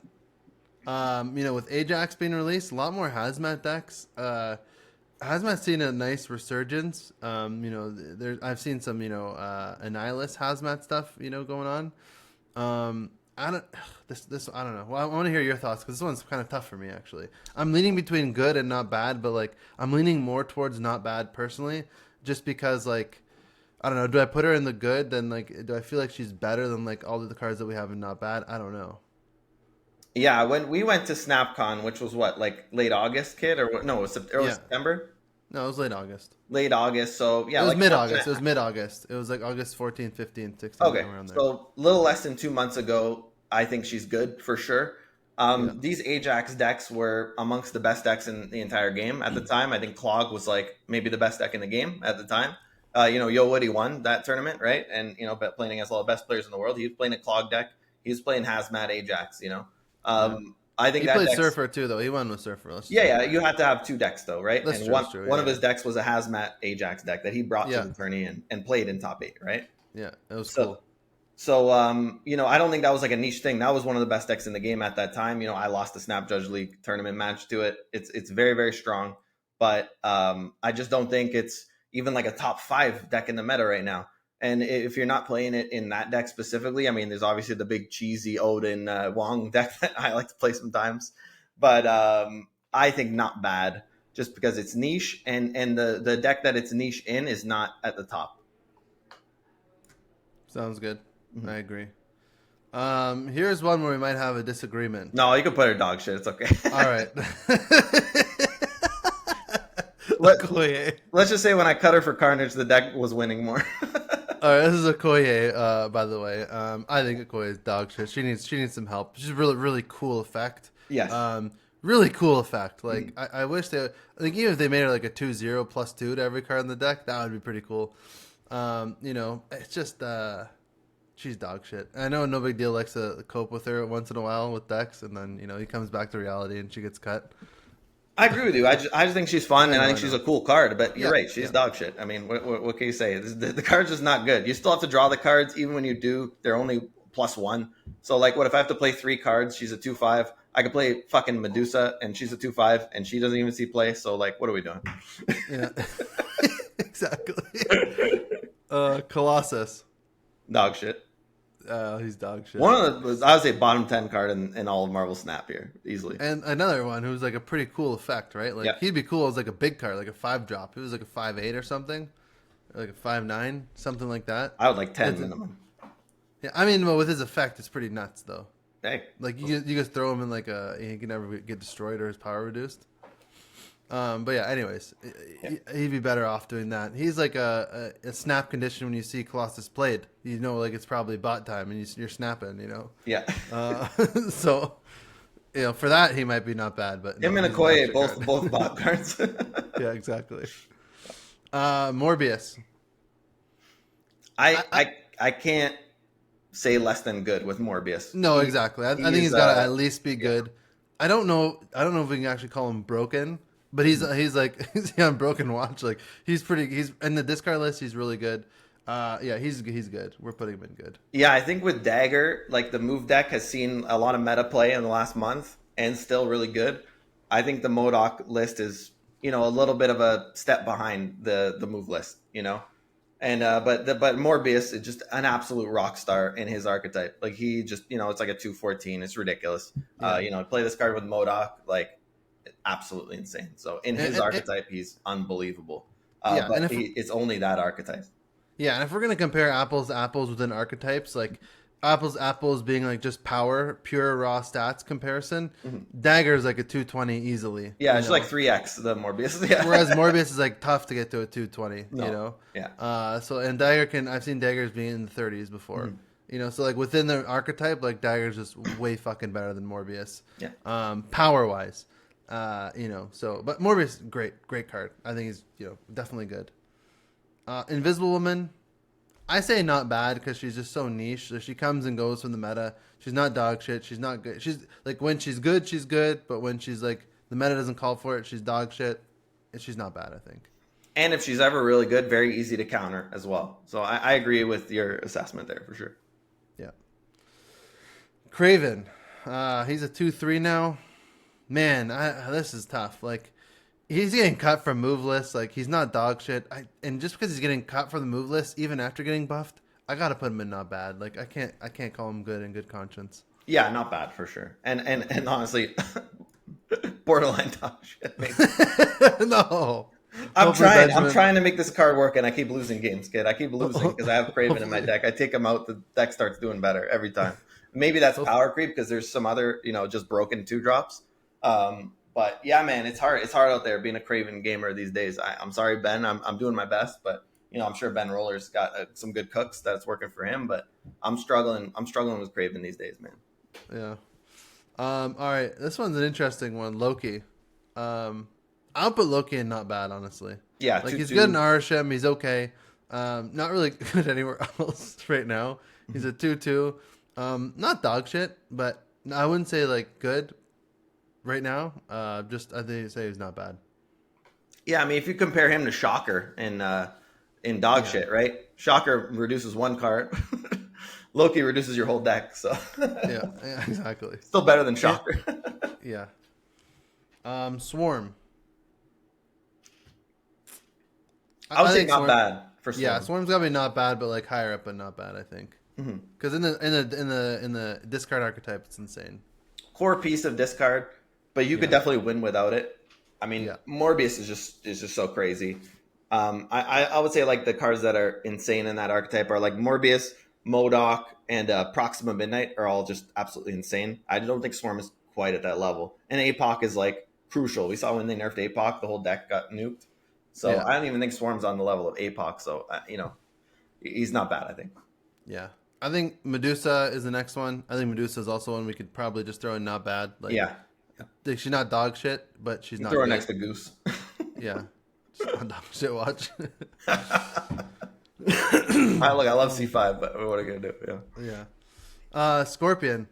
With Ajax being released, a lot more Hazmat decks. Hazmat's seen a nice resurgence. I've seen some, Annihilus Hazmat stuff, going on. I don't this I don't know. Well, I want to hear your thoughts because this one's kind of tough for me actually. I'm leaning between good and not bad, but like I'm leaning more towards not bad personally, just because like I don't know. Do I put her in the good? Then like, do I feel like she's better than like all of the cards that we have in not bad? I don't know. Yeah, when we went to SnapCon, which was what, like late August, kid, or what? No, it was early Yeah. September, No, it was late August. late August. So yeah, It was like mid August. It was mid August. It was like August 14th, 15th, 16th, okay, around there. so a little less than 2 months ago, I think she's good for sure. Yeah. These Ajax decks were amongst the best decks in the entire game at the time. I think Clog was like maybe the best deck in the game at the time. Yo Woody won that tournament, right? And but playing against all the best players in the world, he was playing a Clog deck. He was playing Hazmat Ajax. Yeah. I think He that played deck's Surfer too, though. He won with Surfer. Let's just yeah, say yeah. that. You have to have two decks though, right? That's And true. one That's true. one Yeah, of his decks was a Hazmat Ajax deck that he brought yeah, to the tourney and played in top 8, right? yeah. It was So cool. So, I don't think that was like a niche thing. That was one of the best decks in the game at that time. I lost the Snap Judge League tournament match to it. It's very, very strong, but I just don't think it's even like a top 5 deck in the meta right now. And if you're not playing it in that deck specifically, I mean, there's obviously the big cheesy Odin Wong deck that I like to play sometimes, but I think not bad just because it's niche, and the deck that it's niche in is not at the top. Sounds good. Mm-hmm. I agree. Here's one where we might have a disagreement. No, you can put her dog shit. It's okay. All right. Let's just say when I cut her for Carnage, the deck was winning more. All right, this is Okoye, by the way. I think Okoye is dog shit. She needs some help. She's really, really cool effect. Yes. Really cool effect. Like, I wish I think even if they made her like a 2/0 +2 to every card in the deck, that would be pretty cool. It's just she's dog shit. I know No Big Deal likes to cope with her once in a while with decks, and then he comes back to reality and she gets cut. I agree with you. I just think she's fun, and I think she's a cool card. But you're right, she's dog shit. I mean, what can you say? The card's just not good. You still have to draw the cards, even when you do. They're only +1. So, like, what if I have to play 3 cards? She's a 2/5. I could play fucking Medusa, and she's a 2/5, and she doesn't even see play. So, like, what are we doing? Yeah, exactly. Colossus, Dog shit. He's dog shit. One of the, I would say, bottom 10 card in all of Marvel Snap here, easily. And another one who's like a pretty cool effect, right? Like he'd be cool as like a big card, like a 5-drop. He was like a 5/8 or something, or like a 5/9, something like that. I would like 10 minimum. Yeah, I mean, well, with his effect, it's pretty nuts though. Hey, like you just throw him in like he can never get destroyed or his power reduced. But yeah, anyways, he'd be better off doing that. He's like a snap condition when you see Colossus played. Like it's probably bot time and you're snapping, Yeah. So, for that, he might be not bad. But him and Okoye, both bot cards. Yeah, exactly. Morbius. I can't say less than good with Morbius. No, exactly. I think he's got to at least be good. I don't know if we can actually call him broken. But he's like he's on Broken Watch. Like he's in the discard list. He's really good. He's good. We're putting him in good. Yeah, I think with Dagger, like the move deck has seen a lot of meta play in the last month and still really good. I think the MODOK list is a little bit of a step behind the move list. And but Morbius is just an absolute rock star in his archetype. Like he just it's like a 2/14. It's ridiculous. Yeah. Play this card with MODOK, like absolutely insane. So in his archetype, he's unbelievable. But it's only that archetype. Yeah, and if we're gonna compare apples to apples within archetypes, like apples being like just power, pure raw stats comparison, Dagger is like a 220 easily. Yeah, it's like 3x the Morbius. Yeah. Whereas Morbius is like tough to get to a 220. Yeah. So and I've seen Daggers being in the 30s before. So like within the archetype, like Dagger's just way fucking better than Morbius. Yeah. Power wise. But Morbius, great card. I think he's, definitely good. Invisible Woman, I say not bad because she's just so niche. So she comes and goes from the meta. She's not dog shit. She's not good. She's like, when she's good. But when she's like, the meta doesn't call for it, she's dog shit. And she's not bad, I think. And if she's ever really good, very easy to counter as well. So I agree with your assessment there for sure. Yeah. Craven, he's a 2/3 now. Man, this is tough. Like, he's getting cut from move lists. Like, he's not dog shit. And just because he's getting cut from the move list, even after getting buffed, I gotta put him in not bad. Like, I can't call him good in good conscience. Yeah, not bad for sure. And honestly, borderline dog shit. Maybe. No. I'm trying to make this card work, and I keep losing games, kid. I keep losing because I have Craven in my deck. I take him out, the deck starts doing better every time. Maybe that's power creep because there's some other, just broken 2-drops. But yeah, man, it's hard. It's hard out there being a Craven gamer these days. I'm sorry, Ben. I'm doing my best, but I'm sure Ben Roller's got some good cooks that's working for him. But I'm struggling. with Craven these days, man. Yeah. All right, this one's an interesting one. Loki. I'll put Loki in not bad, honestly. Yeah, like he's good in Arasham. He's okay. Not really good anywhere else right now. He's a 2/2. Not dog shit, but I wouldn't say like good. Right now, I think say he's not bad. Yeah, I mean, if you compare him to Shocker in dog shit, right? Shocker reduces 1 card. Loki reduces your whole deck, so Yeah, yeah, exactly. still better than Yeah, Shocker. yeah. Swarm. I would I say think not Swarm. bad for Yeah, Swarm. Swarm's gotta be not bad, but like higher up, but not bad. I think Hmm. because in the discard archetype, it's insane. Core piece of discard, but you could Yeah, definitely win without it. I mean, yeah, Morbius is just so crazy. I would say like the cards that are insane in that archetype are like Morbius, Modoc, and Proxima Midnight are all just absolutely insane. I don't think Swarm is quite at that level, and APOC is like crucial. We saw when they nerfed APOC, the whole deck got nuked. So yeah, I don't even think Swarm's on the level of APOC. So he's not bad. I think. yeah. I think Medusa is the next one. I think Medusa is also one we could probably just throw in not bad. Yeah, Like she's not dog shit, but she's you not throw her next good. to Goose. Yeah, she's not dog shit. Watch. I love C5, but what are you gonna do? Yeah. Yeah. Scorpion.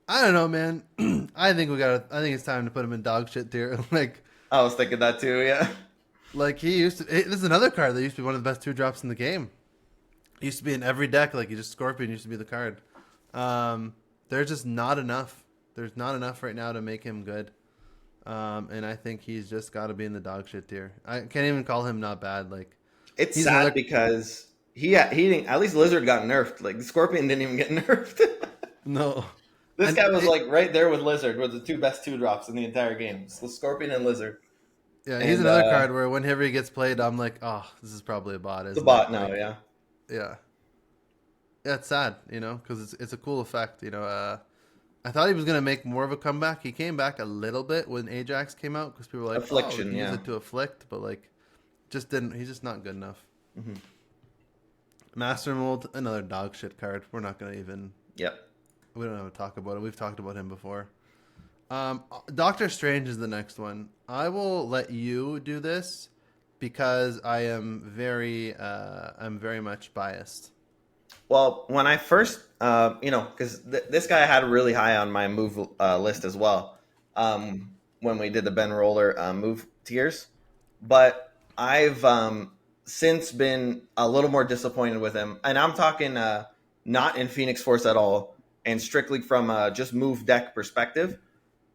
I don't know, man. I think we got. I think it's time to put him in dog shit tier. I was thinking that too. Yeah. He used to. This is another card that used to be one of the best 2-drops in the game. It used to be in every deck. Like you just Scorpion used to be the card. There's just not enough. There's not enough right now to make him good. And I think he's just got to be in the dog shit tier. I can't even call him not bad. Like It's he's sad another. because he didn't. At least Lizard got nerfed. Like Scorpion didn't even get nerfed. No. This And guy was like right there with Lizard, were the two best 2-drops in the entire game. So Scorpion and Lizard. yeah, he's And another card where whenever he gets played, I'm like, oh, this is probably a bot, the isn't bot it? now. Like, Yeah. yeah. Yeah, it's sad, because it's a cool effect. I thought he was gonna make more of a comeback. He came back a little bit when Ajax came out because people were like, "Oh, we Affliction. can use Yeah. it to afflict," but like, just didn't. He's just not good enough. Hmm. Master Mold, another dog shit card. We're not gonna even. Yep. We don't have to talk about it. We've talked about him before. Doctor Strange is the next one. I will let you do this because I'm very much biased. Well, when I first, because this guy I had really high on my move list as well, when we did the Ben Roller move tiers, but I've since been a little more disappointed with him, and I'm talking not in Phoenix Force at all, and strictly from just move deck perspective.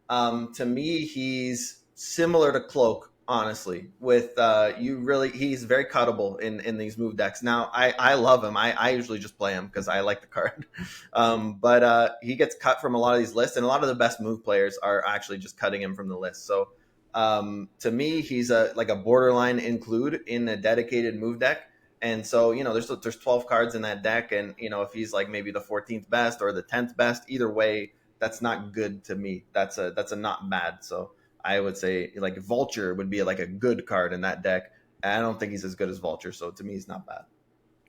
To me, he's similar to Cloak, honestly. With he's very cuttable in these move decks. Now, I love him. I usually just play him because I like the card. But he gets cut from a lot of these lists, and a lot of the best move players are actually just cutting him from the list. So to me, he's like a borderline include in a dedicated move deck. And so, there's 12 cards in that deck, and if he's like maybe the 14th best or the 10th best, either way, that's not good to me. That's a not bad. So I would say like Vulture would be like a good card in that deck. And I don't think he's as good as Vulture, so to me he's not bad.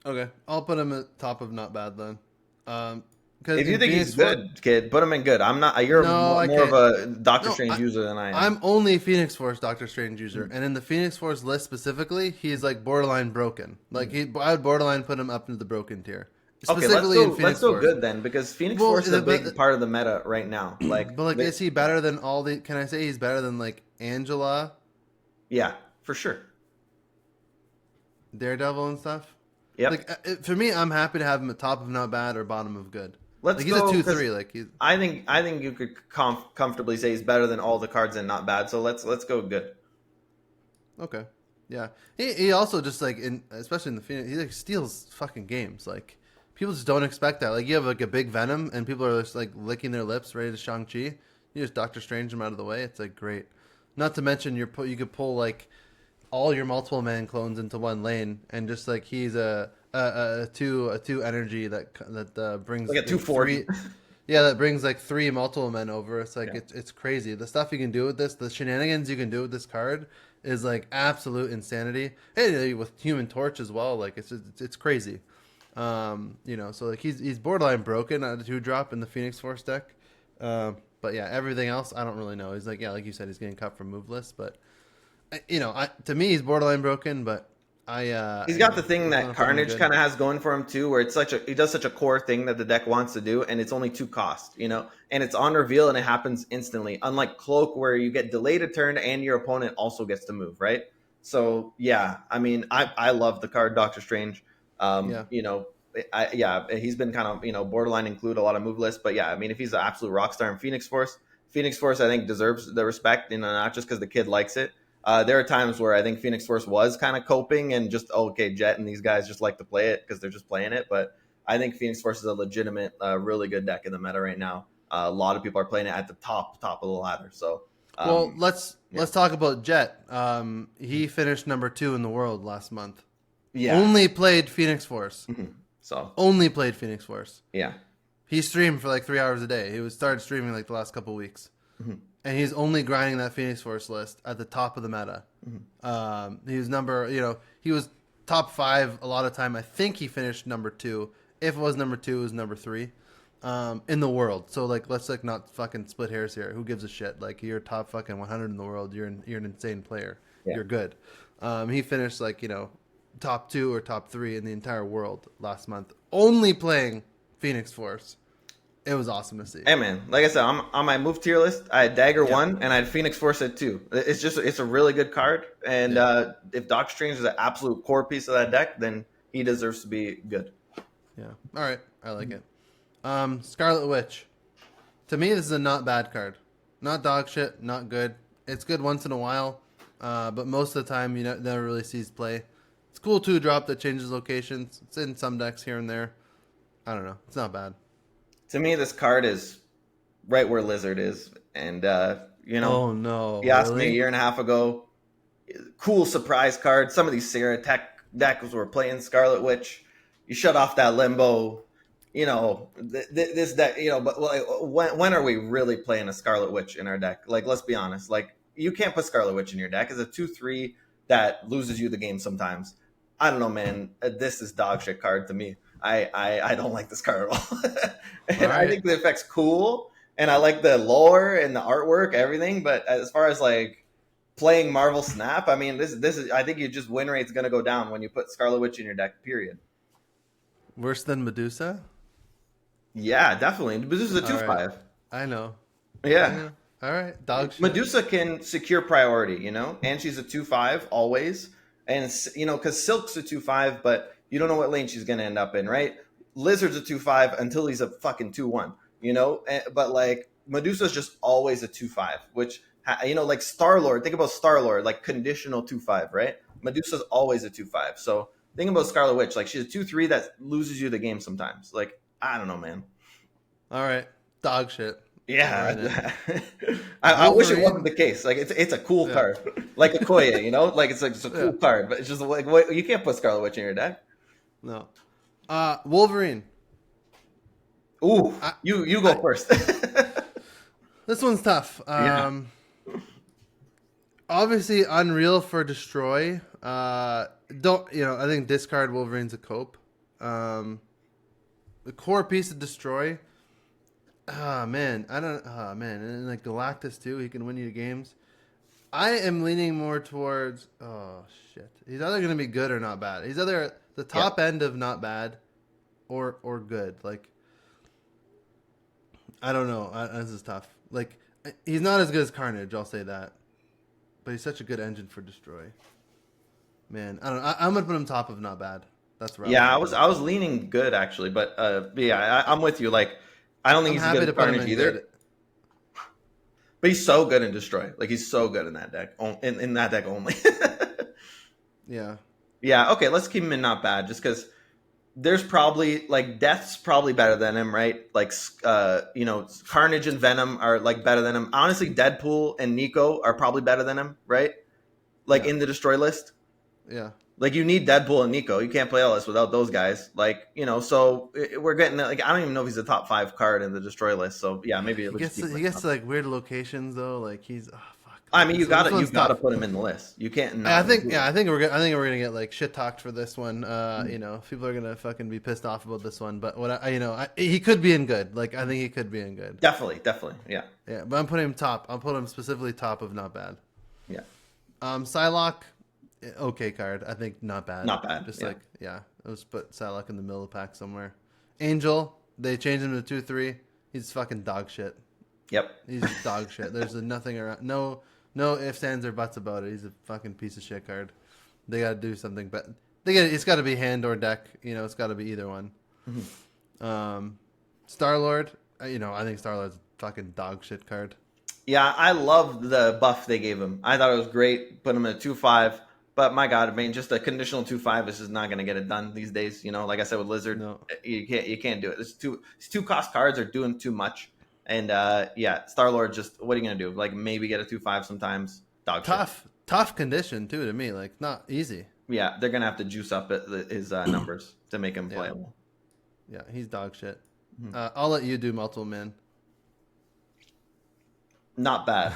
Okay, I'll put him at top of not bad then. Because If you in think Phoenix he's good, kid, put him in good. I'm not. You're no, I more of can't. a Doctor No, Strange user than I am. I'm only Phoenix Force Doctor Strange user, and in the Phoenix Force list specifically, he's like borderline broken. Like I would borderline put him up into the broken tier. Okay, Specifically in let's Phoenix go Force. good then, because Phoenix Well, Force is a but- big part of the meta right now. Like, But is he better than all the? Can I say he's better than like Angela, yeah, for sure. Daredevil, and stuff? Yep. For me, I'm happy to have him at top of not bad or bottom of good. Let's Like he's go, a 'cause 2-3. Like he's I think you could comfortably say he's better than all the cards and not bad. So let's go good. okay. Yeah. He also just like especially in the Phoenix, he like steals fucking games. Like people just don't expect that. Like you have like a big Venom and people are just like licking their lips ready to Shang-Chi. You just Doctor Strange him out of the way. It's like great. Not to mention you could pull like all your multiple man clones into one lane and just like he's a two energy that brings Like a 2/4. yeah, that brings like 3 multiple men over. It's like Yeah. it's crazy. The stuff you can do with this, the shenanigans you can do with this card is like absolute insanity. Hey, with Human Torch as well, like it's crazy. So like he's borderline broken at a 2-drop in the Phoenix Force deck. But yeah, everything else I don't really know. He's like like you said, he's getting cut from move lists, but to me he's borderline broken, but He's got the thing I wanna that put him Carnage good. kind of has going for him too, where it's he does such a core thing that the deck wants to do, and it's only 2 cost, and it's on reveal and it happens instantly. Unlike Cloak, where you get delayed a turn and your opponent also gets to move, right? So yeah, I mean, I love the card Doctor Strange. Yeah. yeah, he's been kind of, borderline include a lot of move lists, but yeah, I mean, if he's an absolute rock star in Phoenix Force, I think deserves the respect, not just because the kid likes it. There are times where I think Phoenix Force was kind of coping and just, okay, Jet and these guys just like to play it because they're just playing it. But I think Phoenix Force is a legitimate, really good deck in the meta right now. A lot of people are playing it at the top of the ladder. So, Well, let's yeah. talk about Jet. He finished number 2 in the world last month. Yeah. Only played Phoenix Force. So Only played Phoenix Force. yeah. He streamed for like 3 hours a day. He started streaming like the last couple weeks, and he's only grinding that Phoenix Force list at the top of the meta. He was he was top 5 a lot of time. I think he finished number 2. If it was number 2, it was number 3 in the world. So like, let's like not fucking split hairs here. Who gives a shit? Like, you're top fucking 100 in the world. You're an insane player. Yeah. You're good. He finished like top 2 or top 3 in the entire world last month, only playing Phoenix Force. It was awesome to see. Hey man, like I said, I'm on my move tier list. I had Dagger 1 and I had Phoenix Force at 2. It's a really good card, and if Doc Strange is an absolute core piece of that deck, then he deserves to be good. Yeah. All right, I like it. Scarlet Witch. To me, this is a not bad card. Not dog shit. Not good. It's good once in a while, but most of the time you never really sees play. It's cool 2-drop that changes locations. It's in some decks here and there. I don't know. It's not bad. To me, this card is right where Lizard is, and Oh no! you asked me a year and a half ago. Cool surprise card. Some of these Sarah Tech decks were playing Scarlet Witch. You shut off that Limbo. This deck. But like, when are we really playing a Scarlet Witch in our deck? Like, let's be honest. Like, you can't put Scarlet Witch in your deck. It's a 2/3 that loses you the game sometimes. I don't know, man. This is dog shit card to me. I don't like this card at all. And right. I think the effect's cool, and I like the lore and the artwork, everything. But as far as like playing Marvel Snap, I mean, this is. I think win rate's going to go down when you put Scarlet Witch in your deck. Period. Worse than Medusa? Yeah, definitely. Medusa's a 2/5. Right. I know. Yeah. All right, dog shit. Medusa can secure priority, and she's a 2/5 always, and because Silk's a 2/5, but you don't know what lane she's going to end up in, right? Lizard's a 2/5 until he's a fucking 2/1, but like Medusa's just always a 2/5, which like Star-Lord, think about Star-Lord, like conditional 2/5, right? Medusa's always a 2/5. So think about Scarlet Witch, like she's a 2/3 that loses you the game sometimes. Like, I don't know, man. All right, dog shit. Yeah, I wish it wasn't the case. Like, it's a cool card, like Okoye, like it's a cool card, but it's just like, you can't put Scarlet Witch in your deck. No. Wolverine. Ooh, you go first. This one's tough. Obviously, Unreal for Destroy. I think discard Wolverine's a cope. The core piece of Destroy. Man, and like Galactus too. He can win you games. I am leaning more towards. Oh shit! He's either gonna be good or not bad. He's either at the top end of not bad, or good. Like, I don't know. This is tough. Like, he's not as good as Carnage. I'll say that. But he's such a good engine for Destroy. Man, I don't know. I'm gonna put him top of not bad. That's right. Yeah, I was leaning good actually, but I'm with you. Like, I don't think he's good at Carnage either. Good. But he's so good in Destroy. Like, he's so good in that deck. In that deck only. Yeah. Yeah. Okay. Let's keep him in not bad, just because there's probably like Death's probably better than him, right? Like, Carnage and Venom are like better than him. Honestly, Deadpool and Nico are probably better than him, right? Like, in the Destroy list. Yeah. Like, you need Deadpool and Nico. You can't play all this without those guys. Like, so we're getting like, I don't even know if he's a top 5 card in the Destroy list. So yeah, maybe he gets to like weird locations though. Like, he's fuck. I mean, you gotta put him in the list. You can't. I think we're gonna get like shit talked for this one. People are gonna fucking be pissed off about this one. But he could be in good. Like, I think he could be in good. Definitely, yeah. Yeah, but I'm putting him top. I'll put him specifically top of not bad. Yeah. Psylocke, okay card. I think not bad. Not bad. Just let's put Psylocke in the middle of the pack somewhere. Angel, they changed him to 2/3. He's fucking dog shit. Yep. He's dog shit. There's nothing around. No ifs, ands, or buts about it. He's a fucking piece of shit card. They got to do something, but it's got to be hand or deck. It's got to be either one. Star Lord, you know, I think Star Lord's a fucking dog shit card. Yeah, I loved the buff they gave him. I thought it was great. Put him in a 2/5. But my God, I mean, just a conditional 2/5 is just not going to get it done these days. You know, like I said with Lizard, No. you can't do it. These two cost cards are doing too much. And yeah, Star Lord, just what are you going to do? Like maybe get a 2/5 sometimes. Dog shit. Tough condition too to me. Like not easy. Yeah, they're going to have to juice up his numbers to make him Yeah. playable. Yeah, he's dog shit. I'll let you do multiple man. Not bad.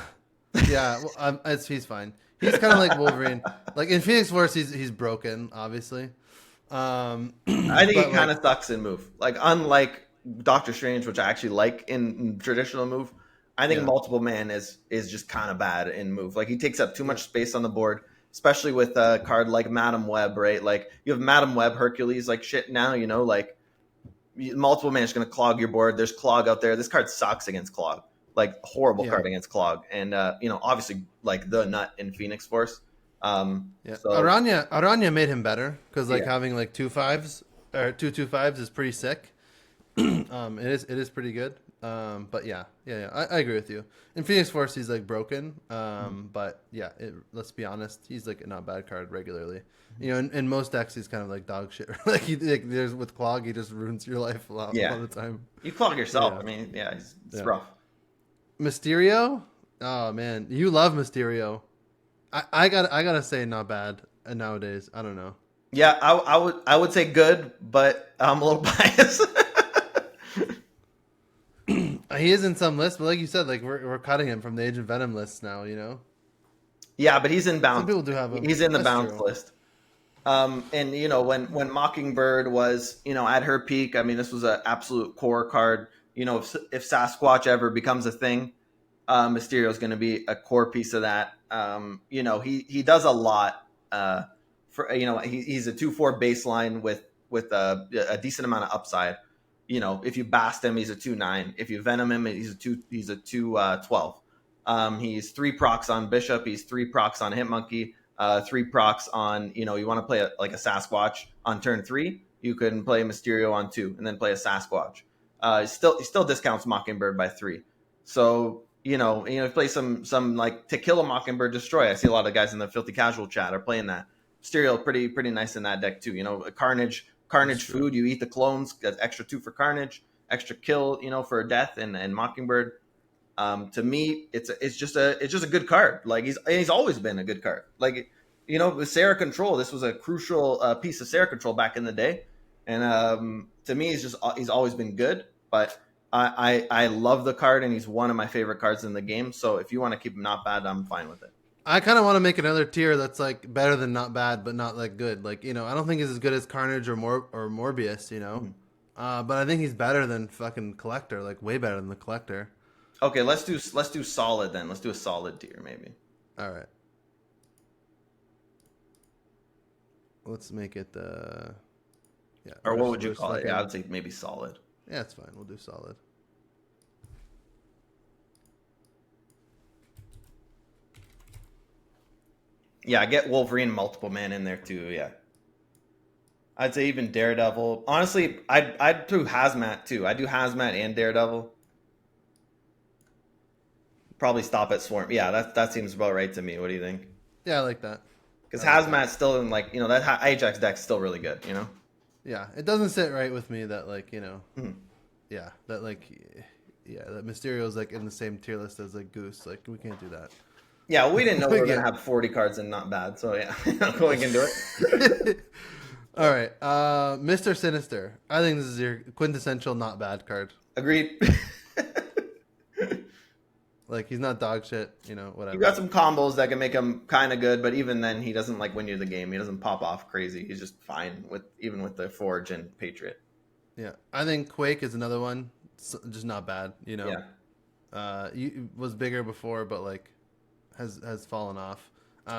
Yeah, well, he's fine. He's kind of like Wolverine. Like in Phoenix Force, he's broken, obviously. I think he kind of sucks in move. Like unlike Doctor Strange, which I actually like in traditional move, I think multiple man is just kind of bad in move. Like he takes up too much space on the board, especially with a card like Madam Web, right? Like you have Madam Web, Hercules, like shit now, you know, like multiple man is going to clog your board. There's Clog out there. This card sucks against Clog. Like horrible card against Clog. And you know, obviously like the nut in Phoenix Force. So Aranya made him better because like having like 2/5s or 2/5s is pretty sick. It is pretty good. But yeah. I agree with you. In Phoenix Force, he's like broken. But yeah, let's be honest, he's like a not bad card regularly. You know, in most decks, he's kind of like dog shit. Like there's with Clog, he just ruins your life a lot of the time. You clog yourself. I mean, it's rough. Mysterio, oh man, you love Mysterio. I gotta say, not bad nowadays. I don't know. Yeah, I would say good, but I'm a little biased. He is in some lists, but like you said, like we're cutting him from the Agent Venom list now. You know. Yeah, but he's in bounce. Some people do have him. He's in the That's bounce true. list. And you know when Mockingbird was at her peak, I mean this was an absolute core card. You know if Sasquatch ever becomes a thing, Mysterio is going to be a core piece of that. You know he does a lot. For he's a 2/4 baseline with a decent amount of upside. You know if you bast him, he's a 2/9. If you venom him, he's a 2/12. He's 3 procs on Bishop. He's 3 procs on Hitmonkey. 3 procs on, you want to play like a Sasquatch on turn 3. You can play Mysterio on 2 and then play a Sasquatch. He still discounts Mockingbird by 3. So, play some like To Kill a Mockingbird Destroy. I see a lot of guys in the Filthy Casual chat are playing that. Mysterio pretty nice in that deck too. Carnage food. You eat the clones. Got extra 2 for Carnage, extra kill, for death and Mockingbird. To me, it's just a good card. Like he's always been a good card. Like with Sarah Control, this was a crucial piece of Sarah Control back in the day, and to me, he's always been good. But I love the card, and he's one of my favorite cards in the game. So if you want to keep him not bad, I'm fine with it. I kind of want to make another tier that's like better than not bad, but not like good. Like I don't think he's as good as Carnage or Morbius. But I think he's better than fucking Collector. Like way better than the Collector. Okay, let's do solid then. Let's do a solid tier maybe. All right. Let's make it yeah. Or what would you call it? Yeah, I would say maybe solid. Yeah, it's fine. We'll do solid. Yeah, I get Wolverine multiple man in there too. Yeah, I'd say even Daredevil. Honestly, I'd do Hazmat too. I do Hazmat and Daredevil. Probably stop at Swarm. Yeah, that seems about right to me. What do you think? Yeah, I like that. Because Hazmat's still in like that Ajax deck's still really good. Yeah, it doesn't sit right with me that like yeah, that like that Mysterio's like in the same tier list as like Goose. Like we can't do that. Yeah, we didn't know we were gonna have 40 cards and not bad. So yeah, we can do it. All right, Mr. Sinister. I think this is your quintessential not bad card. Agreed. Like he's not dog shit, whatever. You got some combos that can make him kind of good, but even then, he doesn't like win you the game. He doesn't pop off crazy. He's just fine with the Forge and Patriot. Yeah, I think Quake is another one, just not bad. Yeah. Was bigger before, but like has fallen off.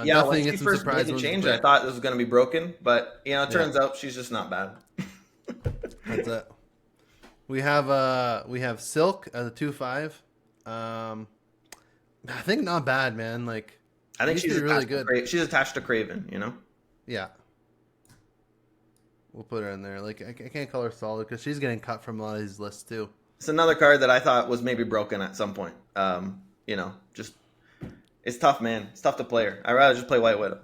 Yeah, when she first made the change, I thought this was going to be broken, but it turns out she's just not bad. That's it. We have Silk as a 2/5. I think not bad, man. Like I think she's really good. She's attached to Craven, Yeah. We'll put her in there. Like I can't call her solid because she's getting cut from a lot of these lists too. It's another card that I thought was maybe broken at some point. Just it's tough, man. It's tough to play her. I'd rather just play White Widow.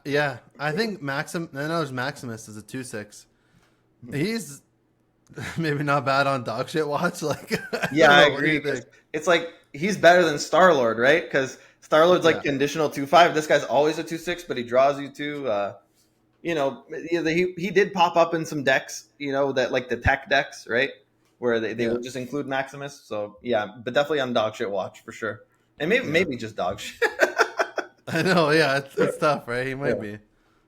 Yeah, I think there's Maximus is a 2/6. He's maybe not bad on dog shit watch. Like, I agree. It's like he's better than Star-Lord, right? Because Star-Lord's like conditional 2/5. This guy's always a 2/6, but he draws you to. He did pop up in some decks, that like the tech decks, right? Where they would just include Maximus. So yeah, but definitely on dog shit watch for sure. And maybe just dog shit. I know, yeah, it's tough, right? He might be.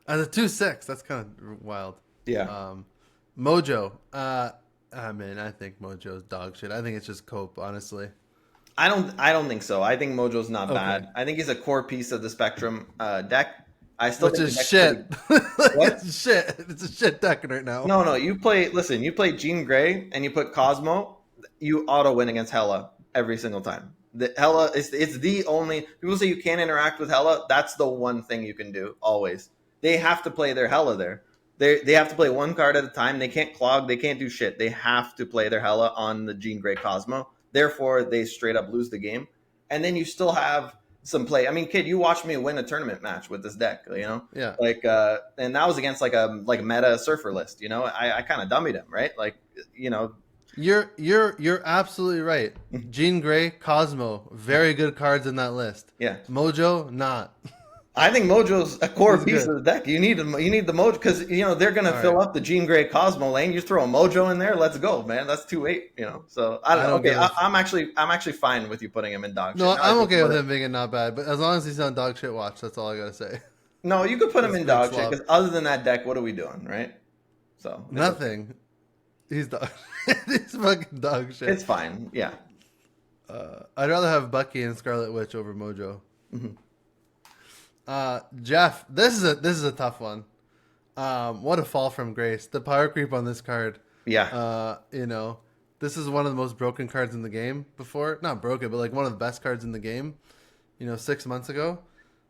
As a 2/6, that's kind of wild. Yeah. Mojo. I think Mojo's dog shit. I think it's just Cope, honestly. I don't think so. I think Mojo's not bad. I think he's a core piece of the Spectrum deck. I still think is shit. What? It's shit. It's a shit deck right now. No. You play Jean Grey and you put Cosmo, you auto win against Hela every single time. The Hela it's the only people say you can't interact with Hela. That's the one thing you can do always. They have to play their Hela there. They have to play one card at a time. They can't clog. They can't do shit. They have to play their Hela on the Jean Grey Cosmo. Therefore, they straight up lose the game. And then you still have some play. I mean, kid, you watched me win a tournament match with this deck, Yeah. Like, and that was against like a meta surfer list, I kind of dummied him, right? Like, You're absolutely right. Jean Grey, Cosmo, very good cards in that list. Yeah. Mojo, not. I think Mojo's a core piece of the deck. You need the Mojo because they're gonna fill up the Jean Grey Cosmo lane. You throw a Mojo in there, let's go, man. That's 2/8. So I don't know. Okay, I'm actually fine with you putting him in dog shit. No, I'm okay with him being not bad, but as long as he's on dog shit watch, that's all I gotta say. No, you could put him in dog shit because other than that deck, what are we doing, right? So nothing. He's dog. He's fucking dog shit. It's fine. Yeah. I'd rather have Bucky and Scarlet Witch over Mojo. Mm-hmm. Jeff, this is a tough one. What a fall from grace. The power creep on this card. Yeah. This is one of the most broken cards in the game before. Not broken, but like one of the best cards in the game. 6 months ago.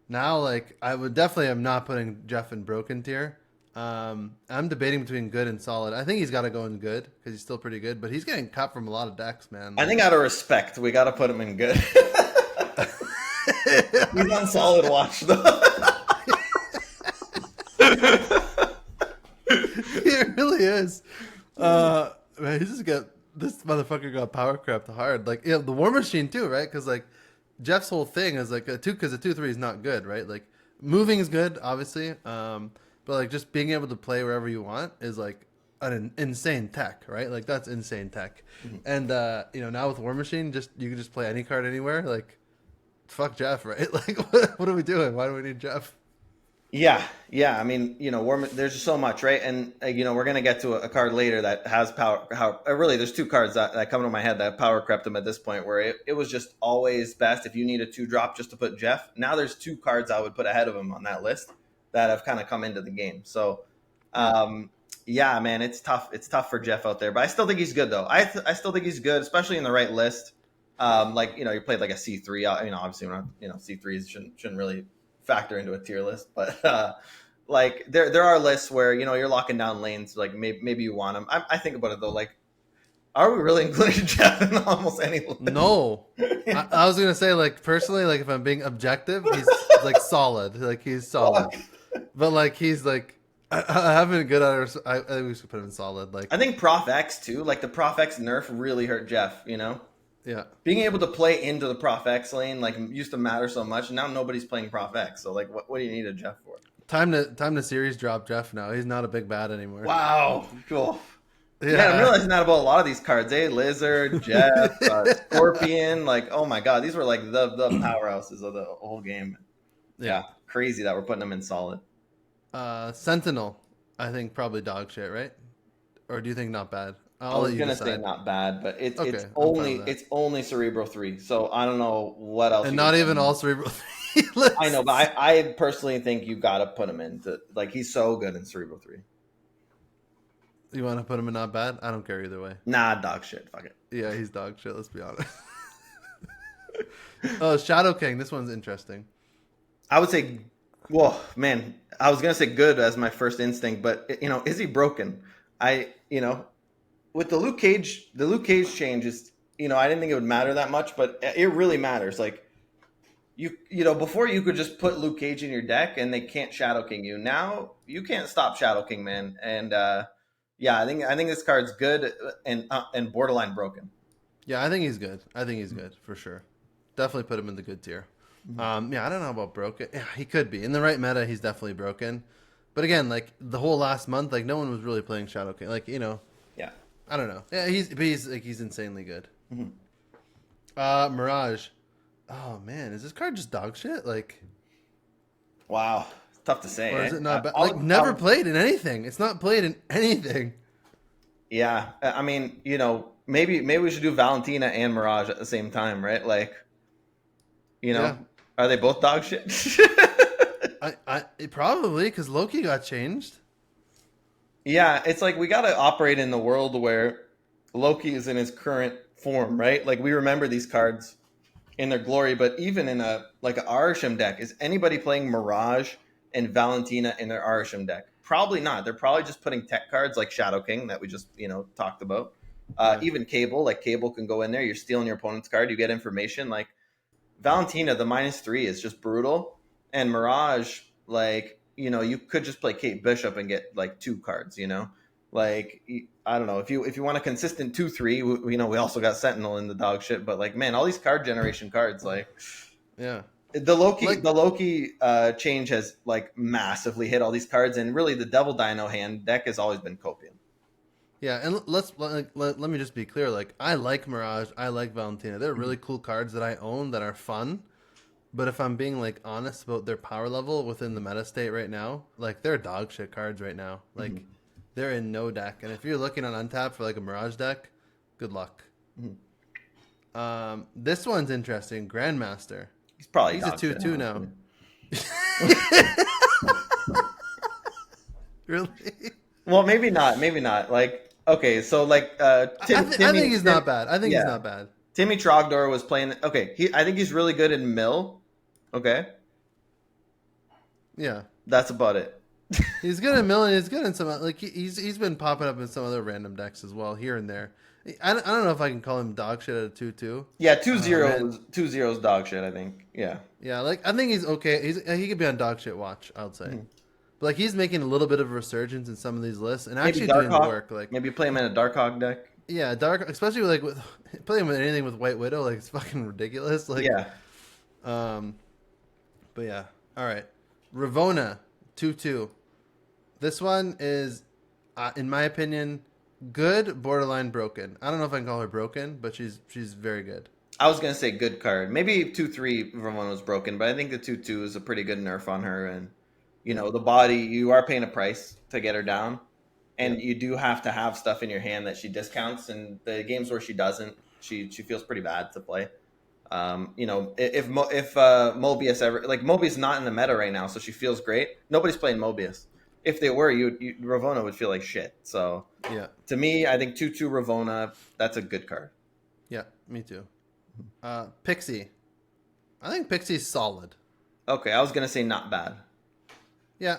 Now, like I would definitely am not putting Jeff in broken tier. I'm debating between good and solid. I think he's got to go in good because he's still pretty good, but he's getting cut from a lot of decks, man. I think out of respect, we got to put him in good. He's on solid watch though. He really is. Man, this motherfucker got power crept hard. Like the War Machine too, right? Because like Jeff's whole thing is like because a 2/3 is not good, right? Like moving is good, obviously. But like just being able to play wherever you want is like an insane tech, right? Like that's insane tech. Mm-hmm. And now with War Machine, you can just play any card anywhere. Like fuck Jeff, right? Like what are we doing? Why do we need Jeff? Yeah. I mean, there's just so much, right? And we're gonna get to a card later that has power. Really, there's two cards that come to my head that have power crept him at this point, where it was just always best if you need a 2-drop just to put Jeff. Now there's two cards I would put ahead of him on that list that have kind of come into the game. So, yeah, man, it's tough. It's tough for Jeff out there, but I still think he's good though. I still think he's good, especially in the right list. You played like a C3. Obviously, C3s shouldn't really factor into a tier list, but like there are lists where you're locking down lanes. Like maybe you want him. I think about it though. Like, are we really including Jeff in almost any list? No, I was gonna say like personally, like if I'm being objective, he's like solid. Like he's solid, but like he's like. I haven't good at it. I think we should put him in solid. Like I think Prof X too. Like the Prof X nerf really hurt Jeff. Yeah. Being able to play into the Prof X lane used to matter so much, and now nobody's playing Prof X. So what do you need a Jeff for? Time to series drop Jeff now. He's not a big bad anymore. Wow. Cool. Yeah, I'm realizing that about a lot of these cards. Lizard, Jeff, Scorpion. Like, oh my god, these were like the powerhouses of the whole game. Yeah, crazy that we're putting them in solid. Sentinel, I think probably dog shit, right? Or do you think not bad? I was gonna say not bad, but it's only Cerebro 3, so I don't know what else. And not even all Cerebro 3 lists. I know, but I personally think you gotta put him in. He's so good in Cerebro 3. You want to put him in not bad? I don't care either way. Nah, dog shit. Fuck it. Yeah, he's dog shit. Let's be honest. Oh, Shadow King. This one's interesting. I would say, whoa, man. I was gonna say good as my first instinct, but is he broken? With the Luke Cage change is, I didn't think it would matter that much, but it really matters. Like before you could just put Luke Cage in your deck and they can't Shadow King you. Now you can't stop Shadow King, man. And yeah, I think this card's good and borderline broken. Yeah, I think he's good. I think he's good for sure. Definitely put him in the good tier. Yeah, I don't know about broken. Yeah, he could be in the right meta. He's definitely broken. But again, like the whole last month, like no one was really playing Shadow King. Like Yeah. I don't know. Yeah, he's insanely good. Mirage. Oh man, is this card just dog shit? Like, Wow, it's tough to say. or is it not? Like, never played in anything. It's not played in anything. Yeah, I mean, maybe we should do Valentina and Mirage at the same time, right? Like, Yeah. are they both dog shit? Probably because Loki got changed. Yeah, it's like we got to operate in the world where Loki is in his current form, right? Like we remember these cards in their glory, but even in a like an Arisham deck, is anybody playing Mirage and Valentina in their Arisham deck? Probably not. They're probably just putting tech cards like Shadow King that we just talked about. Even Cable, like Cable can go in there. You're stealing your opponent's card. You get information. Like Valentina, the -3 is just brutal, and Mirage, like you could just play Kate Bishop and get like 2 cards. Like I don't know if you want a consistent 2/3. We also got Sentinel in the dog shit, but like man, all these card generation cards, like yeah. The Loki change has like massively hit all these cards, and really the Devil Dino hand deck has always been Copium. Yeah, and let me just be clear. Like, I like Mirage, I like Valentina. They're really cool cards that I own that are fun. But if I'm being like honest about their power level within the meta state right now, like they're dog shit cards right now. Like they're in no deck, and if you're looking on Untap for like a Mirage deck, good luck. This one's interesting. Grandmaster. He's a 2/2 now. Really? Well, maybe not. Maybe not. Like, okay, so like, I think he's not bad. I think he's not bad. Timmy Trogdor was playing. Okay, I think he's really good in Mill. Okay. Yeah. That's about it. He's good in Mill, and he's good in some like he's been popping up in some other random decks as well here and there. I don't know if I can call him dog shit at a 2/2. Yeah, 2/0 is dog shit, I think. Yeah. Yeah, like I think he's okay. He could be on dog shit watch, I would say. But like he's making a little bit of a resurgence in some of these lists and actually doing the work. Like maybe play him in a Darkhawk deck. Yeah, especially with playing with anything with White Widow, like it's fucking ridiculous. Like But yeah, all right. Ravonna 2/2. This one is, in my opinion, good, borderline broken. I don't know if I can call her broken, but she's very good. I was gonna say good card. Maybe 2/3 Ravonna was broken, but I think the 2/2 is a pretty good nerf on her. And the body, you are paying a price to get her down, and you do have to have stuff in your hand that she discounts. And the games where she doesn't, she feels pretty bad to play. If Mobius ever Mobius not in the meta right now, so she feels great. Nobody's playing Mobius. If they were, Ravonna would feel like shit. So yeah, to me, I think 2/2 Ravonna, that's a good card. Yeah, me too. Pixie, I think Pixie's solid. Okay, I was gonna say not bad. Yeah,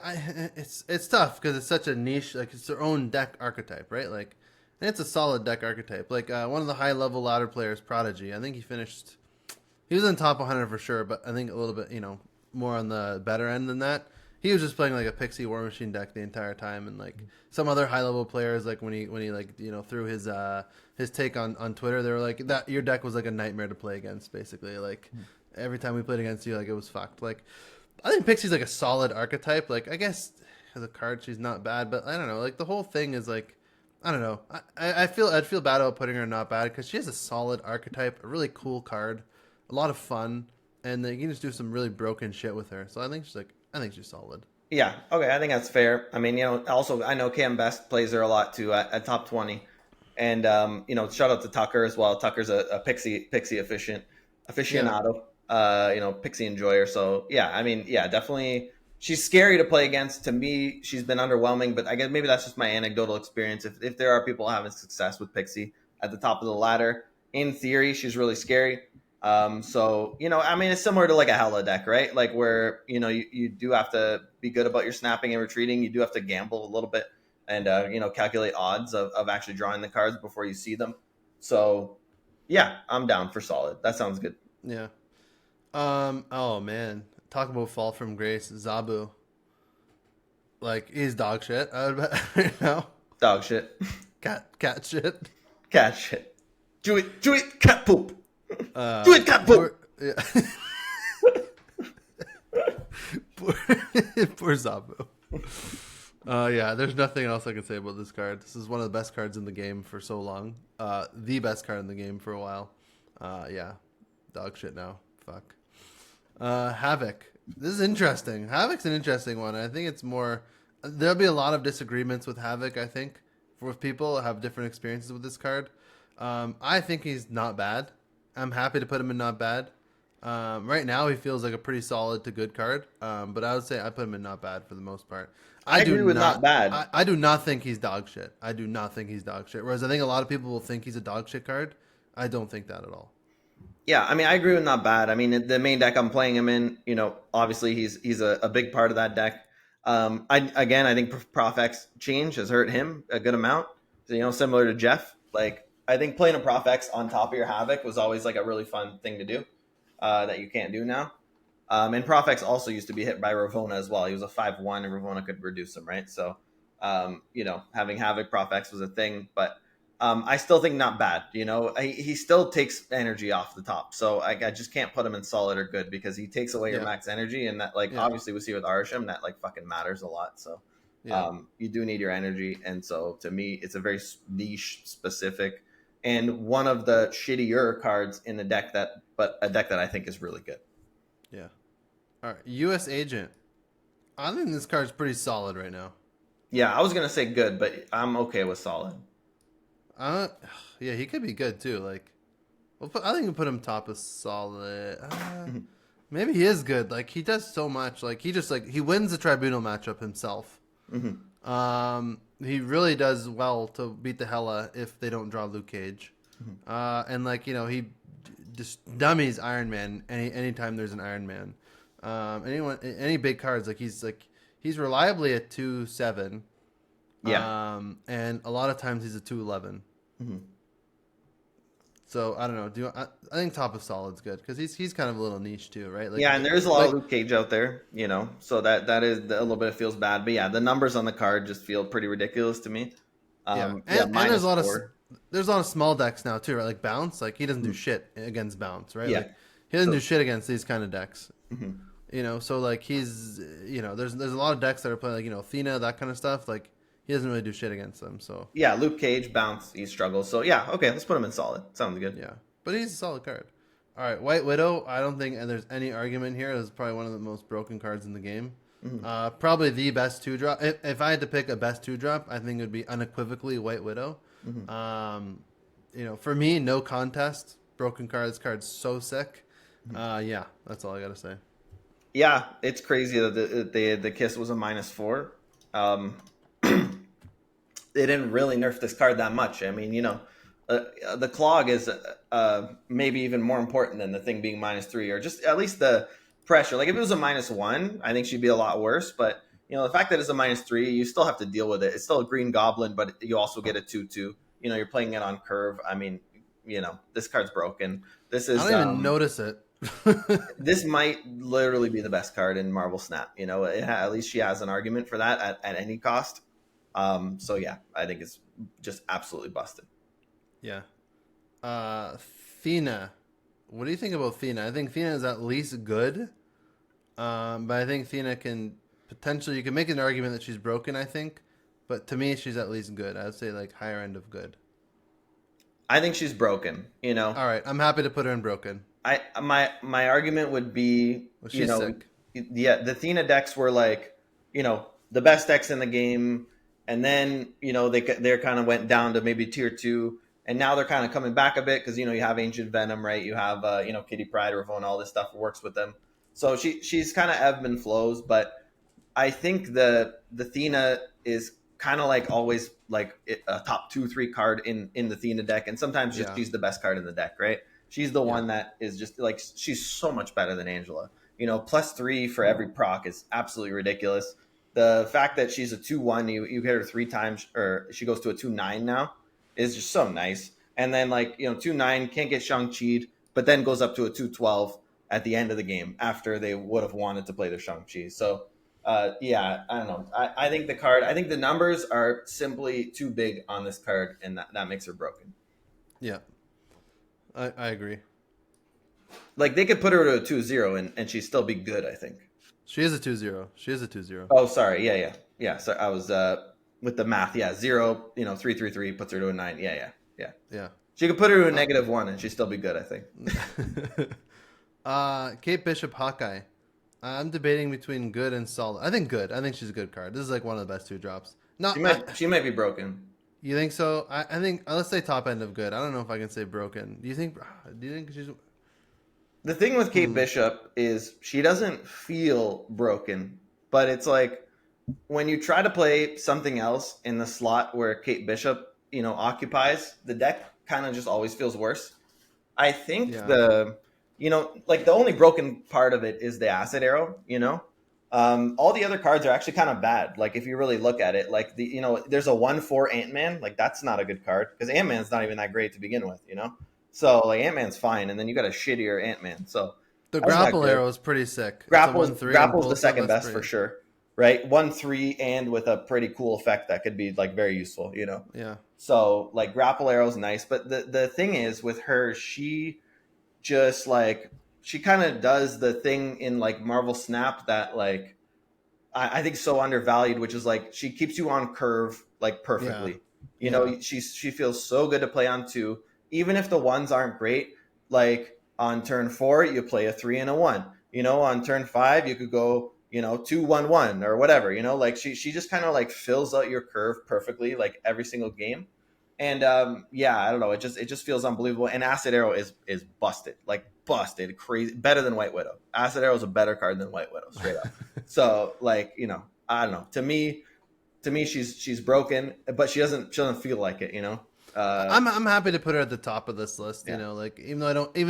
it's tough because it's such a niche. Like it's their own deck archetype, right? Like, and it's a solid deck archetype. Like one of the high level ladder players, Prodigy. I think he was in top 100 for sure, but I think a little bit, more on the better end than that. He was just playing like a Pixie War Machine deck the entire time, and like some other high level players, like when he like threw his take on Twitter, they were like that your deck was like a nightmare to play against, basically. Like every time we played against you, like it was fucked. Like I think Pixie's like a solid archetype. Like I guess as a card, she's not bad, but I don't know. Like the whole thing is like I don't know. I'd feel bad about putting her not bad because she has a solid archetype, a really cool card, a lot of fun, and you can just do some really broken shit with her. So I think she's solid. Yeah. Okay. I think that's fair. I mean, also I know Cam Best plays her a lot too at top 20, and shout out to Tucker as well. Tucker's a Pixie aficionado. Yeah. Pixie enjoyer. So yeah, I mean, yeah, definitely. She's scary to play against. To me, she's been underwhelming, but I guess maybe that's just my anecdotal experience. If there are people having success with Pixie at the top of the ladder, in theory, she's really scary. So I mean, it's similar to like a Hella deck, right? Like where you do have to be good about your snapping and retreating. You do have to gamble a little bit and calculate odds of actually drawing the cards before you see them. So yeah, I'm down for solid. That sounds good. Yeah. Oh man, talk about fall from grace. Zabu, like he's dog shit. I would bet right now. Dog shit. Cat shit. Cat shit. Do it, cat poop. Do Uh, it, cat poor, poop. yeah. poor, poor Zabu. Yeah, there's nothing else I can say about this card. This is one of the best cards in the game for so long. The best card in the game for a while. Yeah, dog shit now. Fuck. Havoc. This is interesting. Havoc's an interesting one. I think it's more. There'll be a lot of disagreements with Havoc. I think with people that have different experiences with this card. I think he's not bad. I'm happy to put him in not bad. Right now, he feels like a pretty solid to good card. But I would say I put him in not bad for the most part. I agree with not bad. I do not think he's dog shit. I do not think he's dog shit. Whereas I think a lot of people will think he's a dog shit card. I don't think that at all. Yeah, I mean, I agree with not bad. I mean, the main deck I'm playing him in, obviously he's a big part of that deck. I think Prof-X change has hurt him a good amount. So, similar to Jeff, like I think playing a Prof-X on top of your Havoc was always like a really fun thing to do that you can't do now. And Prof-X also used to be hit by Ravona as well. He was a 5/1 and Ravona could reduce him, right? So, having Havoc Prof-X was a thing, but I still think not bad. He still takes energy off the top, so I just can't put him in solid or good because he takes away your max energy, and that obviously we see with Arsham that fucking matters a lot. So you do need your energy, and so to me it's a very niche specific and one of the shittier cards in the deck but a deck that I think is really good. Yeah. All right, U.S. Agent. I think this card's pretty solid right now. Yeah, I was gonna say good, but I'm okay with solid. Yeah, he could be good too. Like, I think we put him top of solid. Maybe he is good. Like, he does so much. Like, he wins the tribunal matchup himself. Mm-hmm. He really does well to beat the Hella if they don't draw Luke Cage. And he just dummies Iron Man anytime there's an Iron Man. Any big cards he's reliably a 2/7. Yeah. And a lot of times he's a 2/11. Mm-hmm. So I don't know. I think top of solid's good because he's kind of a little niche too, right? Yeah, and there's a lot of Luke Cage out there, so that is a little bit of feels bad. But yeah, the numbers on the card just feel pretty ridiculous to me. And there's a lot of small decks now too, right? Like Bounce, like he doesn't do shit against Bounce, right? Yeah, like, he doesn't do shit against these kind of decks. Mm-hmm. So like there's a lot of decks that are playing like Athena, that kind of stuff. Like he doesn't really do shit against them. So yeah, Luke Cage, Bounce, he struggles. So yeah, okay, let's put him in solid. Sounds good. Yeah, but he's a solid card. All right, White Widow. I don't think there's any argument here. It's probably one of the most broken cards in the game. Mm-hmm. Probably the best 2-drop. If I had to pick a best 2-drop, I think it would be unequivocally White Widow. Mm-hmm. For me, no contest. Broken card. This card's so sick. Yeah, that's all I gotta say. Yeah, it's crazy that the Kiss was a -4. They didn't really nerf this card that much. I mean, the clog is maybe even more important than the thing being -3, or just at least the pressure. Like if it was a -1, I think she'd be a lot worse. But the fact that it's a -3, you still have to deal with it. It's still a green goblin, but you also get a 2/2. You're playing it on curve. I mean, this card's broken. This is. I don't even notice it. This might literally be the best card in Marvel Snap. At least she has an argument for that at any cost. So yeah, I think it's just absolutely busted. Yeah. Thena. What do you think about Thena? I think Thena is at least good. But I think Thena can potentially, you can make an argument that she's broken, I think. But to me, she's at least good. I would say like higher end of good. I think she's broken, All right. I'm happy to put her in broken. My argument would be, she's sick. Yeah, the Thena decks were like, the best decks in the game. And then, they kind of went down to maybe tier 2. And now they're kind of coming back a bit because, you have Ancient Venom, right? You have, Kitty Pryde, Ravonna, all this stuff works with them. So she's kind of ebb and flows. But I think the Thena is kind of like always like a top 2-3 card in the Thena deck. And sometimes she's the best card in the deck, right? She's the one that is just like she's so much better than Angela. +3 for every proc is absolutely ridiculous. The fact that she's a 2-1, you hit her 3 times, or she goes to a 2-9 now, is just so nice. And then 2-9 can't get Shang-Chi'd, but then goes up to a 2-12 at the end of the game after they would have wanted to play their Shang-Chi. So yeah, I don't know. I think the numbers are simply too big on this card, and that makes her broken. Yeah, I agree. Like they could put her to a 2-0 and she'd still be good, I think. She is a 2-0. She is a 2-0. Oh, sorry. Yeah. So I was with the math. Yeah, 0. 3-3-3 puts her to a 9. Yeah. She could put her to a -1 and she'd still be good, I think. Kate Bishop Hawkeye. I'm debating between good and solid. I think good. I think she's a good card. This is like one of the best 2-drops. No, she might be broken. You think so? I think let's say top end of good. I don't know if I can say broken. Do you think she's? The thing with Kate Bishop is she doesn't feel broken, but it's like when you try to play something else in the slot where Kate Bishop, occupies, the deck kind of just always feels worse. I think the only broken part of it is the acid arrow, all the other cards are actually kind of bad. Like if you really look at it, like there's a 1/4 Ant-Man, like that's not a good card because Ant-Man's not even that great to begin with, So like Ant-Man's fine, and then you got a shittier Ant-Man. So the grapple arrow is pretty sick. Grapple's the second best for sure, right? 1/3 and with a pretty cool effect that could be like very useful, Yeah. So like grapple arrow's nice, but the thing is with her, she just she kind of does the thing in like Marvel Snap that like I think so undervalued, which is like she keeps you on curve like perfectly. She feels so good to play on 2. Even if the ones aren't great, like on turn 4, you play a 3 and a 1. On turn 5, you could go, 2-1-1 or whatever. Like she just kind of like fills out your curve perfectly, like every single game. And I don't know, it just feels unbelievable. And Acid Arrow is busted, crazy, better than White Widow. Acid Arrow is a better card than White Widow, straight up. So like I don't know. To me, she's broken, but she doesn't feel like it. I'm happy to put her at the top of this list. Yeah. Like even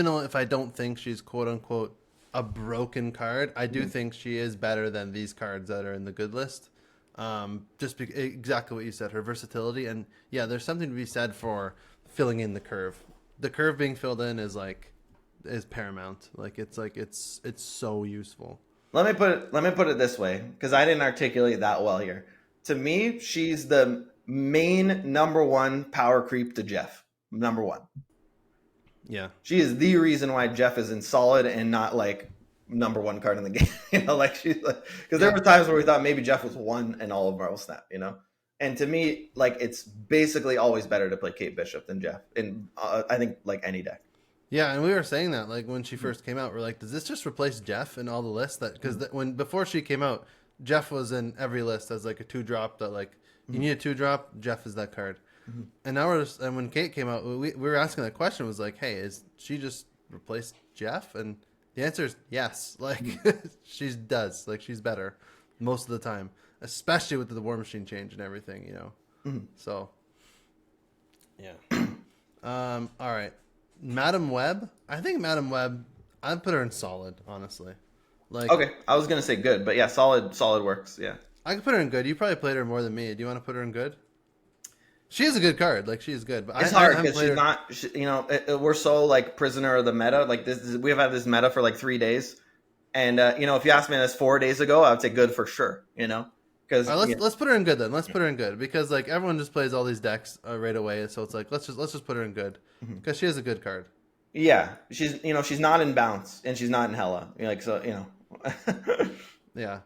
though if I don't think she's quote unquote a broken card, I do think she is better than these cards that are in the good list. Exactly what you said, her versatility, and there's something to be said for filling in the curve. The curve being filled in is paramount. It's so useful. Let me put it this way, because I didn't articulate that well here. To me, she's the main number 1 power creep to Jeff. Number 1. Yeah. She is the reason why Jeff is in solid and not like number 1 card in the game. She's like, because there were times where we thought maybe Jeff was 1 in all of Marvel Snap, And to me, like it's basically always better to play Kate Bishop than Jeff in I think like any deck. Yeah, and we were saying that like when she first came out, we're like, does this just replace Jeff in all the lists? Because before she came out, Jeff was in every list as like a 2-drop that like you need a 2-drop, Jeff is that card. And now and when Kate came out, we were asking that question, was like, hey, is she just replaced Jeff? And the answer is yes. Like she does. Like she's better most of the time, especially with the War Machine change and everything, So yeah. All right. Madam Web. I think Madam Web, I'd put her in solid, honestly. Like okay, I was gonna say good, but yeah, solid works. Yeah, I could put her in good. You probably played her more than me. Do you want to put her in good? She is a good card. Like she is good, but it's hard because she's not. We're so like prisoner of the meta. Like we have had this meta for like 3 days, and if you asked me this 4 days ago, I would say good for sure. Because let's put her in good then. Let's put her in good because like everyone just plays all these decks right away. So it's like let's just put her in good because she is a good card. Yeah, she's not in bounce and she's not in Hella. Yeah.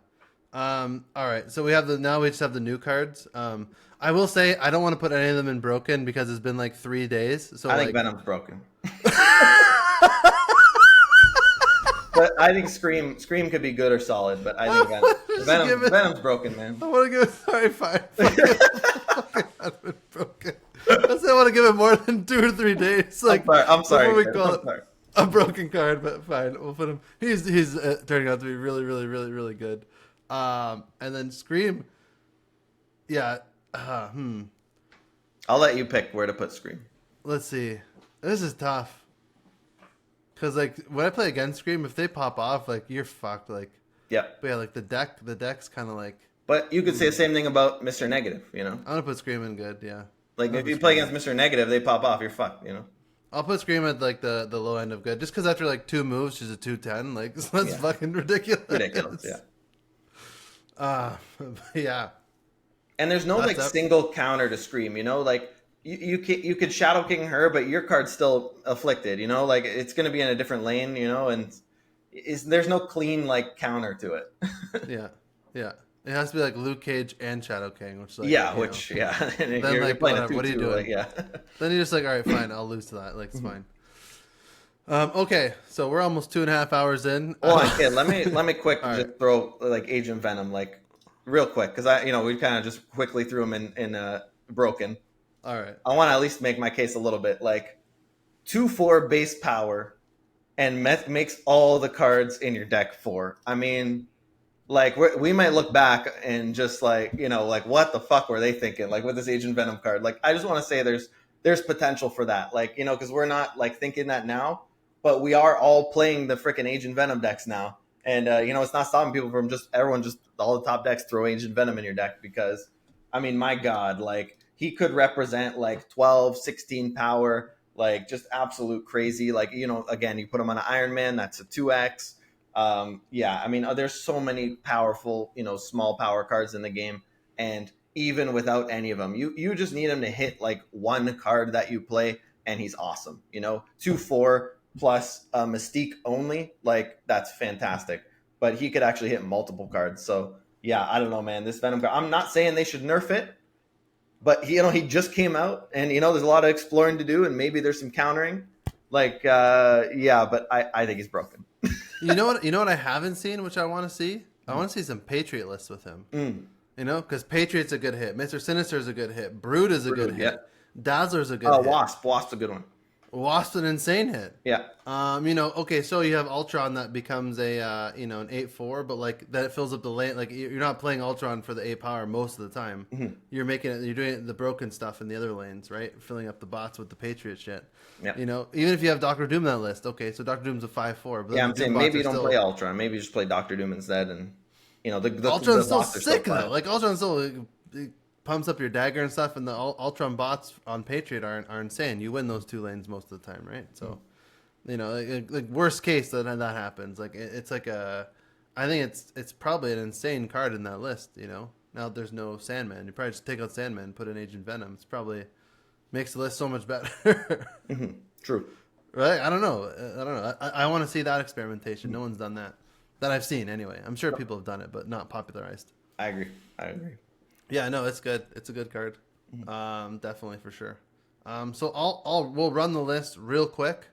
All right. So we just have the new cards. I will say I don't want to put any of them in broken because it's been like 3 days. So I think Venom's broken. But I think Scream could be good or solid, but I think Venom's broken, man. I want to give it fine. Broken. I say I want to give it more than 2 or 3 days. Like I'm sorry. We call it a broken card, but fine. We'll put him. He's turning out to be really, really, really, really good. And then Scream. Yeah. I'll let you pick where to put Scream. Let's see. This is tough. Because like when I play against Scream, if they pop off, like you're fucked. Like, Yeah. but yeah, like the deck's kind of like. But you could say the same thing about Mr. Negative, I'm gonna put Scream in good, yeah. Like if you play against Mr. Negative, they pop off, you're fucked, I'll put Scream at like the low end of good, just because after like 2 moves, she's a 210. Like that's fucking ridiculous. Ridiculous, yeah. Yeah. And there's no single counter to Scream, like you could Shadow King her, but your card's still afflicted, like it's gonna be in a different lane, and there's no clean like counter to it. Yeah. It has to be like Luke Cage and Shadow King, which like and then you're like playing whatever, what are you doing? Then you're just like, all right, fine, I'll lose to that. Like it's fine. Okay, so we're almost 2.5 hours in. Let me quick just throw like Agent Venom like real quick because we kind of just quickly threw him in broken. All right. I want to at least make my case a little bit. Like 2/4 base power and makes all the cards in your deck 4. I mean, like we might look back and just like like what the fuck were they thinking? Like with this Agent Venom card. Like I just want to say there's potential for that. Like because we're not like thinking that now, but we are all playing the freaking Agent Venom decks now. And it's not stopping people from everyone all the top decks throw Agent Venom in your deck because I mean my god, like he could represent like 12, 16 power, like just absolute crazy. Like, again, you put him on an Iron Man, that's a 2x. I mean, there's so many powerful, small power cards in the game. And even without any of them, you just need him to hit like one card that you play and he's awesome. 2/4 plus Mystique only, like that's fantastic. But he could actually hit multiple cards. So yeah, I don't know, man, this Venom card, I'm not saying they should nerf it. But he just came out, and there's a lot of exploring to do, and maybe there's some countering. Like, but I think he's broken. You know what I haven't seen, which I want to see. I want to see some Patriot lists with him. Because Patriot's a good hit, Mr. Sinister's a good hit, Brood is a good hit, Dazzler's a good hit. Wasp's a good one. Wasp's an insane hit. Yeah. Okay, so you have Ultron that becomes a an 8/4, but like that fills up the lane. Like you're not playing Ultron for the 8 power most of the time. Mm-hmm. You're doing the broken stuff in the other lanes, right? Filling up the bots with the Patriot shit. Yeah. Even if you have Doctor Doom on that list, okay, so Doctor Doom's a 5/4. But I'm saying maybe you don't play Ultron. Maybe you just play Doctor Doom instead, and the Ultron's still sick though. Like Ultron's still pumps up your dagger and stuff, and the Ultron bots on Patriot are insane. You win those 2 lanes most of the time, right? So, like worst case that happens. Like it's like I think it's probably an insane card in that list. Now there's no Sandman. You probably just take out Sandman, and put in Agent Venom. It's probably makes the list so much better. True. Right? I don't know. I want to see that experimentation. No one's done that I've seen anyway. I'm sure people have done it, but not popularized. I agree. Yeah, no, it's good. It's a good card. Definitely for sure. So we'll run the list real quick.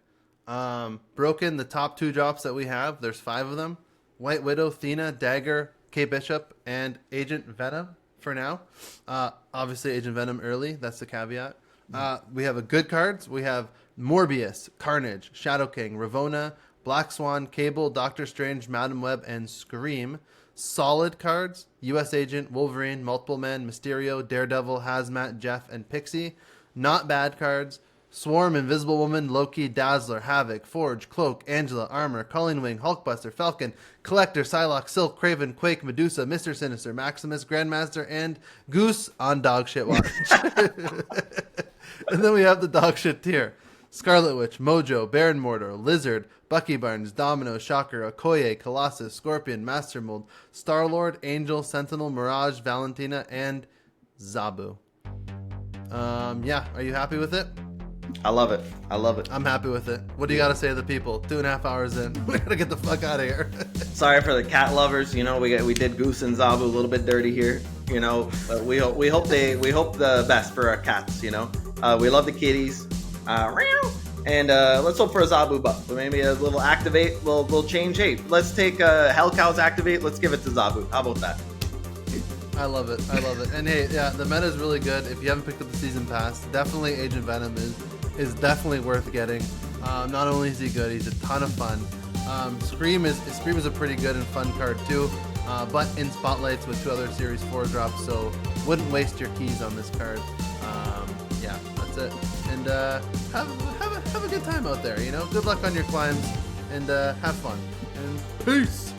Broken, the top 2 drops that we have, there's 5 of them. White Widow, Thena, Dagger, K Bishop, and Agent Venom for now. Obviously Agent Venom early, that's the caveat. We have a good cards. We have Morbius, Carnage, Shadow King, Ravonna, Black Swan, Cable, Doctor Strange, Madam Web, and Scream. Solid cards: U.S. Agent, Wolverine, Multiple Men, Mysterio, Daredevil, Hazmat, Jeff, and Pixie. Not bad cards: Swarm, Invisible Woman, Loki, Dazzler, Havoc, Forge, Cloak, Angela, Armor, Culling Wing, Hulkbuster, Falcon, Collector, Psylocke, Silk, Craven, Quake, Medusa, Mr. Sinister, Maximus, Grandmaster, and Goose on Dogshit Watch. And then we have the Dogshit tier: Scarlet Witch, Mojo, Baron Mordo, Lizard, Bucky Barnes, Domino, Shocker, Okoye, Colossus, Scorpion, Master Mold, Star-Lord, Angel, Sentinel, Mirage, Valentina, and Zabu. Are you happy with it? I love it. I'm happy with it. What do you got to say to the people? 2.5 hours in. We got to get the fuck out of here. Sorry for the cat lovers. We did Goose and Zabu a little bit dirty here. But we hope the best for our cats. We love the kitties. And let's hope for a Zabu buff. Maybe a little activate, little change. Hey, let's take Hellcow's activate. Let's give it to Zabu. How about that? I love it. And hey, yeah, the meta is really good. If you haven't picked up the season pass, definitely Agent Venom is definitely worth getting. Not only is he good, he's a ton of fun. Scream is a pretty good and fun card too, but in spotlights with 2 other Series 4 drops, so wouldn't waste your keys on this card. Yeah, that's it. And have have a good time out there. You know, good luck on your climbs, and have fun. And peace.